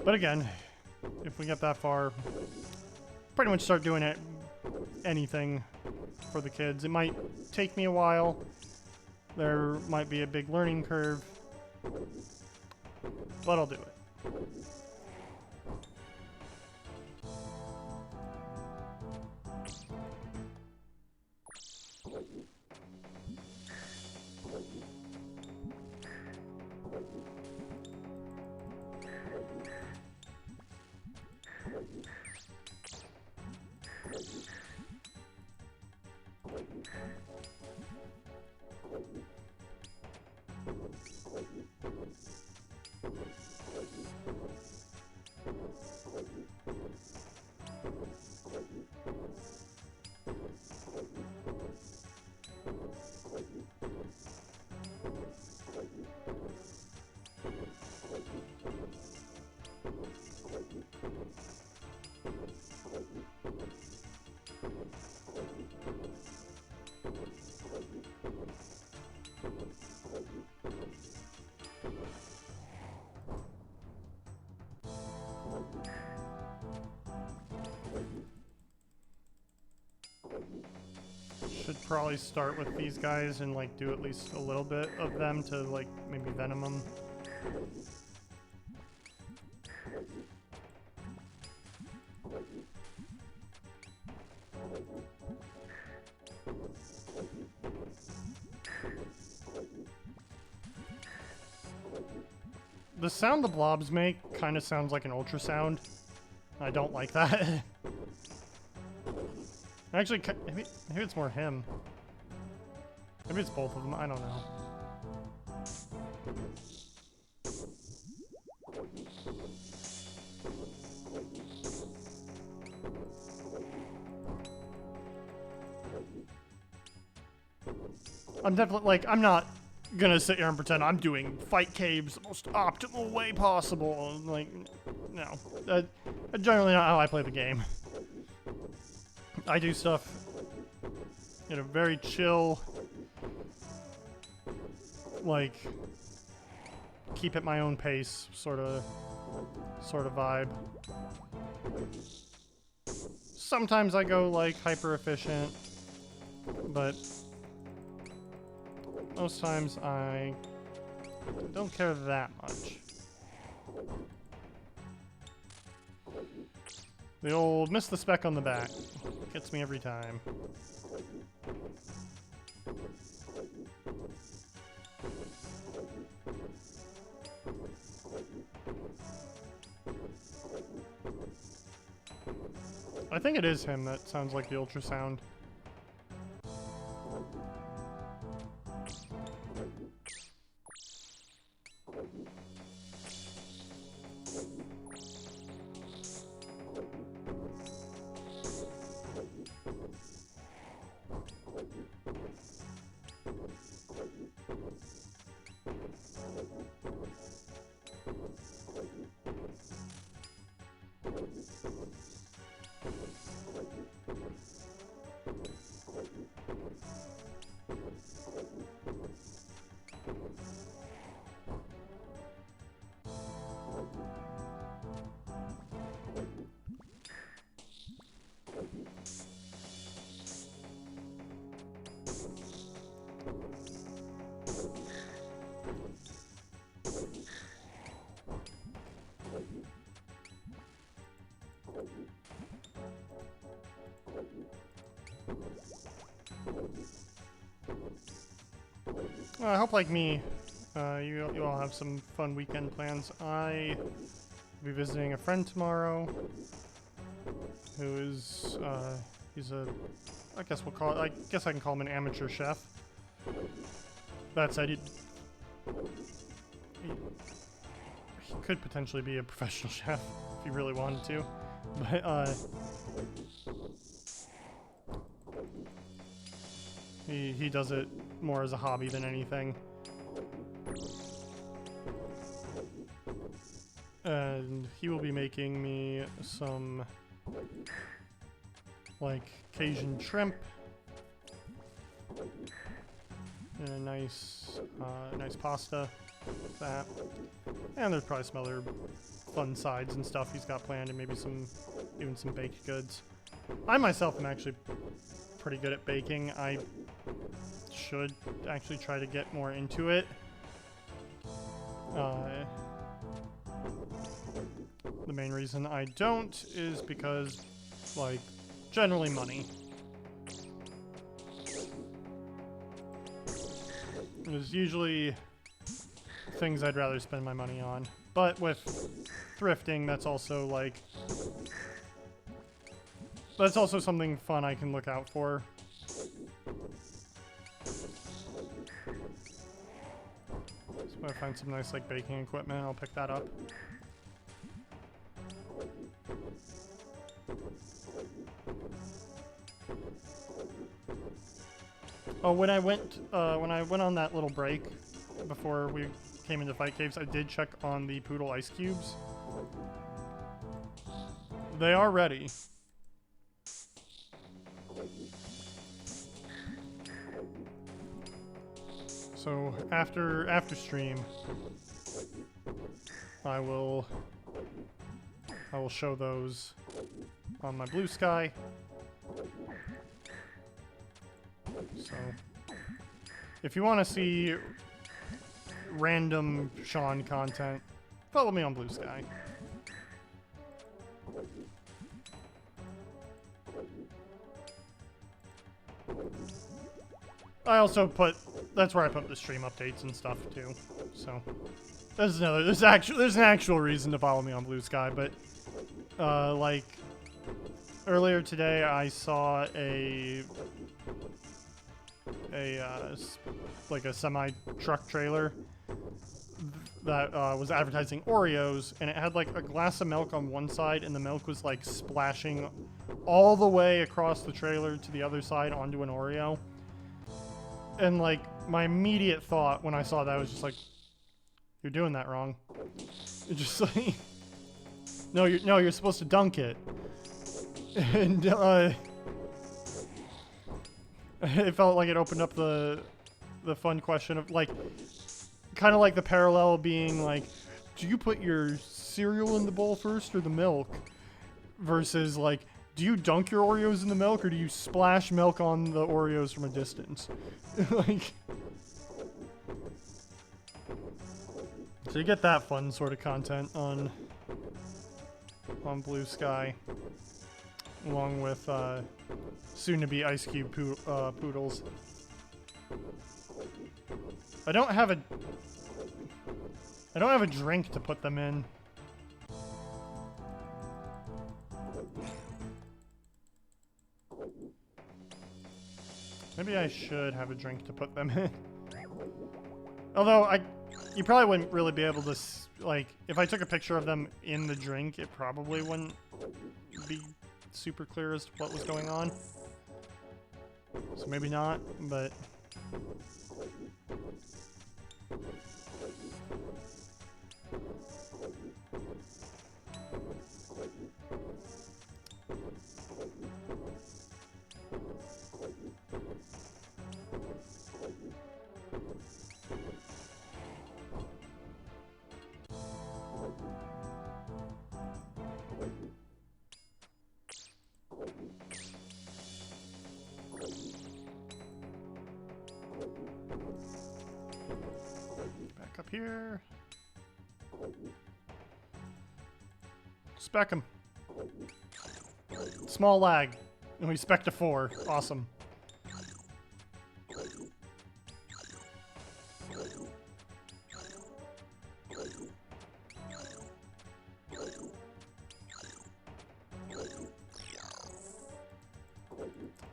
But again, if we get that far, pretty much start doing anything for the kids. It might take me a while. There might be a big learning curve, but I'll do it. probably start with these guys and like do at least a little bit of them to like maybe venom them. The sound the blobs make kind of sounds like an ultrasound. I don't like that. Actually, maybe it's more him. Maybe it's both of them. I don't know. I'm definitely, like, I'm not gonna sit here and pretend I'm doing fight caves the most optimal way possible. Like, no. That's generally not how I play the game. I do stuff in a very chill, like, keep at my own pace sort of vibe. Sometimes I go like hyper efficient, but most times I don't care that much. The old miss the speck on the back gets me every time. I think it is him that sounds like the ultrasound. I hope, like me, you all have some fun weekend plans. I will be visiting a friend tomorrow, who is, he's a, I guess we'll call it, I guess I can call him an amateur chef. That said, he could potentially be a professional chef if he really wanted to, but, he does it more as a hobby than anything. And he will be making me some, like, Cajun shrimp. And a nice pasta. That. And there's probably some other fun sides and stuff he's got planned, and maybe even some baked goods. I myself am actually pretty good at baking. I should actually try to get more into it. The main reason I don't is because, like, generally money. There's usually things I'd rather spend my money on. But with thrifting, that's also, like, that's also something fun I can look out for. So if I find some nice, like, baking equipment, I'll pick that up. Oh, when I went on that little break before we came into Fight Caves, I did check on the Poodle ice cubes. They are ready. So after stream, I will show those on my Blue Sky. So, if you want to see random Sean content, follow me on Blue Sky. I also put, that's where I put the stream updates and stuff too. So there's an actual reason to follow me on Blue Sky, but like earlier today I saw like a semi-truck trailer that was advertising Oreos, and it had like a glass of milk on one side, and the milk was like splashing all the way across the trailer to the other side onto an Oreo. And like my immediate thought when I saw that was just like, you're doing that wrong. You're just like, no, you're supposed to dunk it. And it felt like it opened up the fun question of like, kind of like the parallel being like, do you put your cereal in the bowl first or the milk? Versus like, do you dunk your Oreos in the milk or do you splash milk on the Oreos from a distance? Like, so you get that fun sort of content on Blue Sky, along with soon-to-be Ice Cube poodles. I don't have a drink to put them in. Maybe I should have a drink to put them in. Although you probably wouldn't really be able to, like, if I took a picture of them in the drink, it probably wouldn't be super clear as to what was going on. So maybe not, but... Back up here. Spec him. Small lag. And we spec to 4. Awesome.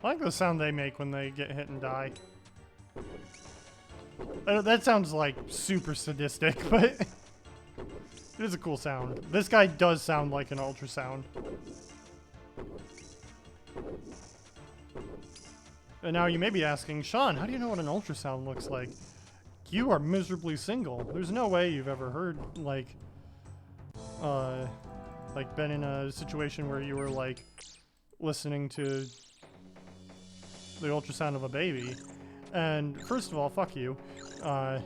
I like the sound they make when they get hit and die. That sounds like super sadistic, but it is a cool sound. This guy does sound like an ultrasound. And now you may be asking, Sean, how do you know what an ultrasound looks like? You are miserably single. There's no way you've ever heard, like been in a situation where you were, like, listening to the ultrasound of a baby. And first of all, fuck you. I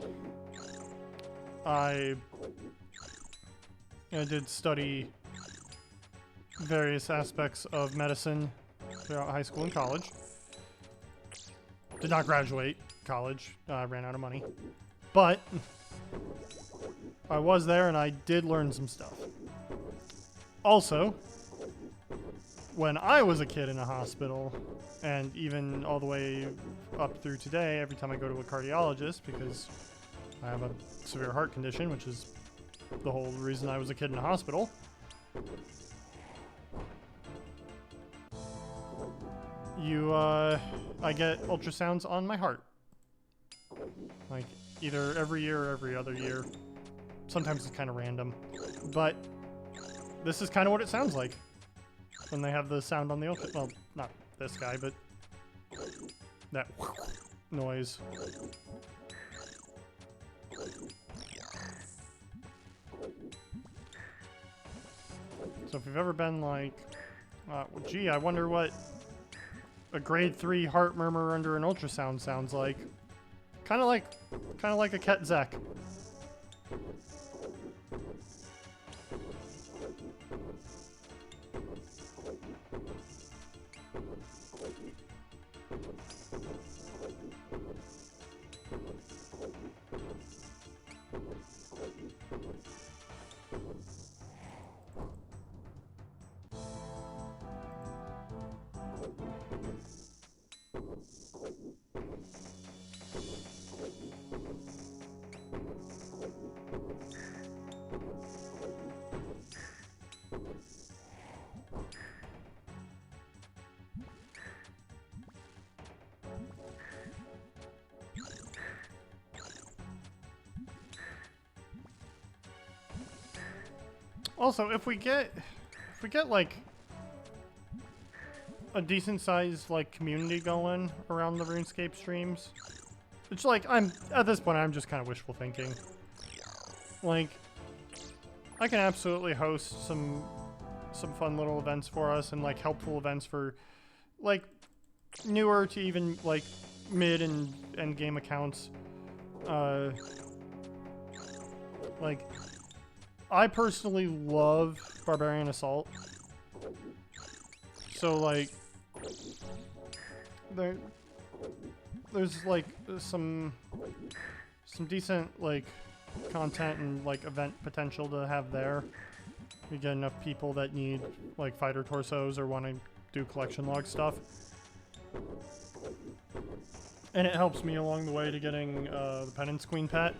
did study various aspects of medicine throughout high school and college. Did not graduate college. Ran out of money. But I was there and I did learn some stuff. Also, when I was a kid in a hospital, and even all the way up through today, every time I go to a cardiologist, because I have a severe heart condition, which is the whole reason I was a kid in a hospital, I get ultrasounds on my heart. Like, either every year or every other year. Sometimes it's kind of random. But this is kind of what it sounds like when they have the sound on the ultrasound. Well, not this guy, but that noise. So if you've ever been like, well, gee, I wonder what a grade 3 heart murmur under an ultrasound sounds like. Kind of like a Ket Zek. Also, if we get like a decent sized like community going around the RuneScape streams, it's like at this point I'm just kind of wishful thinking. Like, I can absolutely host some fun little events for us and like helpful events for like newer to even like mid and end game accounts. Like, I personally love Barbarian Assault. So like there's like some decent like content and like event potential to have there. We get enough people that need like fighter torsos or want to do collection log stuff. And it helps me along the way to getting the Penance Queen pet.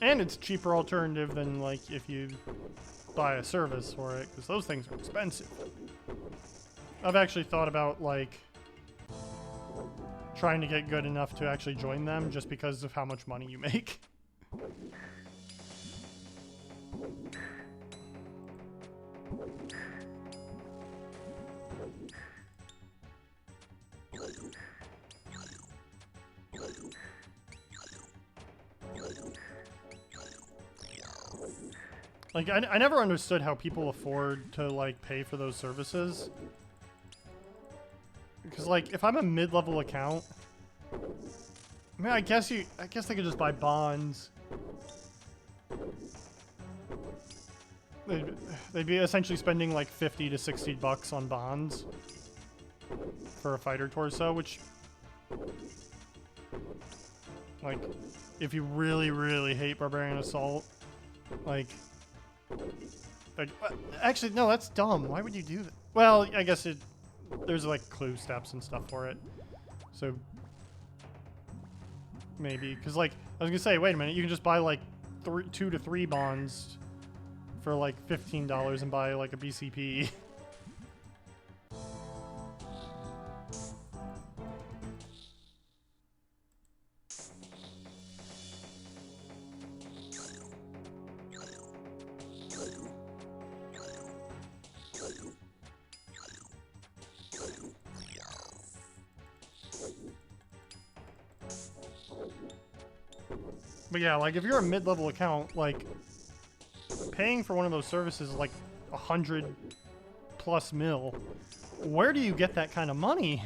And it's a cheaper alternative than like if you buy a service for it, because those things are expensive. I've actually thought about like trying to get good enough to actually join them just because of how much money you make. Like, I never understood how people afford to, like, pay for those services. Because, like, if I'm a mid-level account, I mean, I guess they could just buy bonds. They'd be essentially spending, like, 50 to 60 bucks on bonds for a fighter torso, which, like, if you really, really hate Barbarian Assault, like, actually, no, that's dumb. Why would you do that? Well, I guess there's like clue steps and stuff for it. So maybe, because like I was gonna say, wait a minute, you can just buy like 2 to 3 bonds for like $15 and buy like a BCP. But yeah, like if you're a mid-level account, like paying for one of those services is like 100+ mil. Where do you get that kind of money?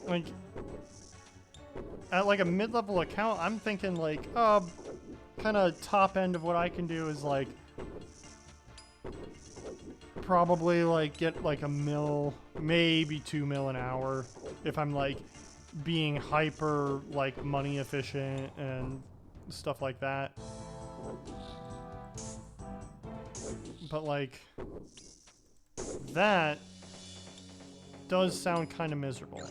like at like a mid-level account, I'm thinking like, kind of top end of what I can do is like probably like get like $1 mil, maybe $2 mil an hour if I'm like being hyper like money efficient and stuff like that. But like that does sound kind of miserable.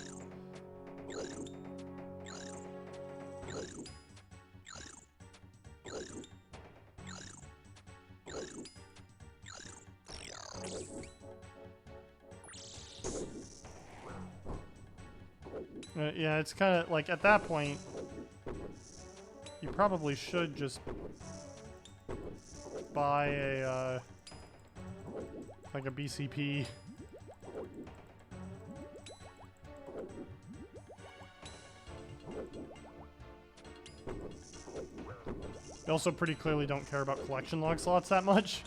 Yeah, it's kind of like at that point, you probably should just buy a like a BCP. They also pretty clearly don't care about collection log slots that much.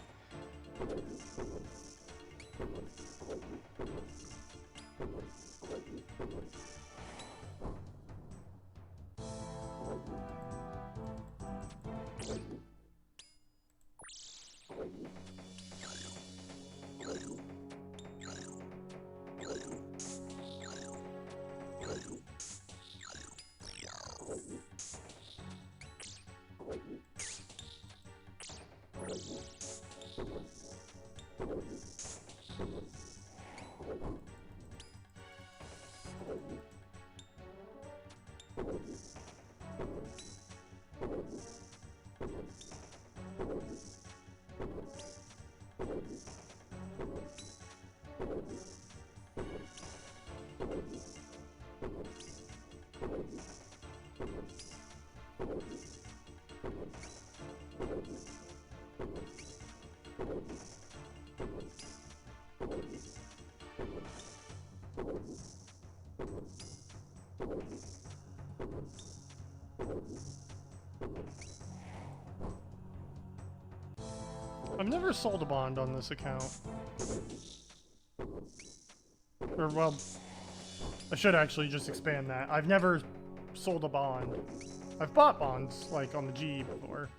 I've never sold a bond on this account. Or, well, I should actually just expand that. I've never sold a bond. I've bought bonds, like, on the G before.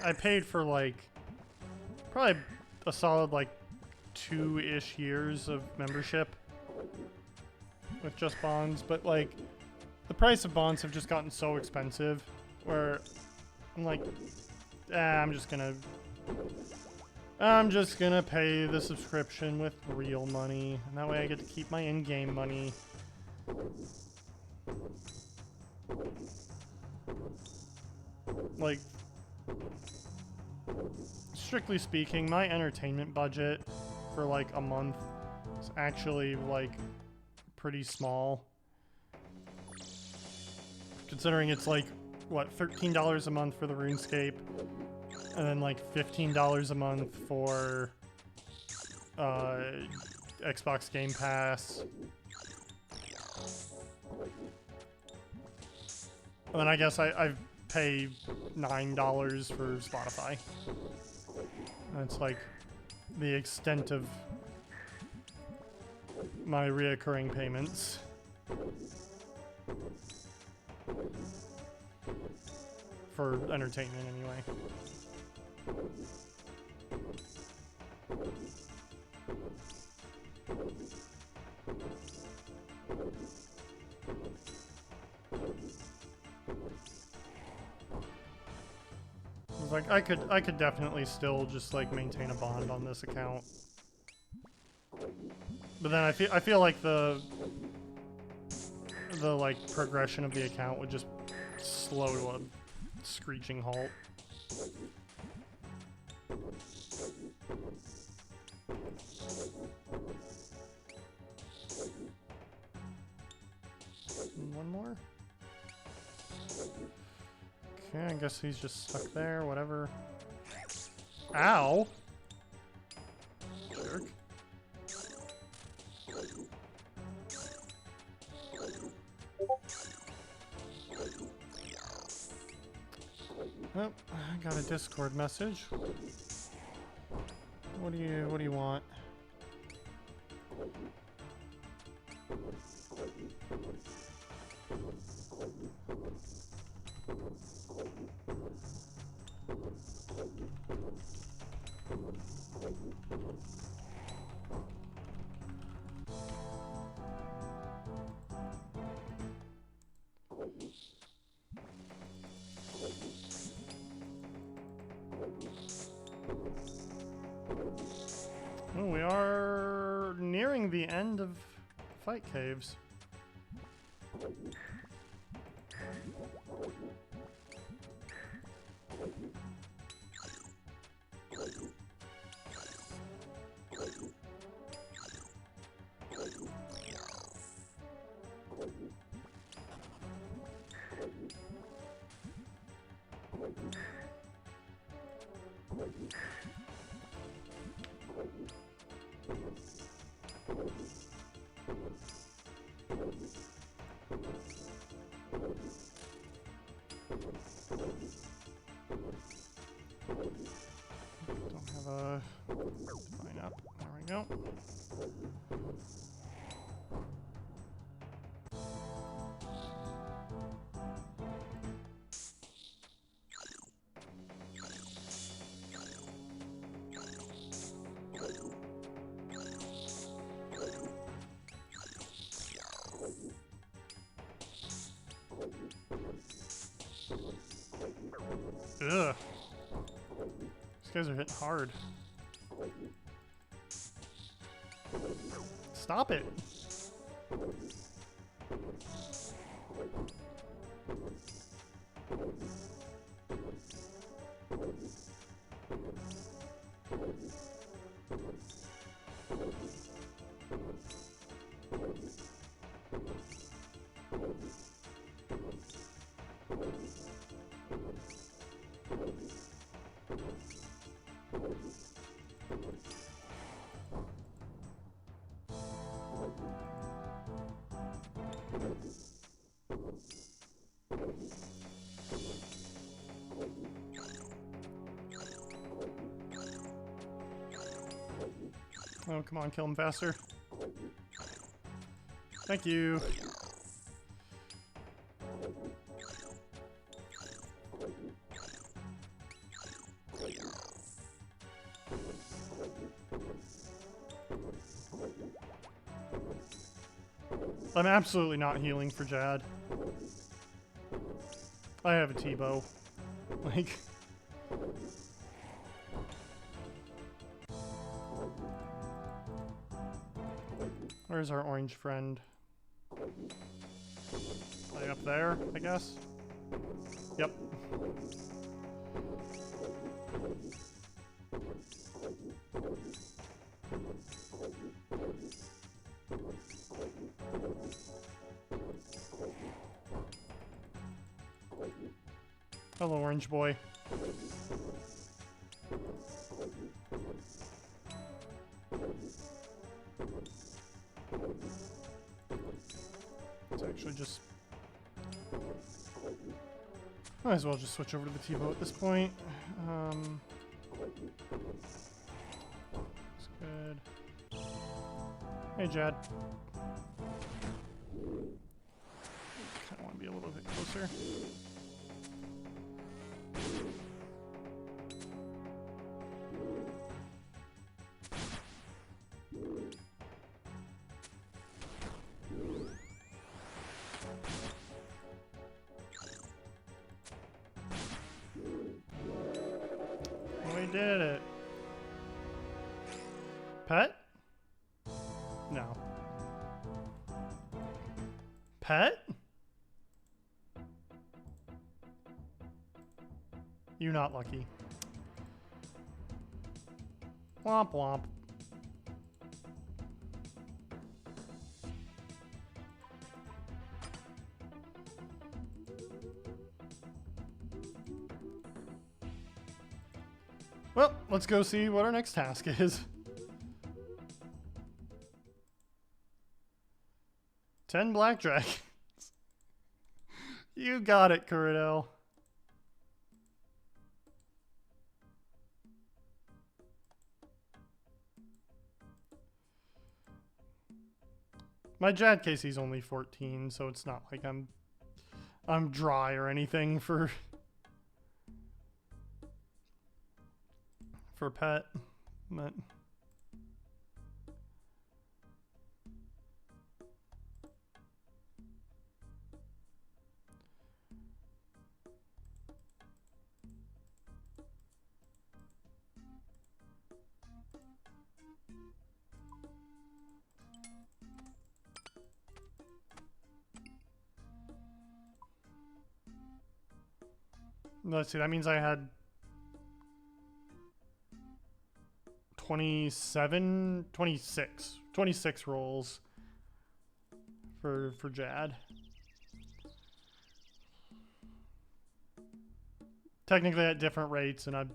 I paid for, like, probably a solid, like, 2-ish years of membership with just bonds, but, like, the price of bonds have just gotten so expensive where I'm like, I'm just gonna pay the subscription with real money, and that way I get to keep my in-game money. Like, strictly speaking, my entertainment budget for like a month is actually like pretty small. Considering it's like, what, $13 a month for the RuneScape, and then like $15 a month for Xbox Game Pass. And then I guess I pay $9 for Spotify. That's like the extent of my reoccurring payments. For entertainment, anyway. Like I could definitely still just like maintain a bond on this account, but then I feel like the like progression of the account would just slow to a screeching halt. One more. Okay, I guess he's just stuck there, whatever. Ow! Jerk. Oh, I got a Discord message. What do you want? Oh, we are nearing the end of Fight Caves. Don't have a line up. There we go. Ugh. These guys are hitting hard. Stop it. Oh, come on, kill him faster. Thank you. I'm absolutely not healing for Jad. I have a T-bow. Like... Where's our orange friend? Like up there, I guess? Yep. Hello, orange boy. Let's actually just... Might as well just switch over to the T-bow at this point. That's good. Hey, Jad. Kind of want to be a little bit closer. We did it. Pet? No. Pet? You're not lucky. Womp womp. Well, let's go see what our next task is. 10 black dragons. You got it, Curadel. My Jad Casey's only 14, so it's not like I'm dry or anything for pet, but let's see, that means I had 26 rolls for Jad. Technically at different rates, and I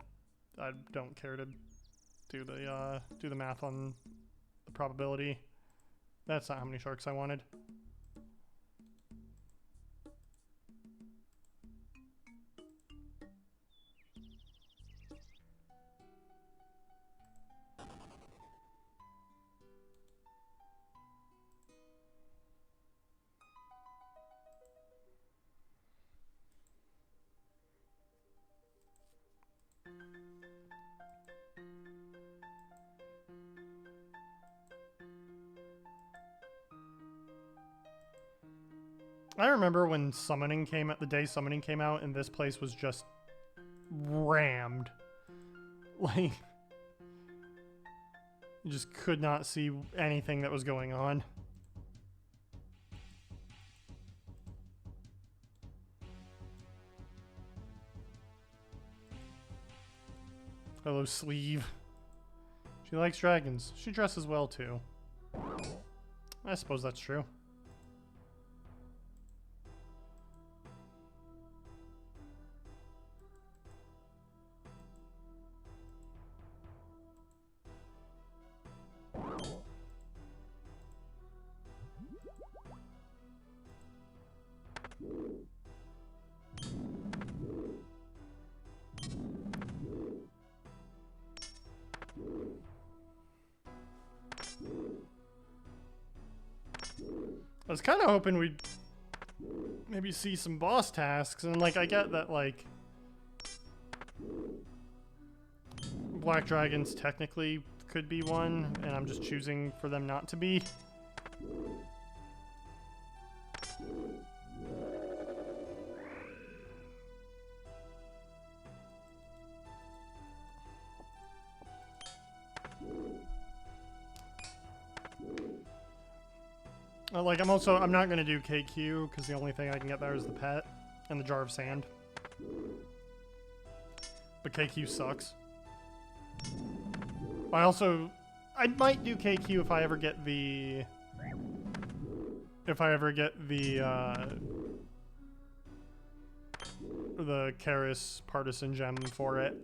don't care to do the math on the probability. That's not how many sharks I wanted. I remember when the day summoning came out, and this place was just rammed. Like, you just could not see anything that was going on. Hello, Sleeve. She likes dragons. She dresses well, too. I suppose that's true. I was kind of hoping we'd maybe see some boss tasks, and like I get that like Black Dragons technically could be one, and I'm just choosing for them not to be. Like, I'm not going to do KQ, because the only thing I can get there is the pet and the jar of sand. But KQ sucks. I might do KQ if I ever get the... the Karis Partisan Gem for it.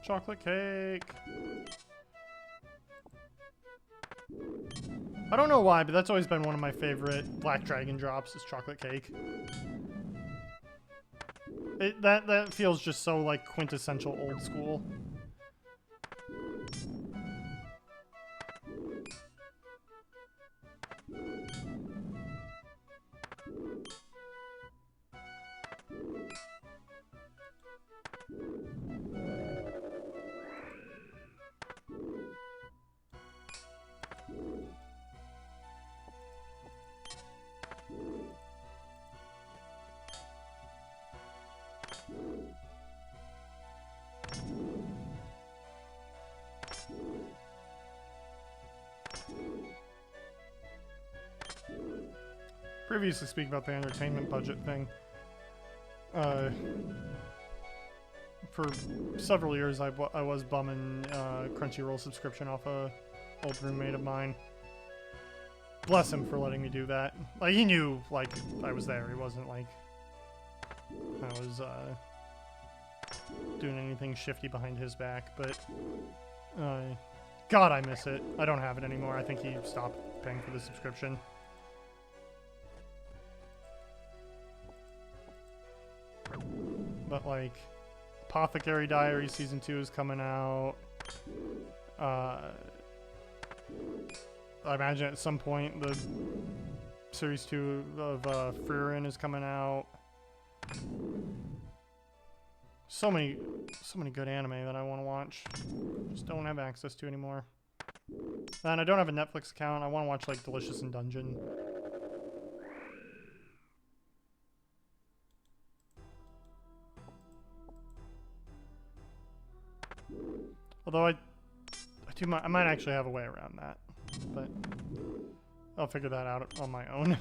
Chocolate cake. I don't know why, but that's always been one of my favorite Black Dragon drops, is chocolate cake. That feels just so like quintessential old school. Previously speaking about the entertainment budget thing, for several years I was bumming Crunchyroll subscription off a old roommate of mine. Bless him for letting me do that. Like, he knew, like, I was there. He wasn't like I was doing anything shifty behind his back, but God, I miss it. I don't have it anymore. I think he stopped paying for the subscription. But like, Apothecary Diary Season 2 is coming out. I imagine at some point the Series 2 of Frieren is coming out. So many good anime that I want to watch. Just don't have access to anymore. And I don't have a Netflix account. I want to watch like Delicious in Dungeon. Although I might actually have a way around that, but I'll figure that out on my own.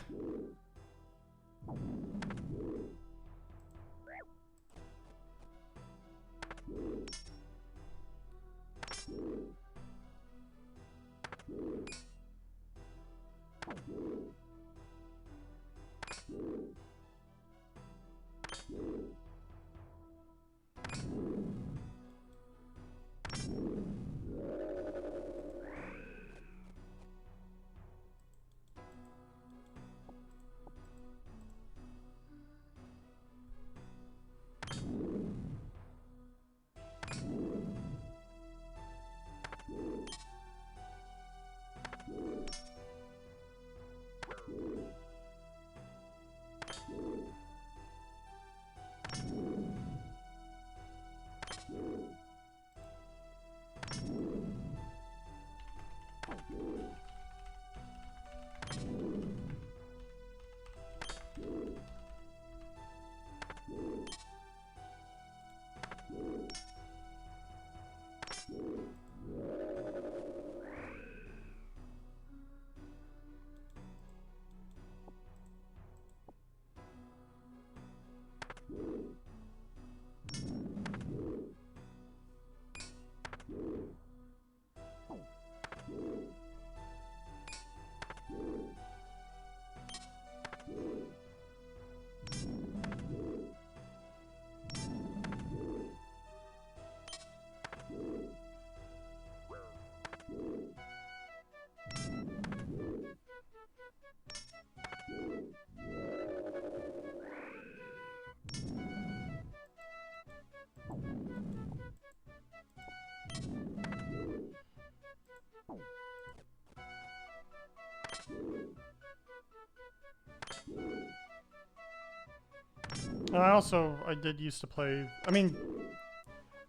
I did used to play, I mean,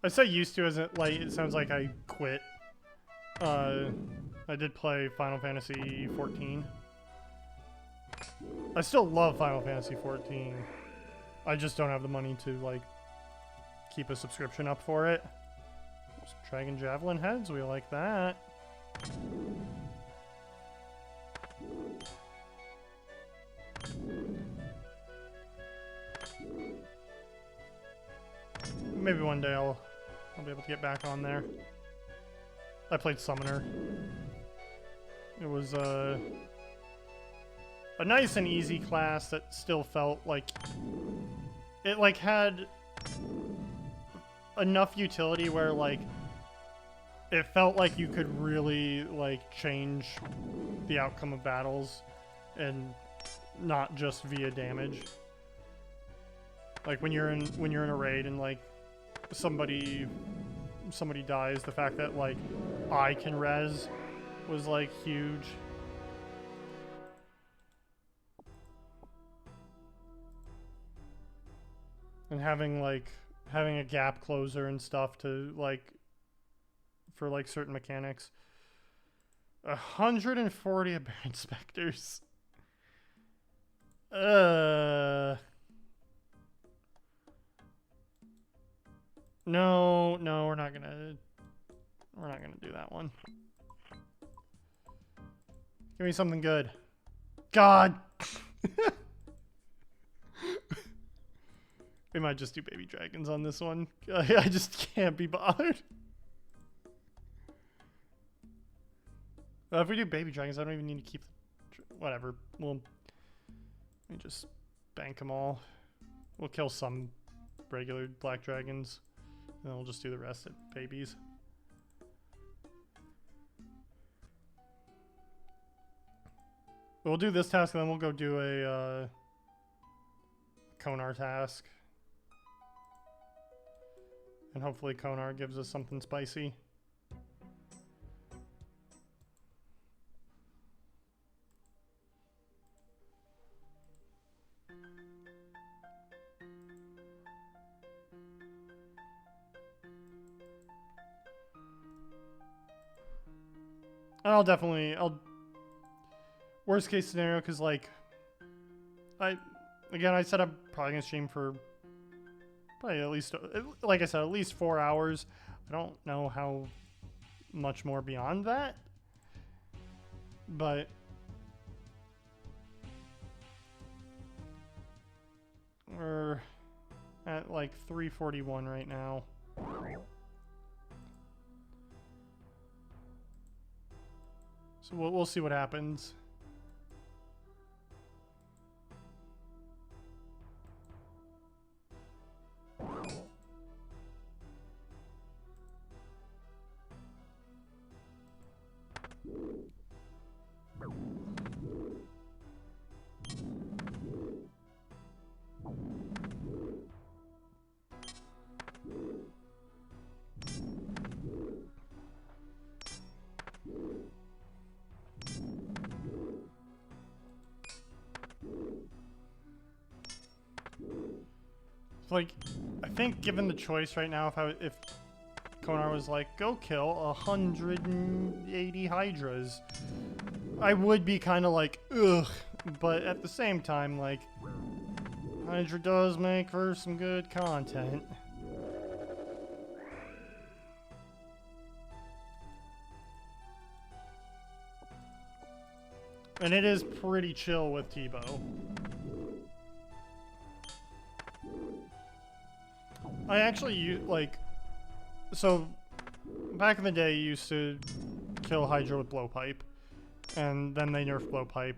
I say used to as it, like, it sounds like I quit. I did play Final Fantasy 14. I still love Final Fantasy 14. I just don't have the money to, like, keep a subscription up for it. Just Dragon Javelin heads, we like that. Maybe one day I'll be able to get back on there. I played Summoner. It was a nice and easy class that still felt like it like had enough utility where like it felt like you could really like change the outcome of battles and not just via damage. Like when you're in a raid and like somebody dies, the fact that like I can res was like huge. And having a gap closer and stuff to like for like certain mechanics. 140 aberrant specters. No, we're not gonna do that one. Give me something good. God! We might just do baby dragons on this one. I just can't be bothered. If we do baby dragons, I don't even need to keep whatever. We'll let me just bank them all. We'll kill some regular black dragons. And then we'll just do the rest at babies. We'll do this task, and then we'll go do a Konar task. And hopefully Konar gives us something spicy. I'll worst case scenario, because like I said I'm probably gonna stream for probably at least, like I said, at least 4 hours. I don't know how much more beyond that, but we're at like 3:41 right now. So we'll see what happens. Like, I think given the choice right now, if Konar was like, go kill 180 hydras, I would be kind of like, ugh. But at the same time, like, Hydra does make for some good content. And it is pretty chill with T-Bow. I actually like, so back in the day you used to kill Hydra with blowpipe, and then they nerfed blowpipe,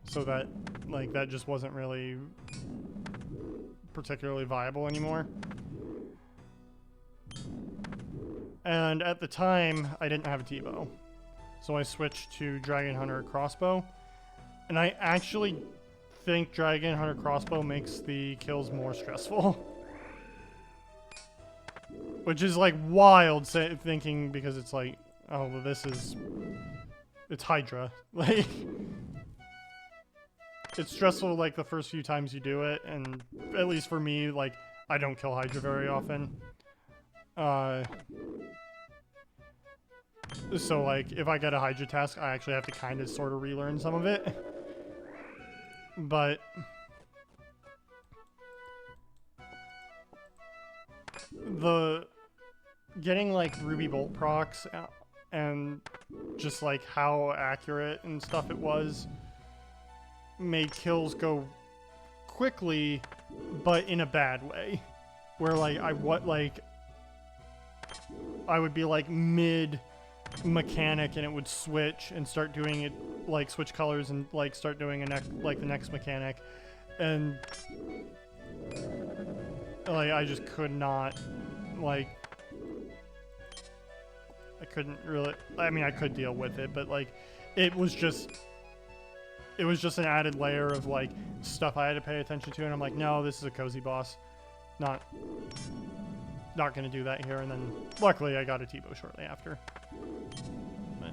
so that like that just wasn't really particularly viable anymore. And at the time I didn't have a T-Bow, so I switched to Dragon Hunter crossbow, and I actually think Dragon Hunter crossbow makes the kills more stressful. Which is like wild thinking, because it's like, oh, well, it's Hydra. Like, it's stressful like the first few times you do it, and at least for me, like I don't kill Hydra very often. So like if I get a Hydra task, I actually have to kind of sort of relearn some of it. But the getting like Ruby Bolt procs and just like how accurate and stuff it was made kills go quickly, but in a bad way. Where like I would be like mid mechanic and it would switch and start doing it, like switch colors and like start doing the next mechanic, and like I just could not, like I couldn't really, I mean I could deal with it, but like it was just an added layer of like stuff I had to pay attention to, and I'm like, no, this is a cozy boss, not gonna do that here. And then luckily I got a T-bow shortly after. But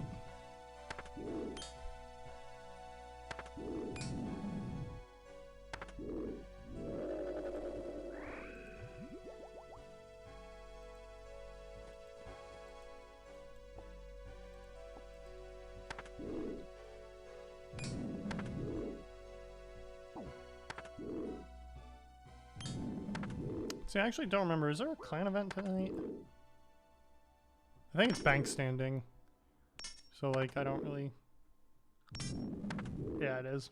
see, I actually don't remember. Is there a clan event tonight? I think it's bank standing. So, like, I don't really... Yeah, it is.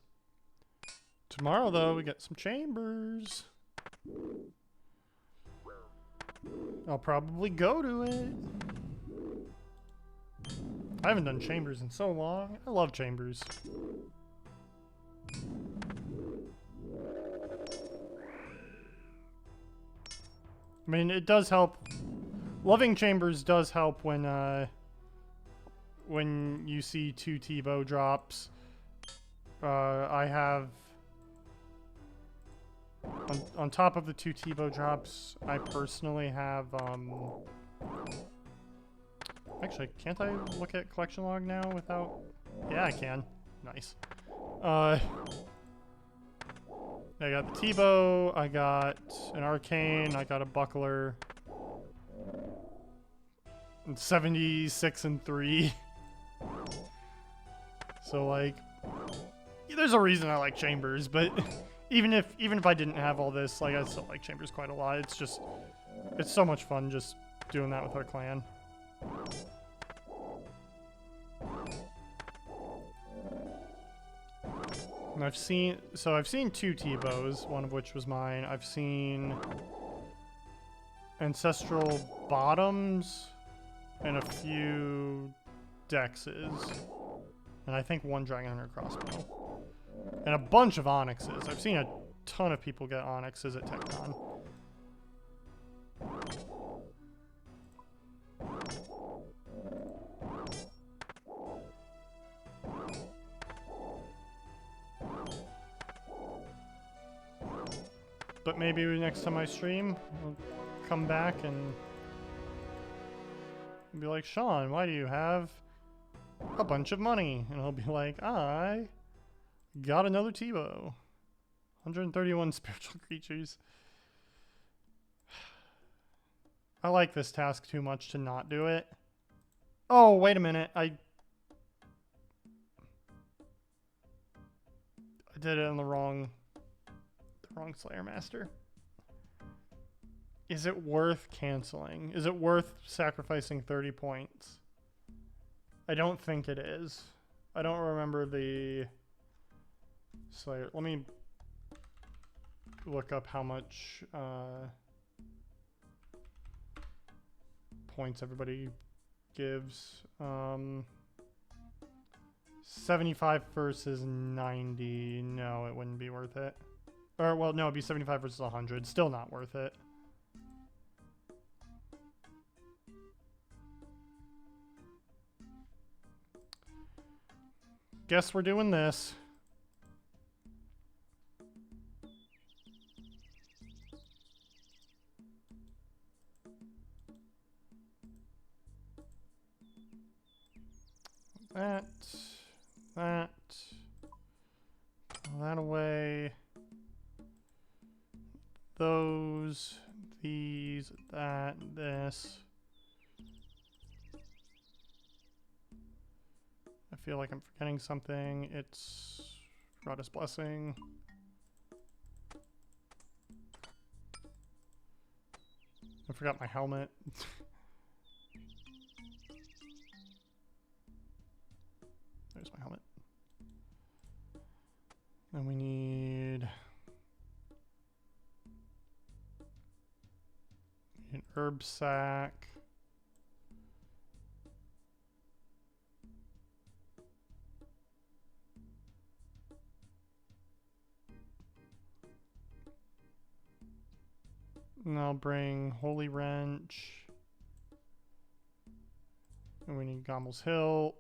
Tomorrow, though, we get some chambers. I'll probably go to it. I haven't done chambers in so long. I love chambers. I mean, it does help. Loving chambers does help when you see 2 T-bow drops. I have on top of the 2 T-bow drops, I personally have actually, can't I look at collection log now without? Yeah, I can. Nice. I got the T-bow, I got an arcane, I got a buckler. And 76 and 3. So like, there's a reason I like chambers, but even if I didn't have all this, like I still like chambers quite a lot. It's just, it's so much fun just doing that with our clan. And I've seen 2 T-bows, one of which was mine. I've seen Ancestral Bottoms and a few Dexes. And I think 1 Dragon Hunter crossbow. And a bunch of Onyxes. I've seen a ton of people get Onyxes at TechCon. But maybe next time I stream, I'll come back and be like, Sean, why do you have a bunch of money? And I'll be like, I got another T-bow. 131 spiritual creatures. I like this task too much to not do it. Oh, wait a minute. I did it on the wrong Slayer Master. Is it worth canceling? Is it worth sacrificing 30 points? I don't think it is. I don't remember the Slayer. Let me look up how much points everybody gives. 75 versus 90. No, it wouldn't be worth it. Or, well, no, it'd be 75 versus 100. Still not worth it. Guess we're doing this. That. Put that away. those, these, that, this. I feel like I'm forgetting something. It's Goddess Blessing. I forgot my helmet. There's my helmet. Then we need an herb sack. And I'll bring Holy Wrench. And we need Gommel's Hilt.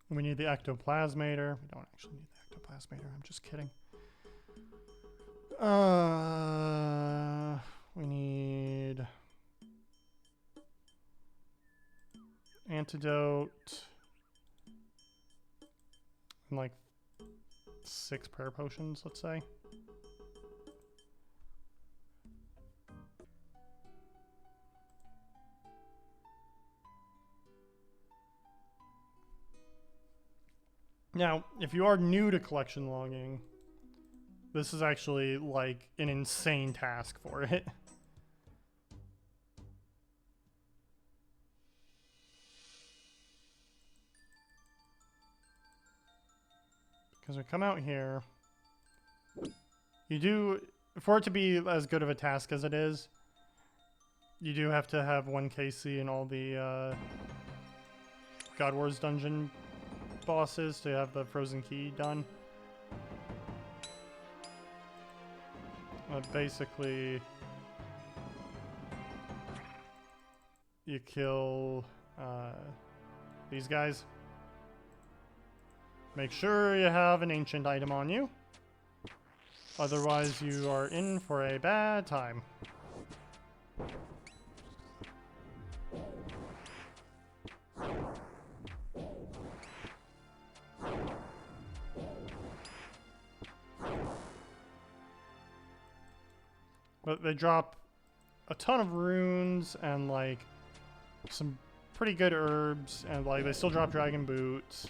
And we need the Ectoplasmator. We don't actually need the Ectoplasmator, I'm just kidding. We need Antidote. And like 6 prayer potions, let's say. Now, if you are new to collection logging, this is actually like an insane task for it. Because we come out here, you do, for it to be as good of a task as it is, you do have to have 1 KC in all the God Wars dungeon bosses to have the frozen key done. Basically, you kill these guys. Make sure you have an ancient item on you. Otherwise, you are in for a bad time. But they drop a ton of runes and like some pretty good herbs, and like they still drop dragon boots.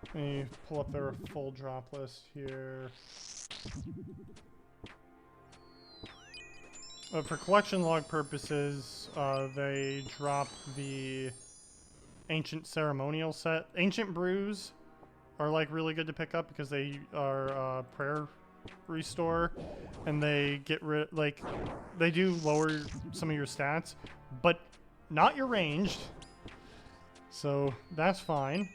Let me pull up their full drop list here. For collection log purposes, they drop the ancient ceremonial set. Ancient brews are like really good to pick up because they are prayer restore, and they get rid, like, they do lower some of your stats, but not your ranged. So that's fine.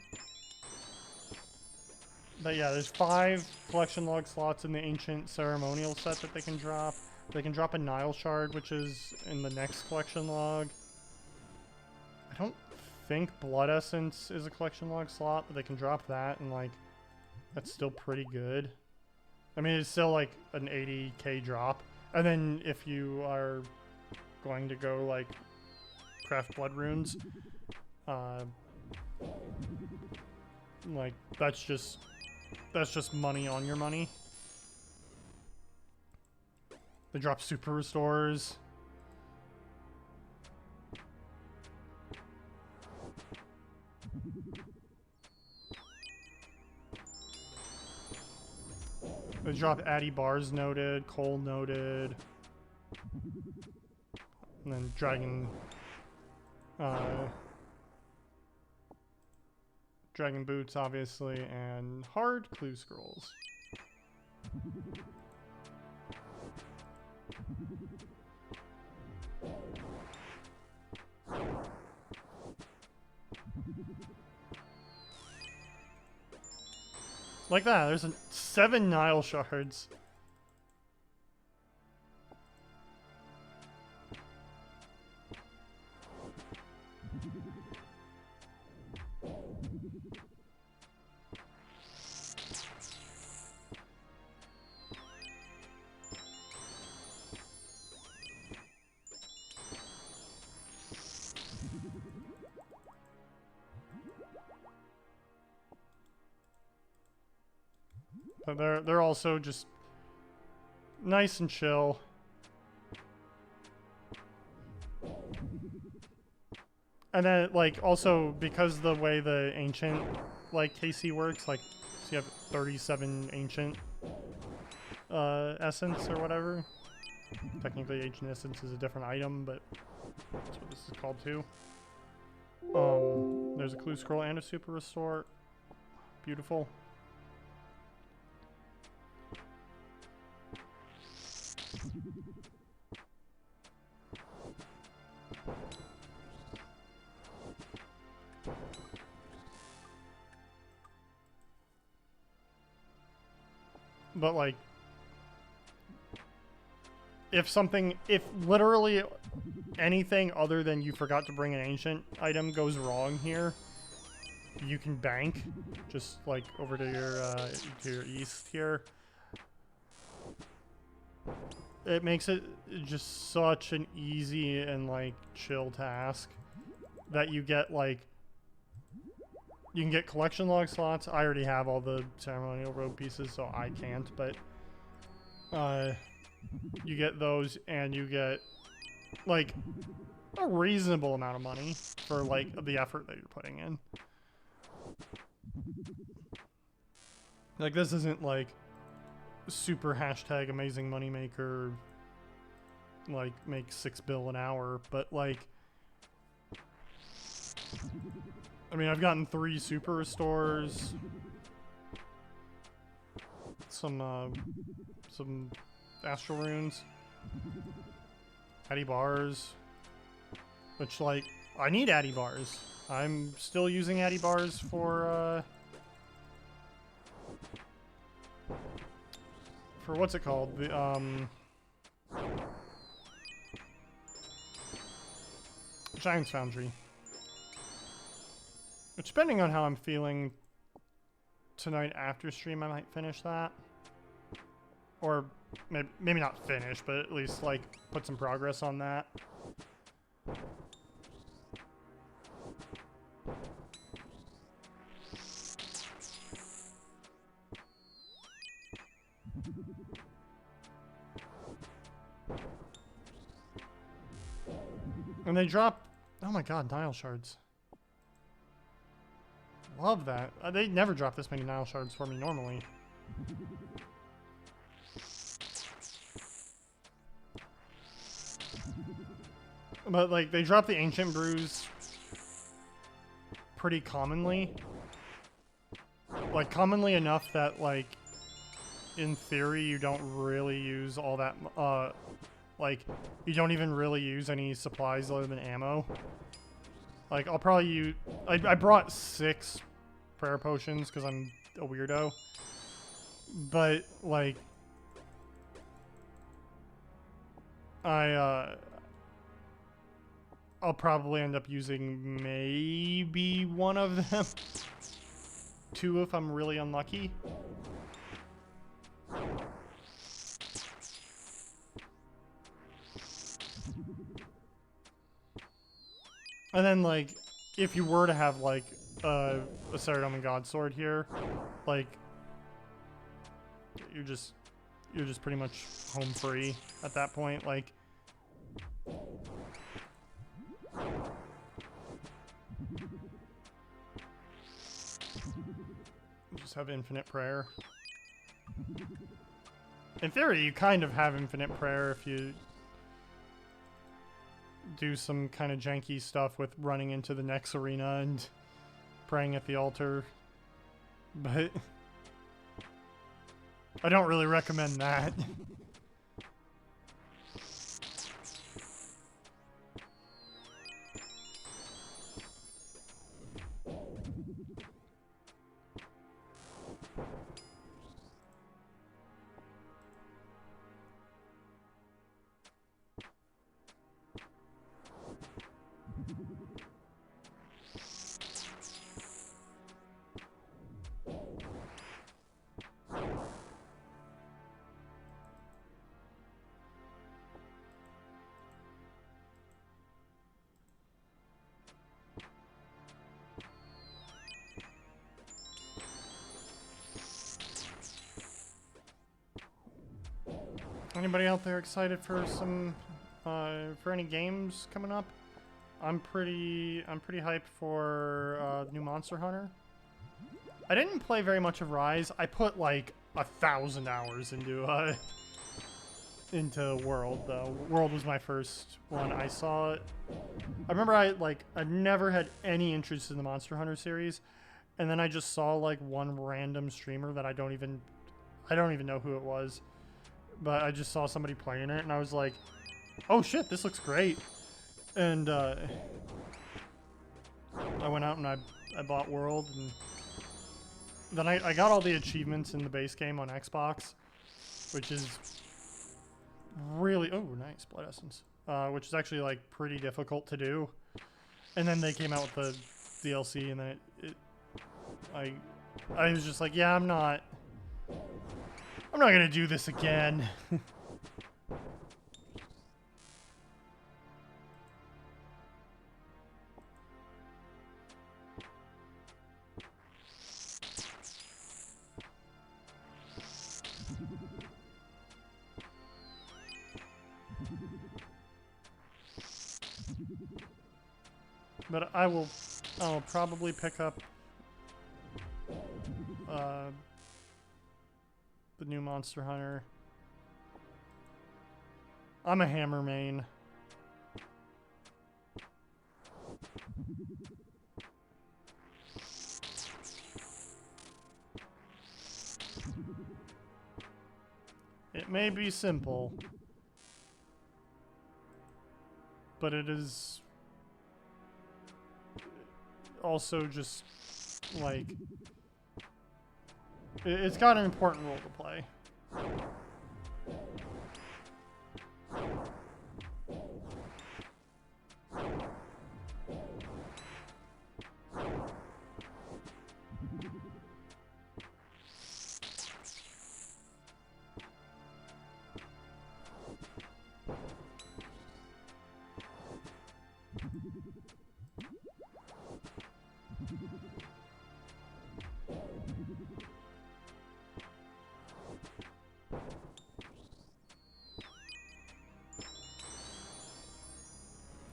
But yeah, there's 5 collection log slots in the ancient ceremonial set that they can drop. They can drop a Nile shard, which is in the next collection log. I don't think blood essence is a collection log slot, but they can drop that, and like that's still pretty good. I mean, it's still like an 80k drop. And then if you are going to go like craft blood runes, like that's just money on your money. They drop super restores. They drop Addy bars noted, coal noted, and then dragon boots obviously, and hard clue scrolls. Like that, there's 7 Nile shards. But they're also just nice and chill. And then, like, also, because the way the ancient, like, KC works, like, so you have 37 ancient essence or whatever. Technically, ancient essence is a different item, but that's what this is called too. There's a clue scroll and a super restore. Beautiful. But like, if literally anything other than you forgot to bring an ancient item goes wrong here, you can bank just like over to your east here. It makes it just such an easy and like chill task that you get like, you can get collection log slots. I already have all the ceremonial robe pieces, so I can't, but you get those and you get like a reasonable amount of money for like the effort that you're putting in. Like, this isn't like super hashtag amazing moneymaker, like make $6 bill an hour, but like, I mean, I've gotten 3 super restores, some astral runes, addy bars, which like, I need addy bars. I'm still using addy bars for what's it called? The Giant's Foundry. Which, depending on how I'm feeling tonight after stream, I might finish that. Or maybe not finish, but at least like put some progress on that. And they drop, oh my god, Nile shards. Love that. They never drop this many Nile shards for me normally. But like, they drop the ancient brews pretty commonly. Like, commonly enough that like, in theory, you don't really use all that, like, you don't even really use any supplies other than ammo. Like, I'll probably use... I brought 6 prayer potions because I'm a weirdo. But, like... I'll probably end up using maybe 1 of them. 2 if I'm really unlucky. And then, like, if you were to have, like, a Saradomin God Sword here, like, you're just pretty much home free at that point, like. Just have infinite prayer. In theory, you kind of have infinite prayer if you do some kind of janky stuff with running into the next arena and praying at the altar, but I don't really recommend that. Anybody out there excited for some for any games coming up? I'm pretty hyped for new Monster Hunter. I didn't play very much of Rise. I put like 1,000 hours into World though. World was my first one. I saw it. I remember I never had any interest in the Monster Hunter series, and then I just saw like one random streamer that I don't even know who it was, but I just saw somebody playing it and I was like, oh shit, this looks great. And I went out and I bought World, and then I got all the achievements in the base game on Xbox, which is really, oh nice, Blood Essence, which is actually like pretty difficult to do. And then they came out with the DLC, and then I was just like, yeah, I'm not gonna do this again. But I'll probably pick up the new Monster Hunter. I'm a Hammer main. It may be simple, but it is also just like it's got an important role to play.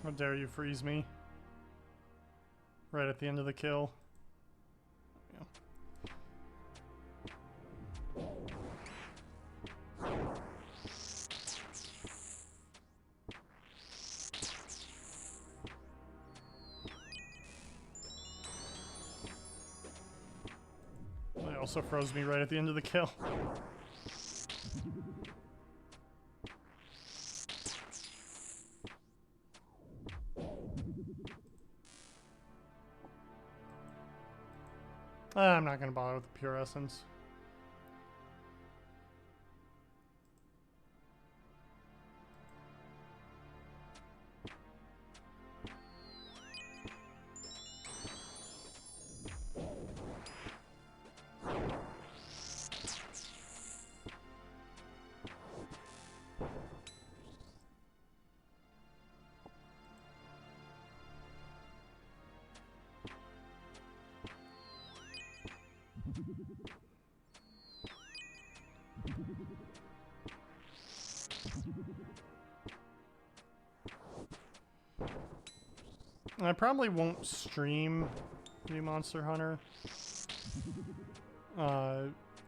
How dare you freeze me right at the end of the kill. Yeah. They also froze me right at the end of the kill. I'm not gonna bother with the pure essence. I probably won't stream new Monster Hunter,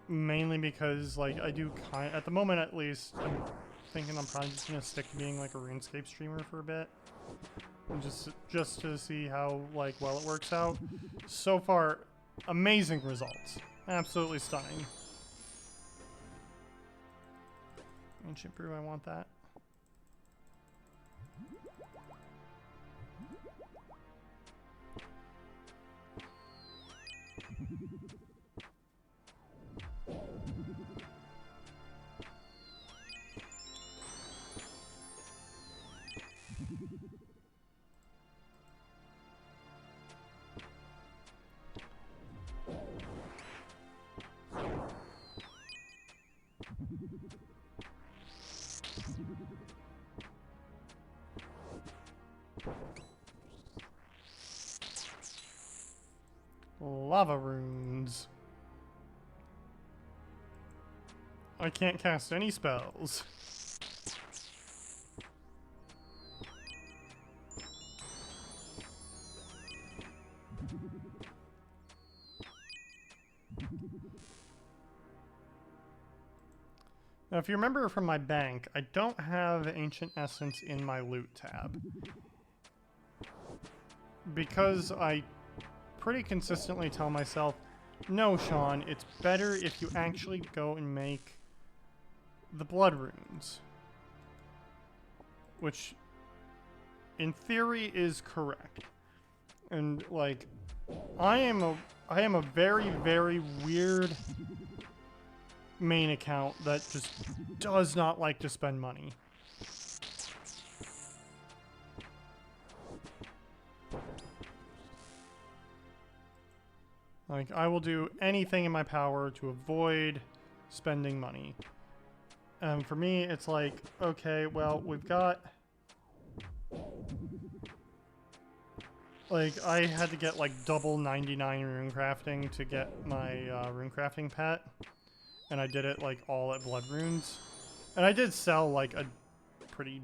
mainly because like I do at the moment at least, I'm thinking I'm probably just gonna stick to being like a RuneScape streamer for a bit, and just to see how like well it works out. So far, amazing results, absolutely stunning. Ancient Brew, I want that. Lava runes. I can't cast any spells. Now, if you remember from my bank, I don't have Ancient Essence in my loot tab. Because I pretty consistently tell myself, no, Sean, it's better if you actually go and make the blood runes. Which, in theory, is correct. And, like, I am a very, very weird main account that just does not like to spend money. Like, I will do anything in my power to avoid spending money. For me, it's like, okay, well, we've got... Like, I had to get, like, double 99 rune crafting to get my rune crafting pet. And I did it, like, all at blood runes. And I did sell, like, a pretty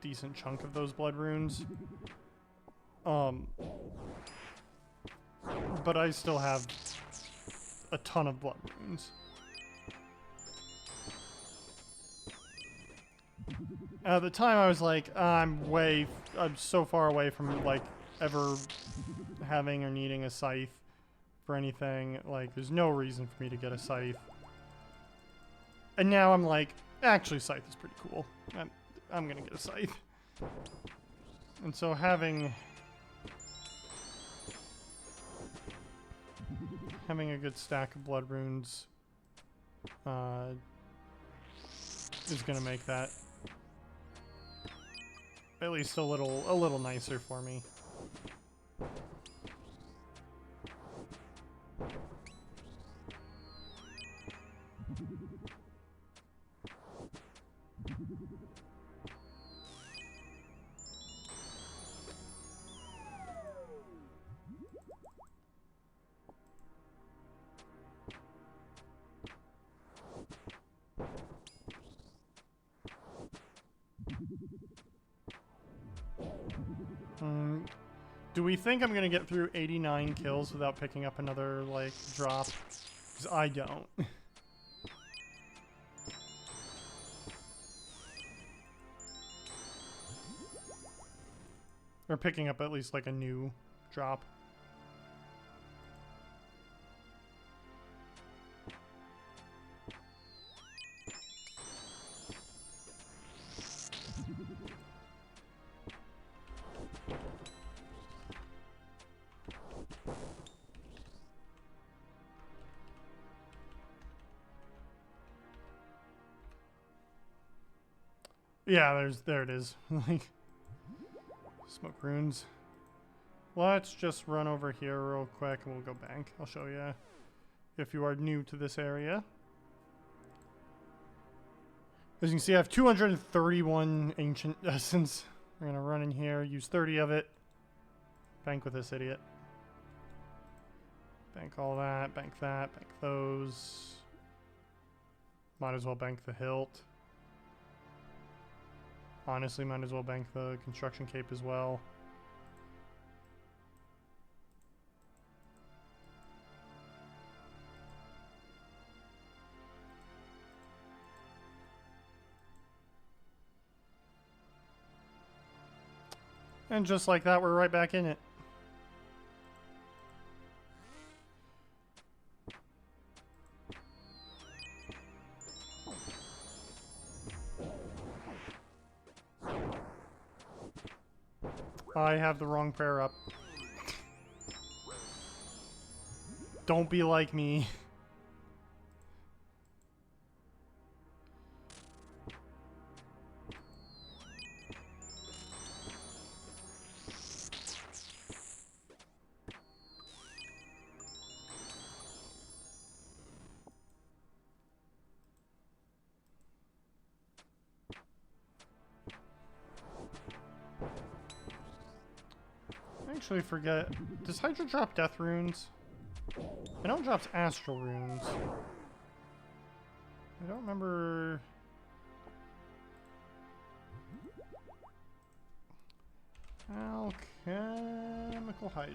decent chunk of those blood runes. But I still have a ton of blood runes. At the time, I was like, I'm so far away from, like, ever having or needing a scythe for anything. Like, there's no reason for me to get a scythe. And now I'm like, actually, scythe is pretty cool. I'm gonna get a scythe. And so having a good stack of blood runes is gonna make that at least a little nicer for me. Do we think I'm gonna get through 89 kills without picking up another, like, drop? Because I don't. Or picking up at least, like, a new drop. Yeah, there it is. Like, smoke runes. Let's just run over here real quick and we'll go bank. I'll show you if you are new to this area. As you can see, I have 231 ancient essence. We're gonna run in here, use 30 of it. Bank with this idiot. Bank all that, bank those. Might as well bank the hilt. Honestly, might as well bank the construction cape as well. And just like that, we're right back in it. I have the wrong prayer up. Don't be like me. I actually forget. Does Hydra drop death runes? I know it drops astral runes. I don't remember. Alchemical Hydra.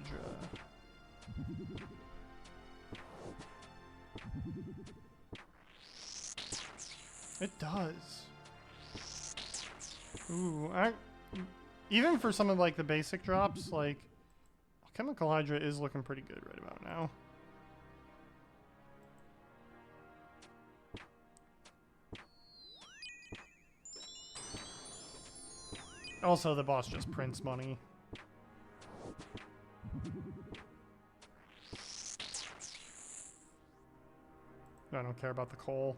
It does. Ooh, even for some of like the basic drops, like Chemical Hydra is looking pretty good right about now. Also, the boss just prints money. I don't care about the coal.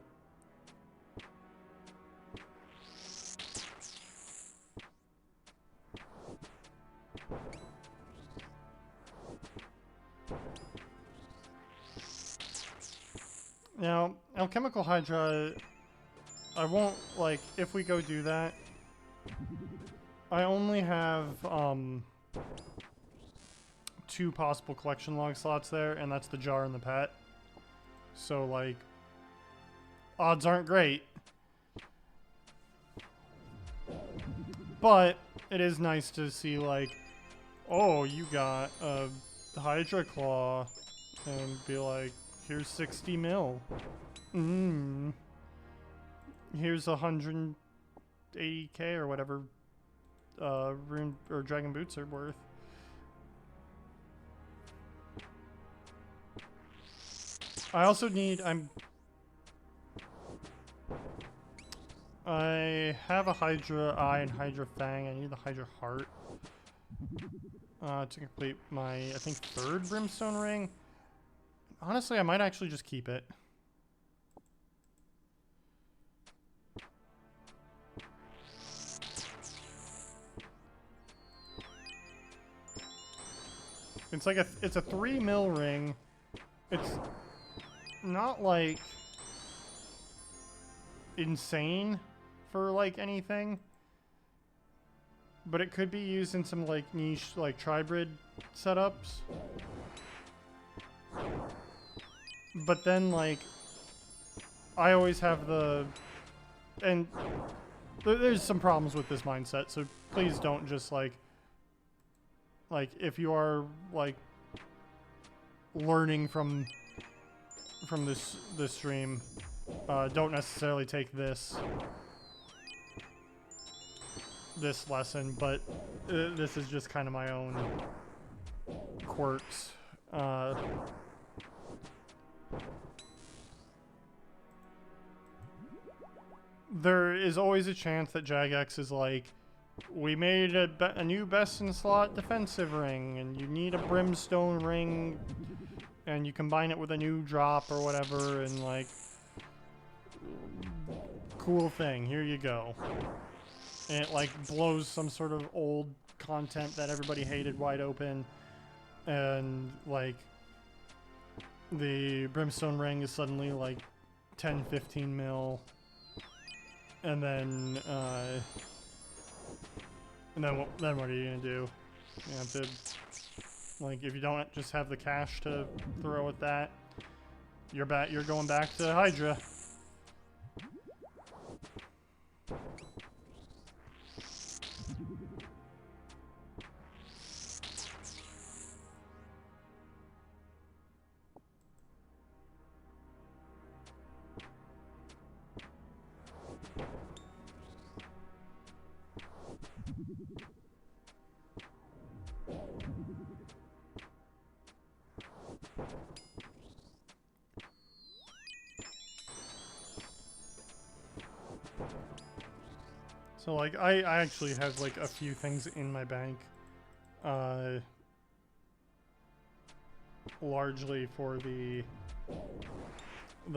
Now, Alchemical Hydra, I won't, like, if we go do that, I only have, 2 possible collection log slots there, and that's the jar and the pet. So, like, odds aren't great. But it is nice to see, like, oh, you got a Hydra Claw, and be like, here's 60 mil. Here's 180k or whatever rune or dragon boots are worth. I also need I have a Hydra Eye and Hydra Fang. I need the Hydra Heart to complete my, I think, 3rd Brimstone Ring. Honestly, I might actually just keep it. It's like it's a 3 mil ring. It's not like insane for like anything, but it could be used in some like niche like tribrid setups. But then like I always have and there's some problems with this mindset, so please don't just like if you are like learning from this stream, don't necessarily take this lesson, but this is just kind of my own quirks. There is always a chance that Jagex is like, we made a new best in slot defensive ring, and you need a brimstone ring, and you combine it with a new drop or whatever, and like, cool thing, here you go. And it like blows some sort of old content that everybody hated wide open, and like, the brimstone ring is suddenly like 10-15 mil, and then what are you gonna do? You have to, like, if you don't just have the cash to throw at that, you're going back to Hydra. So like I actually have like a few things in my bank, largely for the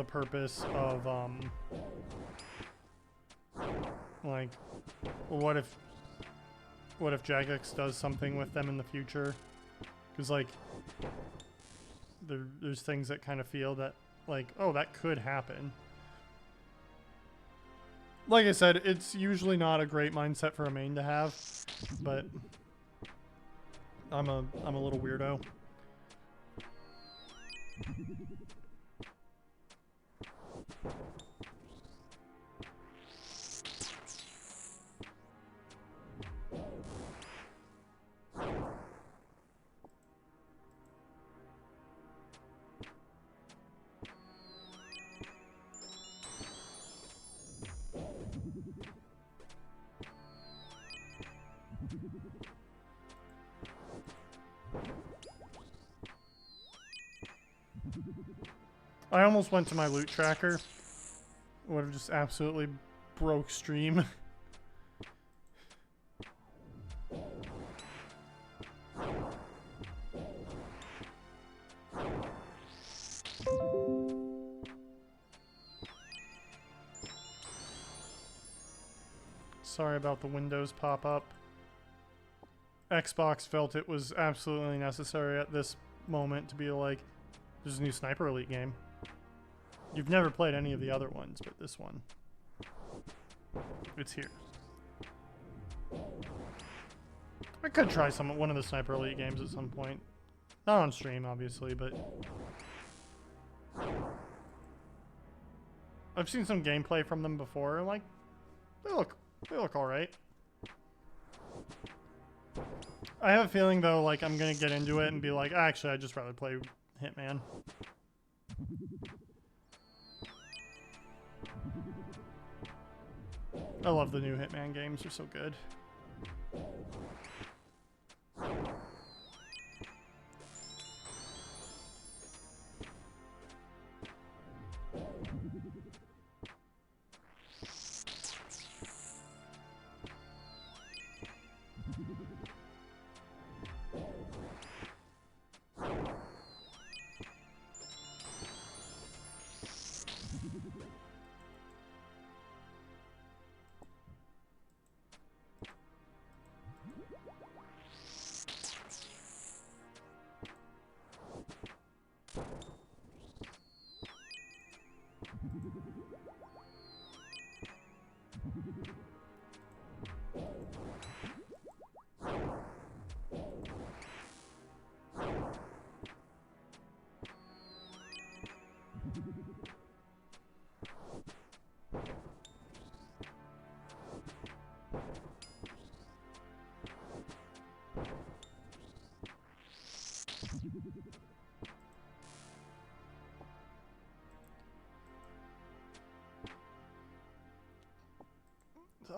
purpose of like what if Jagex does something with them in the future, because like there's things that kind of feel that like, oh, that could happen. Like I said, it's usually not a great mindset for a main to have, but I'm a little weirdo. I almost went to my loot tracker. Would have just absolutely broke stream. Sorry about the Windows pop-up. Xbox felt it was absolutely necessary at this moment to be like, there's a new Sniper Elite game. You've never played any of the other ones, but this one. It's here. I could try one of the Sniper Elite games at some point. Not on stream, obviously, but... I've seen some gameplay from them before, and like, they look alright. I have a feeling though, like I'm gonna get into it and be like, actually, I'd just rather play Hitman. I love the new Hitman games, they're so good.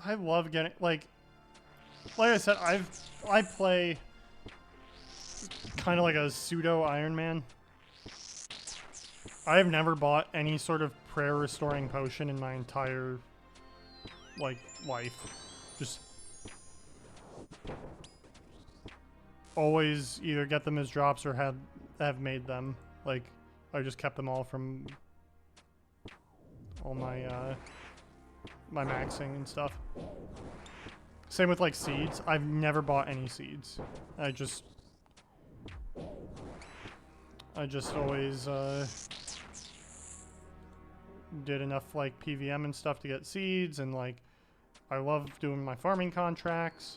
I love getting, like I said, I play kind of like a pseudo Iron Man. I have never bought any sort of prayer restoring potion in my entire, like, life. Just always either get them as drops or have made them. Like, I just kept them all from all my my maxing and stuff. Same with like seeds. I've never bought any seeds. I just always did enough like PVM and stuff to get seeds, and like I love doing my farming contracts.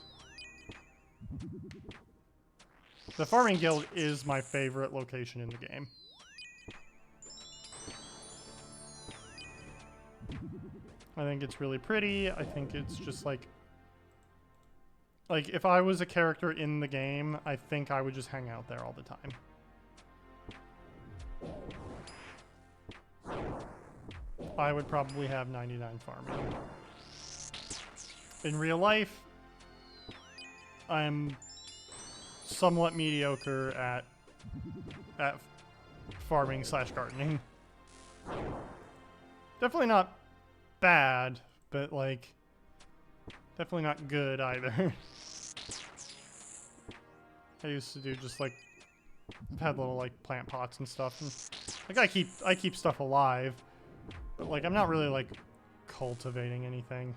The farming guild is my favorite location in the game. I think it's really pretty. I think it's just like if I was a character in the game, I think I would just hang out there all the time. I would probably have 99 farming. In real life, I'm somewhat mediocre at farming / gardening. Definitely not bad, but like definitely not good either. I used to do just like I've had little like plant pots and stuff, and like I keep stuff alive, but like I'm not really like cultivating anything.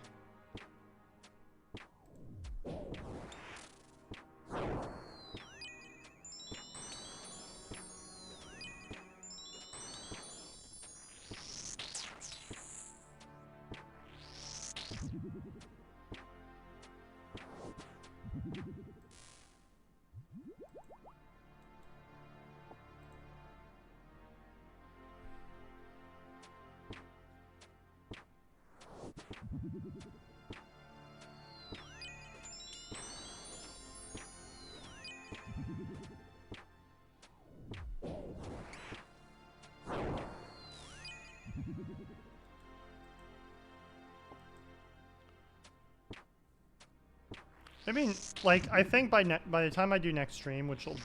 I mean, like, I think by the time I do next stream, which will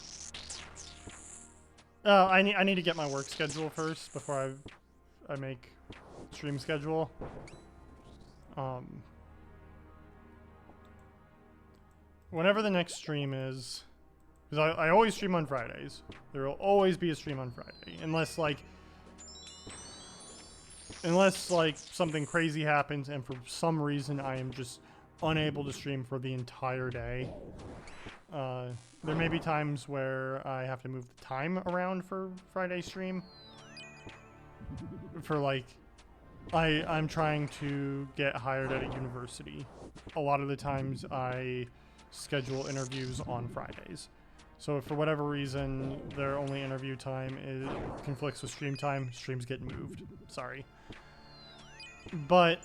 I need to get my work schedule first before I make stream schedule. Whenever the next stream is, because I always stream on Fridays. There will always be a stream on Friday, unless like something crazy happens and for some reason I am just unable to stream for the entire day. There may be times where I have to move the time around for Friday stream. For like, I'm trying to get hired at a university. A lot of the times I schedule interviews on Fridays. So if for whatever reason their only interview time conflicts with stream time, streams get moved. Sorry. But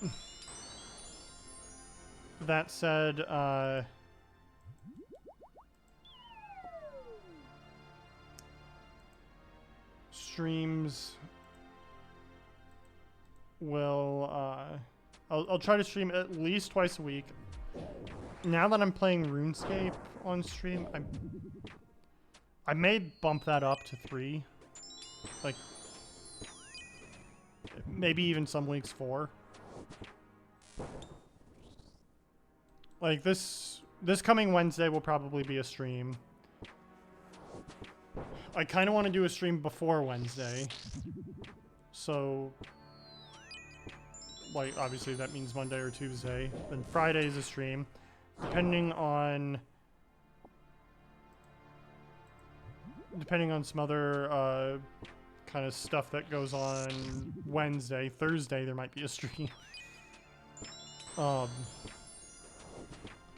that said, streams will, I'll try to stream at least twice a week. Now that I'm playing RuneScape on stream, I may bump that up to 3. Like, maybe even some weeks 4. Like, this coming Wednesday will probably be a stream. I kind of want to do a stream before Wednesday. So, like, obviously that means Monday or Tuesday. Then Friday is a stream. Depending on some other kind of stuff that goes on Wednesday. Thursday there might be a stream.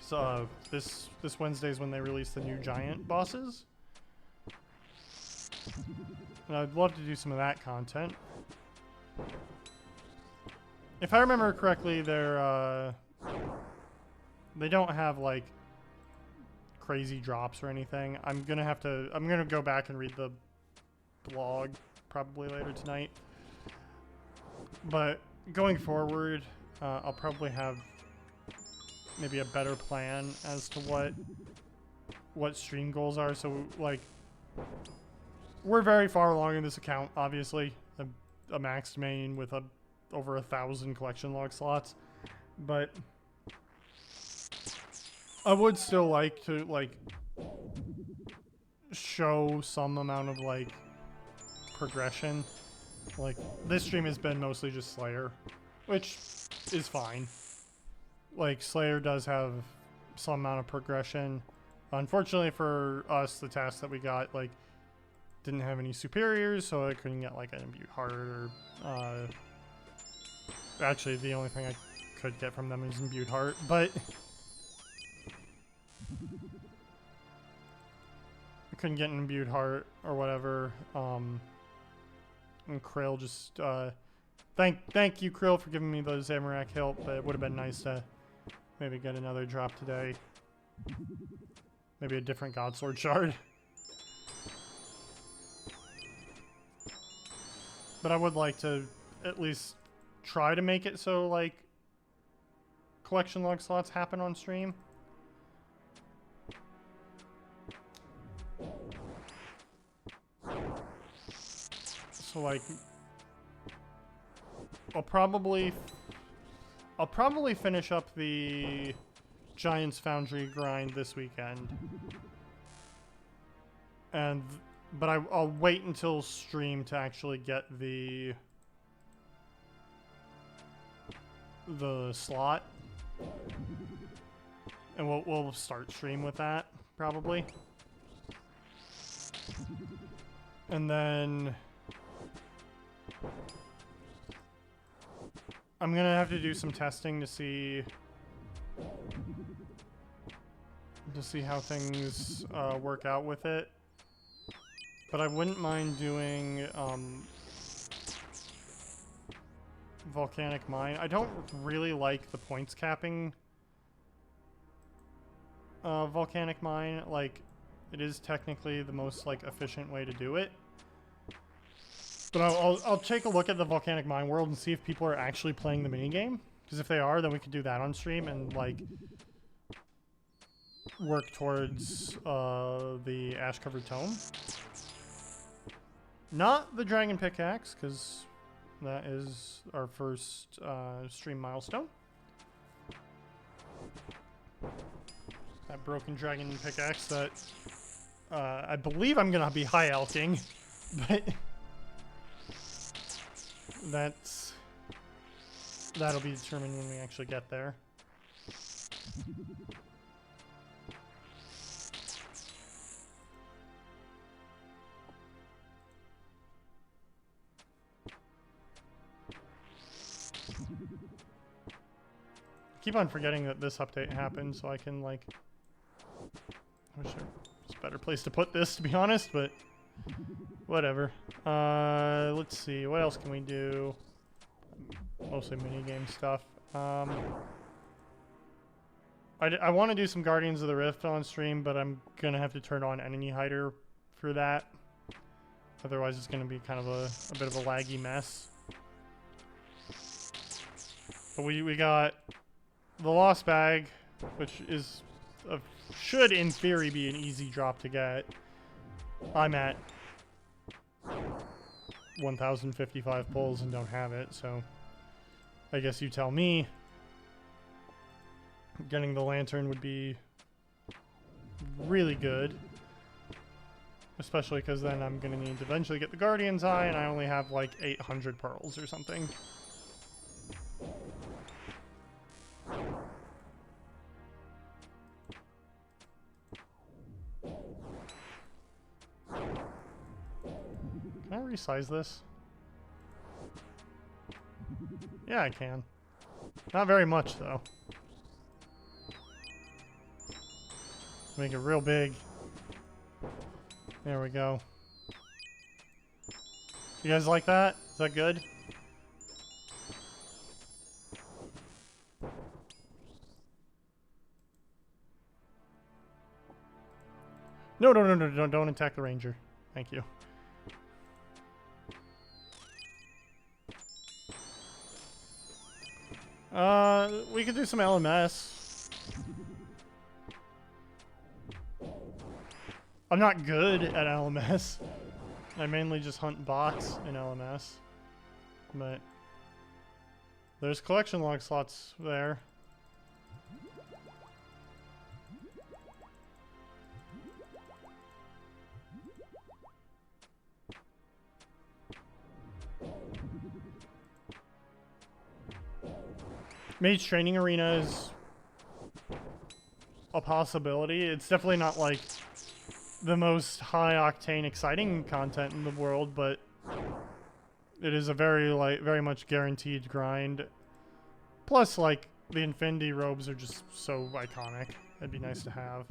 So this Wednesday is when they release the new giant bosses. And I'd love to do some of that content. If I remember correctly, they don't have like crazy drops or anything. I'm gonna go back and read the blog probably later tonight. But going forward, I'll probably have maybe a better plan as to what stream goals are. So like, we're very far along in this account, obviously. A maxed main with over 1,000 collection log slots. But I would still like to like show some amount of like progression. Like, this stream has been mostly just Slayer, which is fine. Like, Slayer does have some amount of progression. Unfortunately for us, the task that we got, like, didn't have any superiors, so I couldn't get, like, an imbued heart or, actually, the only thing I could get from them is imbued heart, but I couldn't get an imbued heart or whatever. And Krill just, thank you, Krill, for giving me those Zamorak help, but it would have been nice to maybe get another drop today. Maybe a different Godsword shard. But I would like to at least try to make it so, like, collection log slots happen on stream. So, like, I'll probably finish up the Giants Foundry grind this weekend. But I'll wait until stream to actually get the slot. And we'll start stream with that, probably. And then I'm gonna have to do some testing to see how things work out with it. But I wouldn't mind doing Volcanic Mine. I don't really like the points capping Volcanic Mine. Like, it is technically the most like efficient way to do it. But I'll take a look at the Volcanic Mine world and see if people are actually playing the minigame. Because if they are, then we could do that on stream and like work towards the Ash-Covered Tome. Not the dragon pickaxe, because that is our first stream milestone. That broken dragon pickaxe that I believe I'm gonna be high elking, but that'll be determined when we actually get there. Keep on forgetting that this update happened, so I can, like... I wish there was a better place to put this, to be honest, but... Whatever. Let's see, what else can we do? Mostly minigame stuff. I want to do some Guardians of the Rift on stream, but I'm gonna have to turn on Enemy Hider for that. Otherwise it's gonna be kind of a bit of a laggy mess. But we got... the Lost Bag, which is should in theory be an easy drop to get. I'm at 1,055 pulls and don't have it, so I guess you tell me. Getting the lantern would be really good, especially because then I'm gonna need to eventually get the Guardian's Eye, and I only have like 800 pearls or something. Can I resize this? Yeah, I can. Not very much, though. Make it real big. There we go. You guys like that? Is that good? No, don't attack the ranger. Thank you. We could do some LMS. I'm not good at LMS. I mainly just hunt bots in LMS. But there's collection log slots there. Mage Training Arena is a possibility. It's definitely not like the most high octane exciting content in the world, but it is a very much guaranteed grind. Plus, like, the Infinity robes are just so iconic. It'd be nice to have.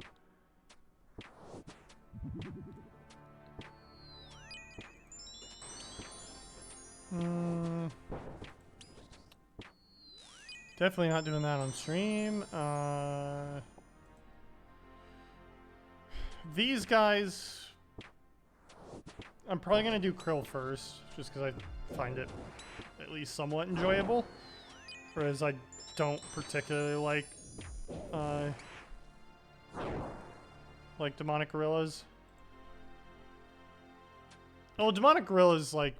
Definitely not doing that on stream. These guys, I'm probably gonna do Krill first, just because I find it at least somewhat enjoyable. Whereas I don't particularly like demonic gorillas. Well, demonic gorillas, like,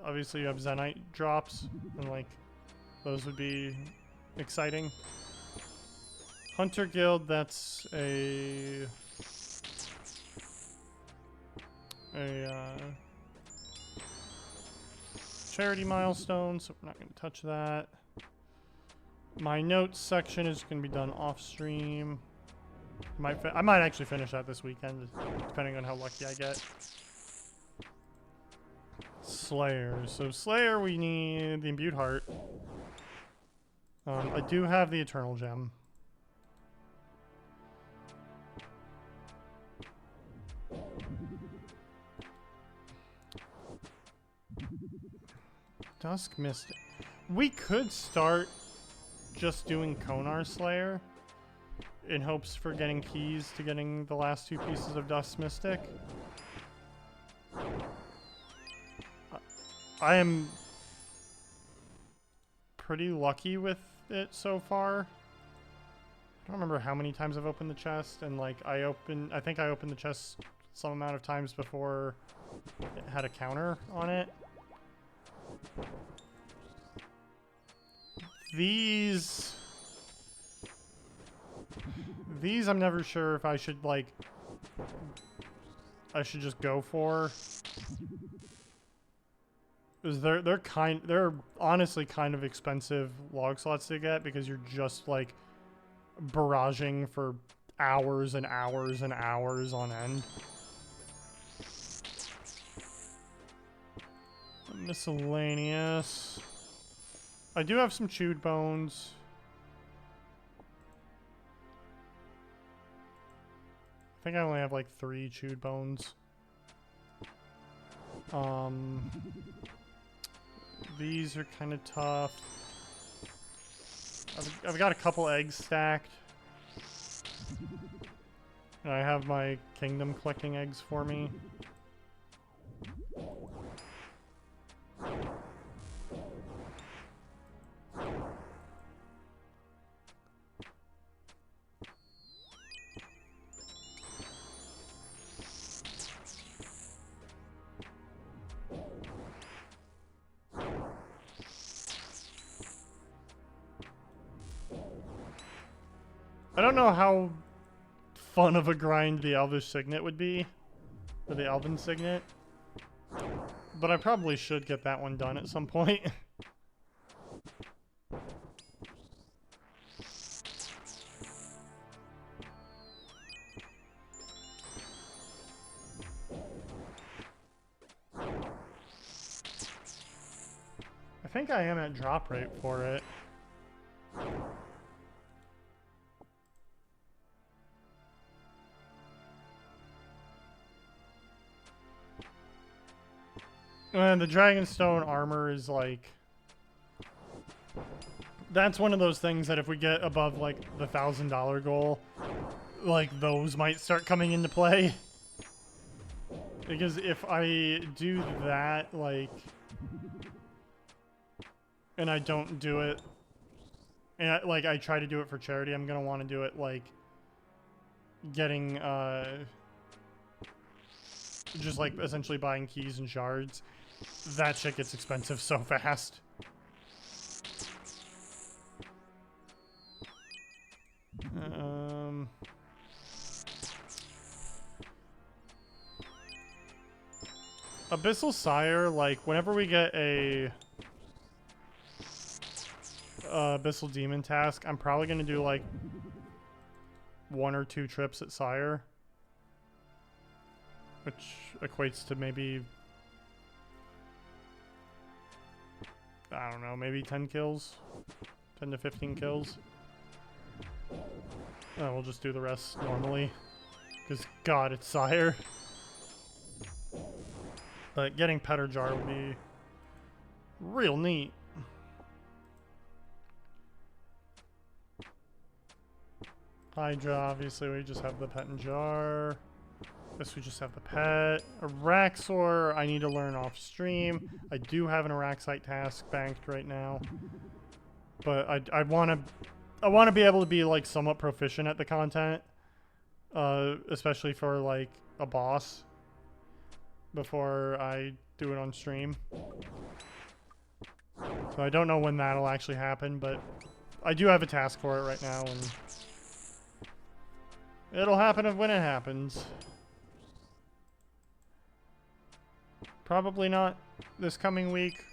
obviously you have Zenite drops, and like those would be exciting. Hunter Guild, that's a charity milestone, so we're not going to touch that. My notes section is going to be done off stream. I might actually finish that this weekend, depending on how lucky I get. Slayer. So Slayer, we need the Imbued Heart. I do have the Eternal Gem. Dusk Mystic. We could start just doing Konar Slayer in hopes for getting keys to getting the last two pieces of Dusk Mystic. I am pretty lucky with it so far. I don't remember how many times I've opened the chest, and like I think I opened the chest some amount of times before it had a counter on it. These I'm never sure if I should, like, I should just go for. Because they're honestly kind of expensive log slots to get, because you're just, like, barraging for hours and hours and hours on end. Miscellaneous. I do have some chewed bones. I think I only have like 3 chewed bones. These are kind of tough. I've got a couple eggs stacked. And I have my kingdom collecting eggs for me. I don't know how fun of a grind the Elvish Signet would be, or the Elven Signet, but I probably should get that one done at some point. I think I am at drop rate for it. And the Dragonstone armor is like... That's one of those things that if we get above like the $1,000 goal, like those might start coming into play. Because if I do that, like... And I don't do it... And I try to do it for charity, I'm gonna want to do it like... Getting, just like essentially buying keys and shards. That shit gets expensive so fast. Abyssal Sire, like, whenever we get a Abyssal Demon task, I'm probably gonna do, like, 1 or 2 trips at Sire. Which equates to maybe... I don't know, maybe 10 kills? 10 to 15 kills? Oh, we'll just do the rest normally. Because, God, it's Sire. But getting Petter Jar would be real neat. Hydra, obviously, we just have the pet and jar. Guess we just have the pet. Araxor, I need to learn off stream. I do have an Araxite task banked right now. But I want to be able to be like somewhat proficient at the content. Especially for like a boss. Before I do it on stream. So I don't know when that'll actually happen, but I do have a task for it right now, and it'll happen when it happens. Probably not this coming week.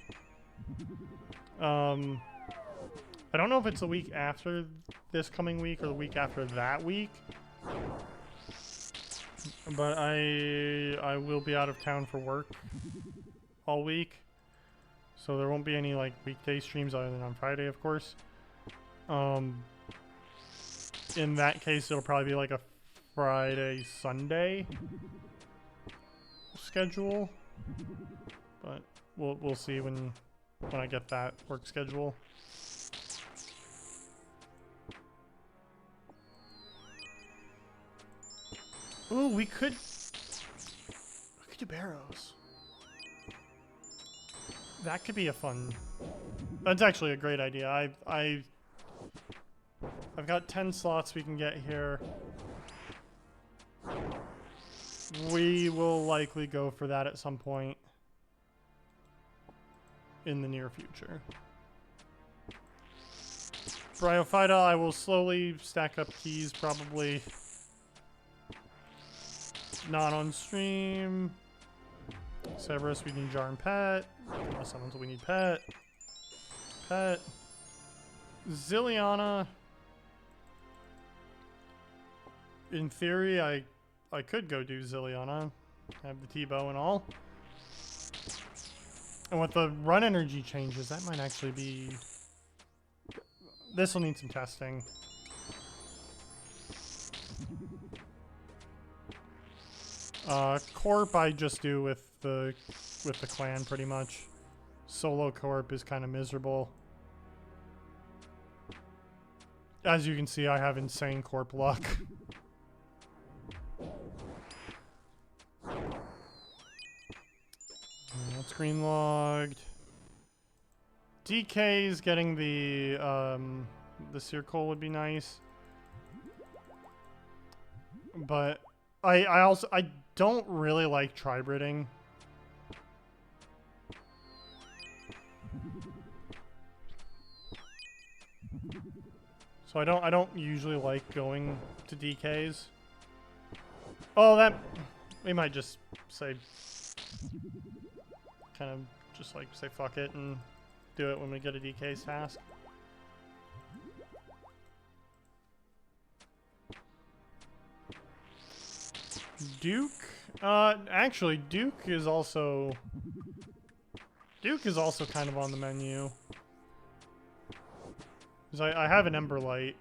I don't know if it's the week after this coming week or the week after that week. But I will be out of town for work all week. So there won't be any like weekday streams other than on Friday, of course. In that case, it'll probably be like a Friday, Sunday schedule. But we'll see when I get that work schedule. Ooh, we could do barrows. That could be a fun. That's actually a great idea. I've got 10 slots we can get here. We will likely go for that at some point in the near future. Bryophyta, I will slowly stack up keys, probably not on stream. Cerberus, we need jar and pet. Elemental, we need pet. Pet. Zilliana. In theory, I could go do Zilliana. Have the T-bow and all. And with the run energy changes, that might actually be... This will need some testing. Corp I just do with the clan pretty much. Solo Corp is kind of miserable. As you can see, I have insane Corp luck. That's green logged. DK's getting the circle would be nice. But I don't really like tribriding. So I don't usually like going to DKs. Oh, that we might just say kind of just like say fuck it and do it when we get a DK's task. Duke? Actually, Duke is also kind of on the menu. Because I have an Ember Light.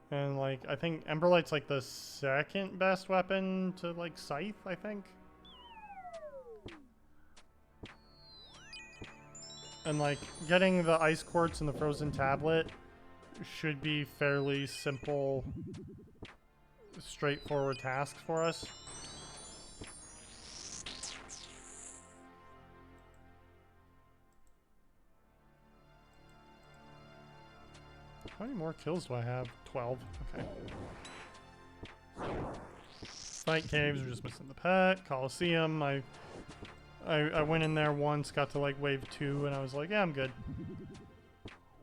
And, like, I think Ember Light's, like, the second best weapon to, like, Scythe, I think. And, like, getting the Ice Quartz and the Frozen Tablet should be fairly simple, straightforward tasks for us. How many more kills do I have? 12. Okay. Fight Caves, we're just missing the pet. Coliseum, I went in there once, got to like wave 2, and I was like, yeah, I'm good.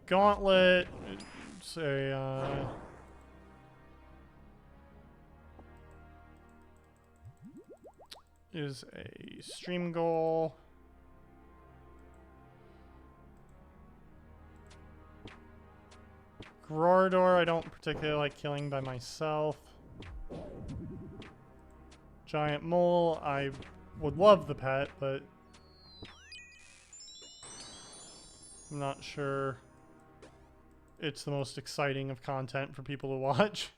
Gauntlet, say, is a stream goal. Grordor, I don't particularly like killing by myself. Giant Mole, I would love the pet, but I'm not sure it's the most exciting of content for people to watch.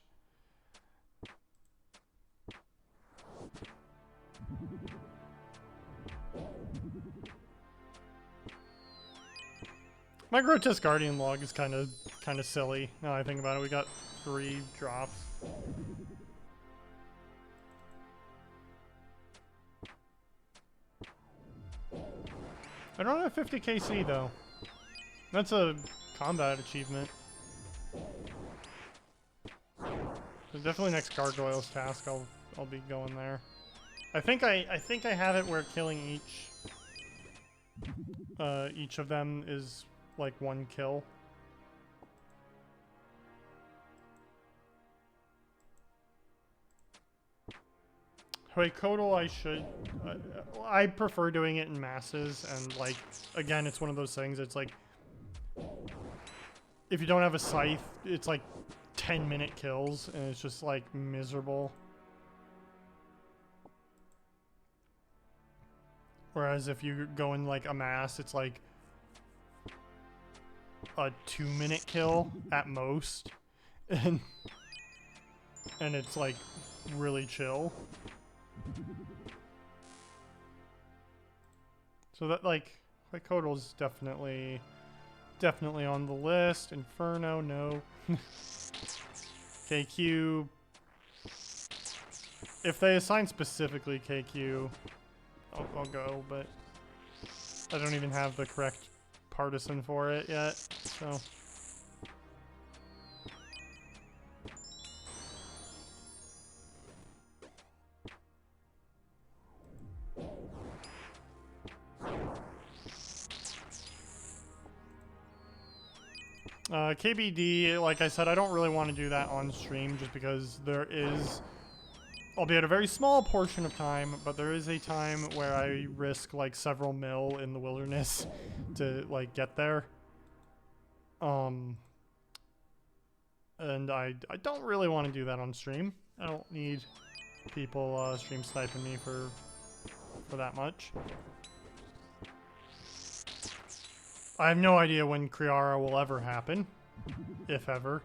My Grotesque Guardian log is kind of silly. Now I think about it, we got 3 drops. I don't have 50 KC though. That's a combat achievement. So definitely next Gargoyles task, I'll be going there. I think I have it where killing each of them is like 1 kill. Huecoatl I should... I prefer doing it in masses, and like, again, it's one of those things, it's like... If you don't have a scythe, it's like 10-minute kills, and it's just like miserable. Whereas if you go in like a mass, it's like a 2-minute kill at most, and it's like really chill. So that like Huecoatl's definitely on the list. Inferno, no. KQ. If they assign specifically KQ, I'll go, but I don't even have the correct partisan for it yet, so. KBD, like I said, I don't really want to do that on stream just because there is, albeit a very small portion of time, but there is a time where I risk like several mil in the wilderness to like get there. And I don't really want to do that on stream. I don't need people stream sniping me for that much. I have no idea when Kriara will ever happen, if ever.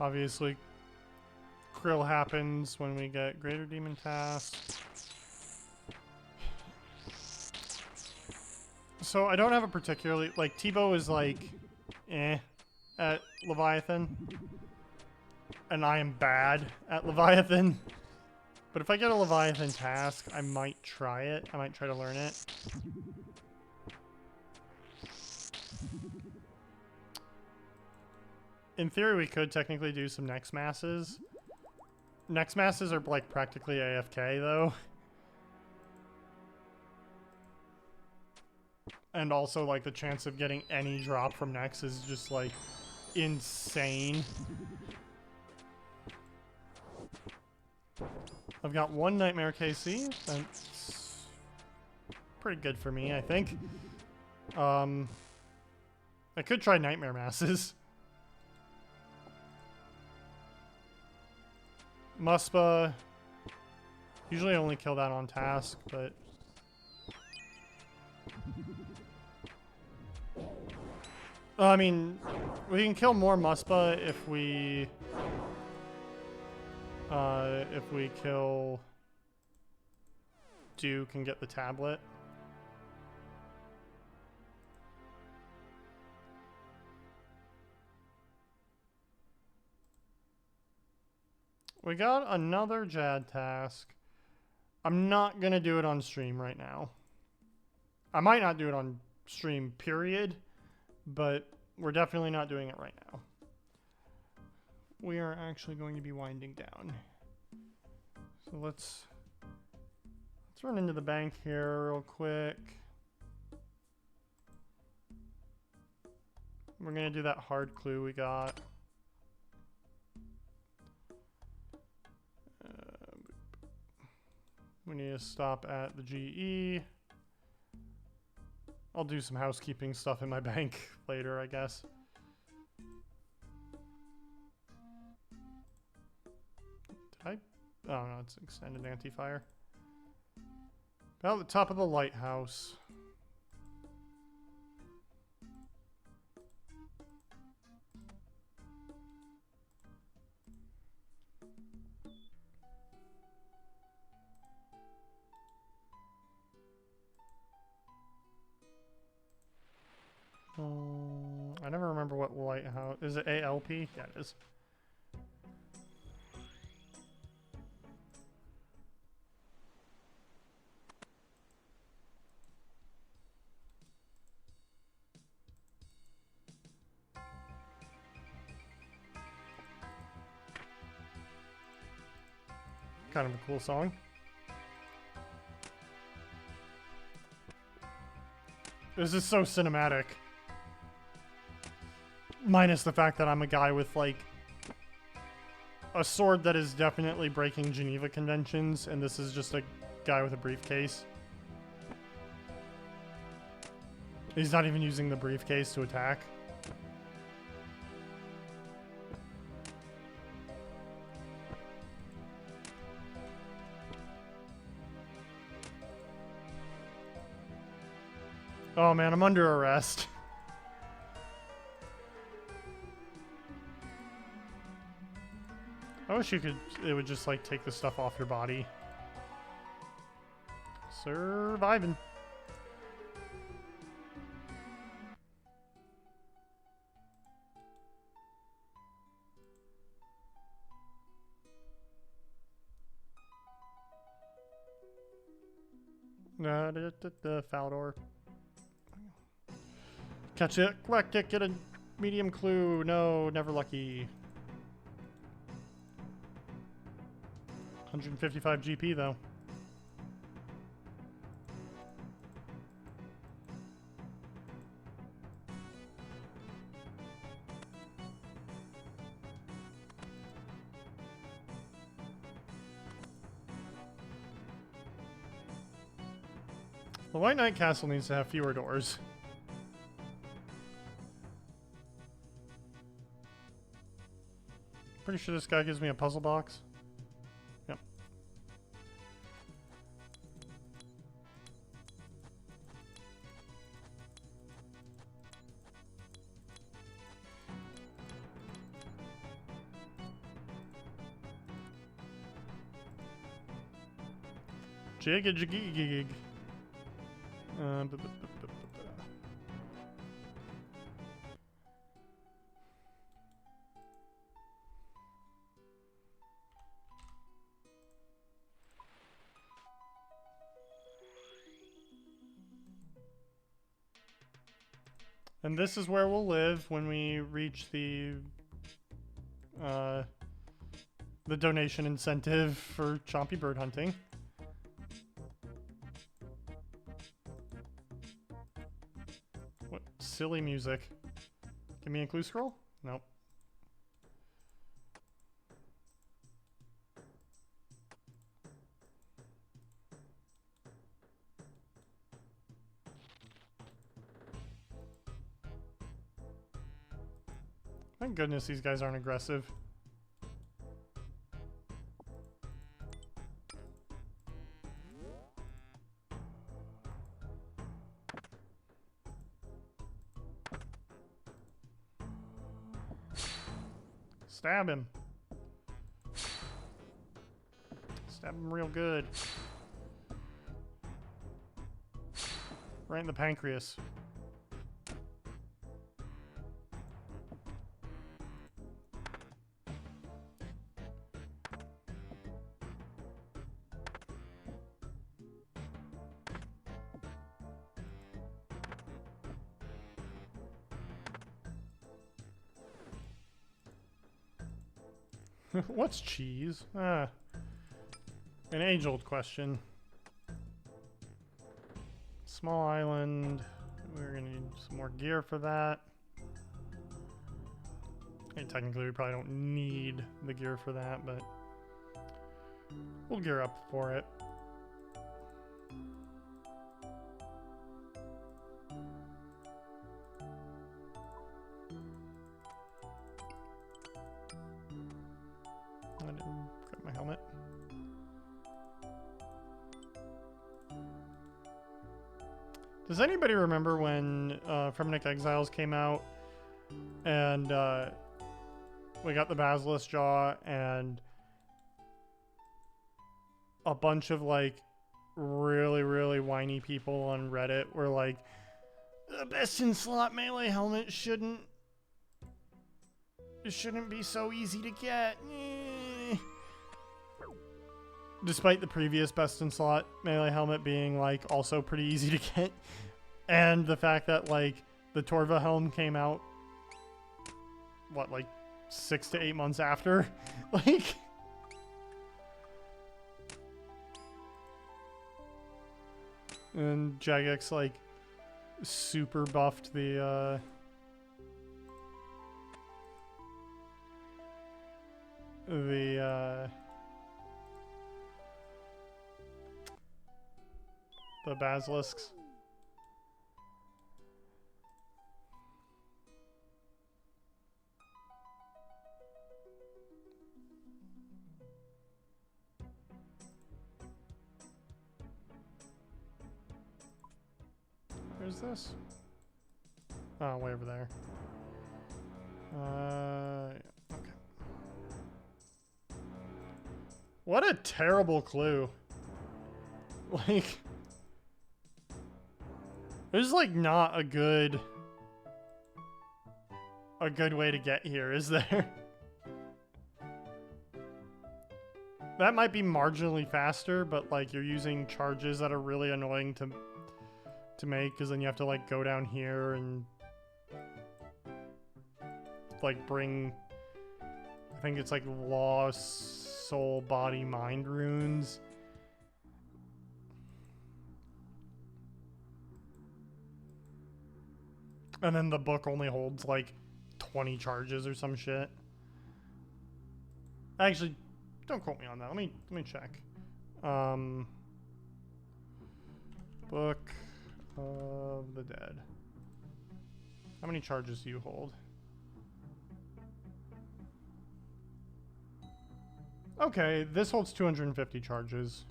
Obviously, Krill happens when we get Greater Demon Task. So I don't have a particularly, like, Tebow is like, at Leviathan. And I am bad at Leviathan. But if I get a Leviathan task, I might try it. I might try to learn it. In theory, we could technically do some Nex Masses. Nex Masses are, like, practically AFK, though. And also, like, the chance of getting any drop from Nex is just, like, insane. I've got one Nightmare KC. That's pretty good for me, I think. I could try Nightmare Masses. Muspa. Usually I only kill that on task, but... I mean, we can kill more Muspa if we kill Duke and get the tablet. We got another Jad task. I'm not gonna do it on stream right now. I might not do it on stream, period, but we're definitely not doing it right now. We are actually going to be winding down. So let's run into the bank here real quick. We're gonna do that hard clue we got. We need to stop at the GE. I'll do some housekeeping stuff in my bank later, I guess. Did I? Oh no, it's extended anti-fire. About the top of the lighthouse. I never remember what lighthouse. Is it ALP? Yeah, it is. Kind of a cool song. This is so cinematic. Minus the fact that I'm a guy with, like, a sword that is definitely breaking Geneva Conventions, and this is just a guy with a briefcase. He's not even using the briefcase to attack. Oh man, I'm under arrest. I wish it would just like take the stuff off your body. Surviving. The foul door. Catch it, collect it, get a medium clue. No, never lucky. 155 GP though. The White Knight Castle needs to have fewer doors. Pretty sure this guy gives me a puzzle box. Yep. Jig-a-jig-gig. And this is where we'll live when we reach the donation incentive for chompy bird hunting. What silly music. Give me a clue scroll? Nope. Thank goodness these guys aren't aggressive. Stab him. Stab him real good. Right in the pancreas. What's cheese? An age-old question. Small island. We're gonna need some more gear for that. And technically we probably don't need the gear for that, but we'll gear up for it. I didn't grab my helmet. Does anybody remember when Fremennik Exiles came out and we got the Basilisk Jaw and a bunch of like really whiny people on Reddit were like, the best in slot melee helmet shouldn't be so easy to get. Despite the previous best in slot melee helmet being like also pretty easy to get. And the fact that like the Torva helm came out what, like 6 to 8 months after? Like and Jagex like super buffed the basilisks. Where's this? Oh, way over there. Okay. What a terrible clue. Like, there's like not a good way to get here, is there? That might be marginally faster, but like you're using charges that are really annoying to make, because then you have to like go down here and like bring, I think it's like loss soul, body, mind runes. And then the book only holds like 20 charges or some shit. Actually, don't quote me on that. Let me check. Book of the Dead. How many charges do you hold? Okay, this holds 250 charges.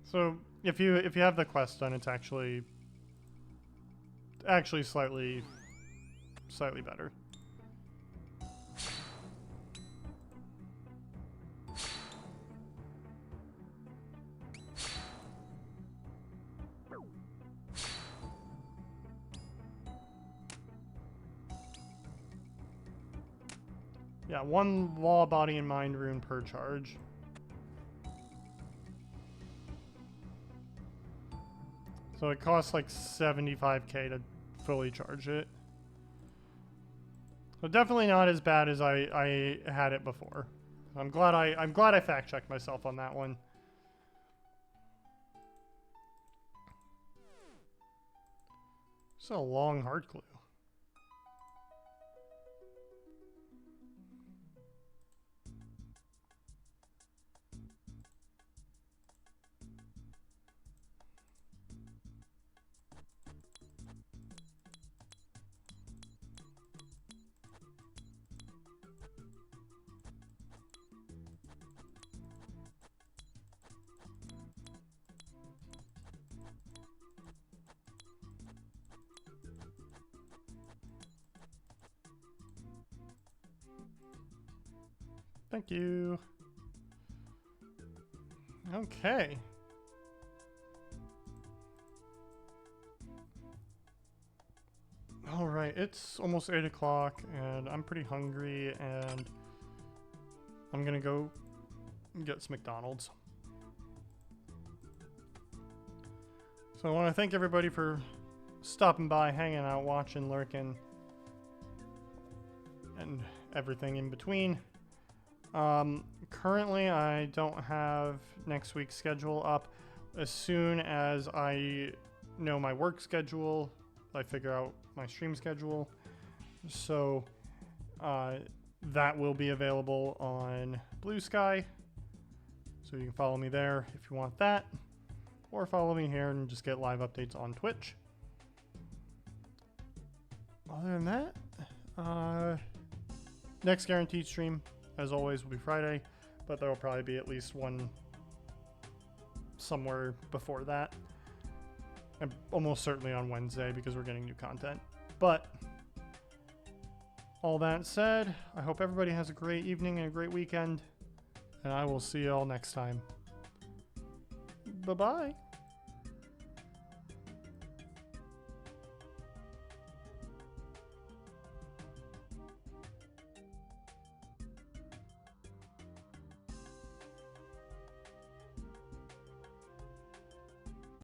So if you have the quest done, it's actually slightly better. Yeah, 1 law, body, and mind rune per charge. So it costs like 75k to fully charge it. So definitely not as bad as I had it before. I'm glad I fact checked myself on that one. It's a long heart glue. Thank you. Okay. All right, it's almost 8 o'clock and I'm pretty hungry and I'm gonna go get some McDonald's. So I want to thank everybody for stopping by, hanging out, watching, lurking, and everything in between. Currently I don't have next week's schedule up. As soon as I know my work schedule, I figure out my stream schedule. So that will be available on Blue Sky. So you can follow me there if you want that. Or follow me here and just get live updates on Twitch. Other than that, next guaranteed stream, as always, will be Friday, but there will probably be at least one somewhere before that. And almost certainly on Wednesday because we're getting new content. But all that said, I hope everybody has a great evening and a great weekend, and I will see you all next time. Bye-bye.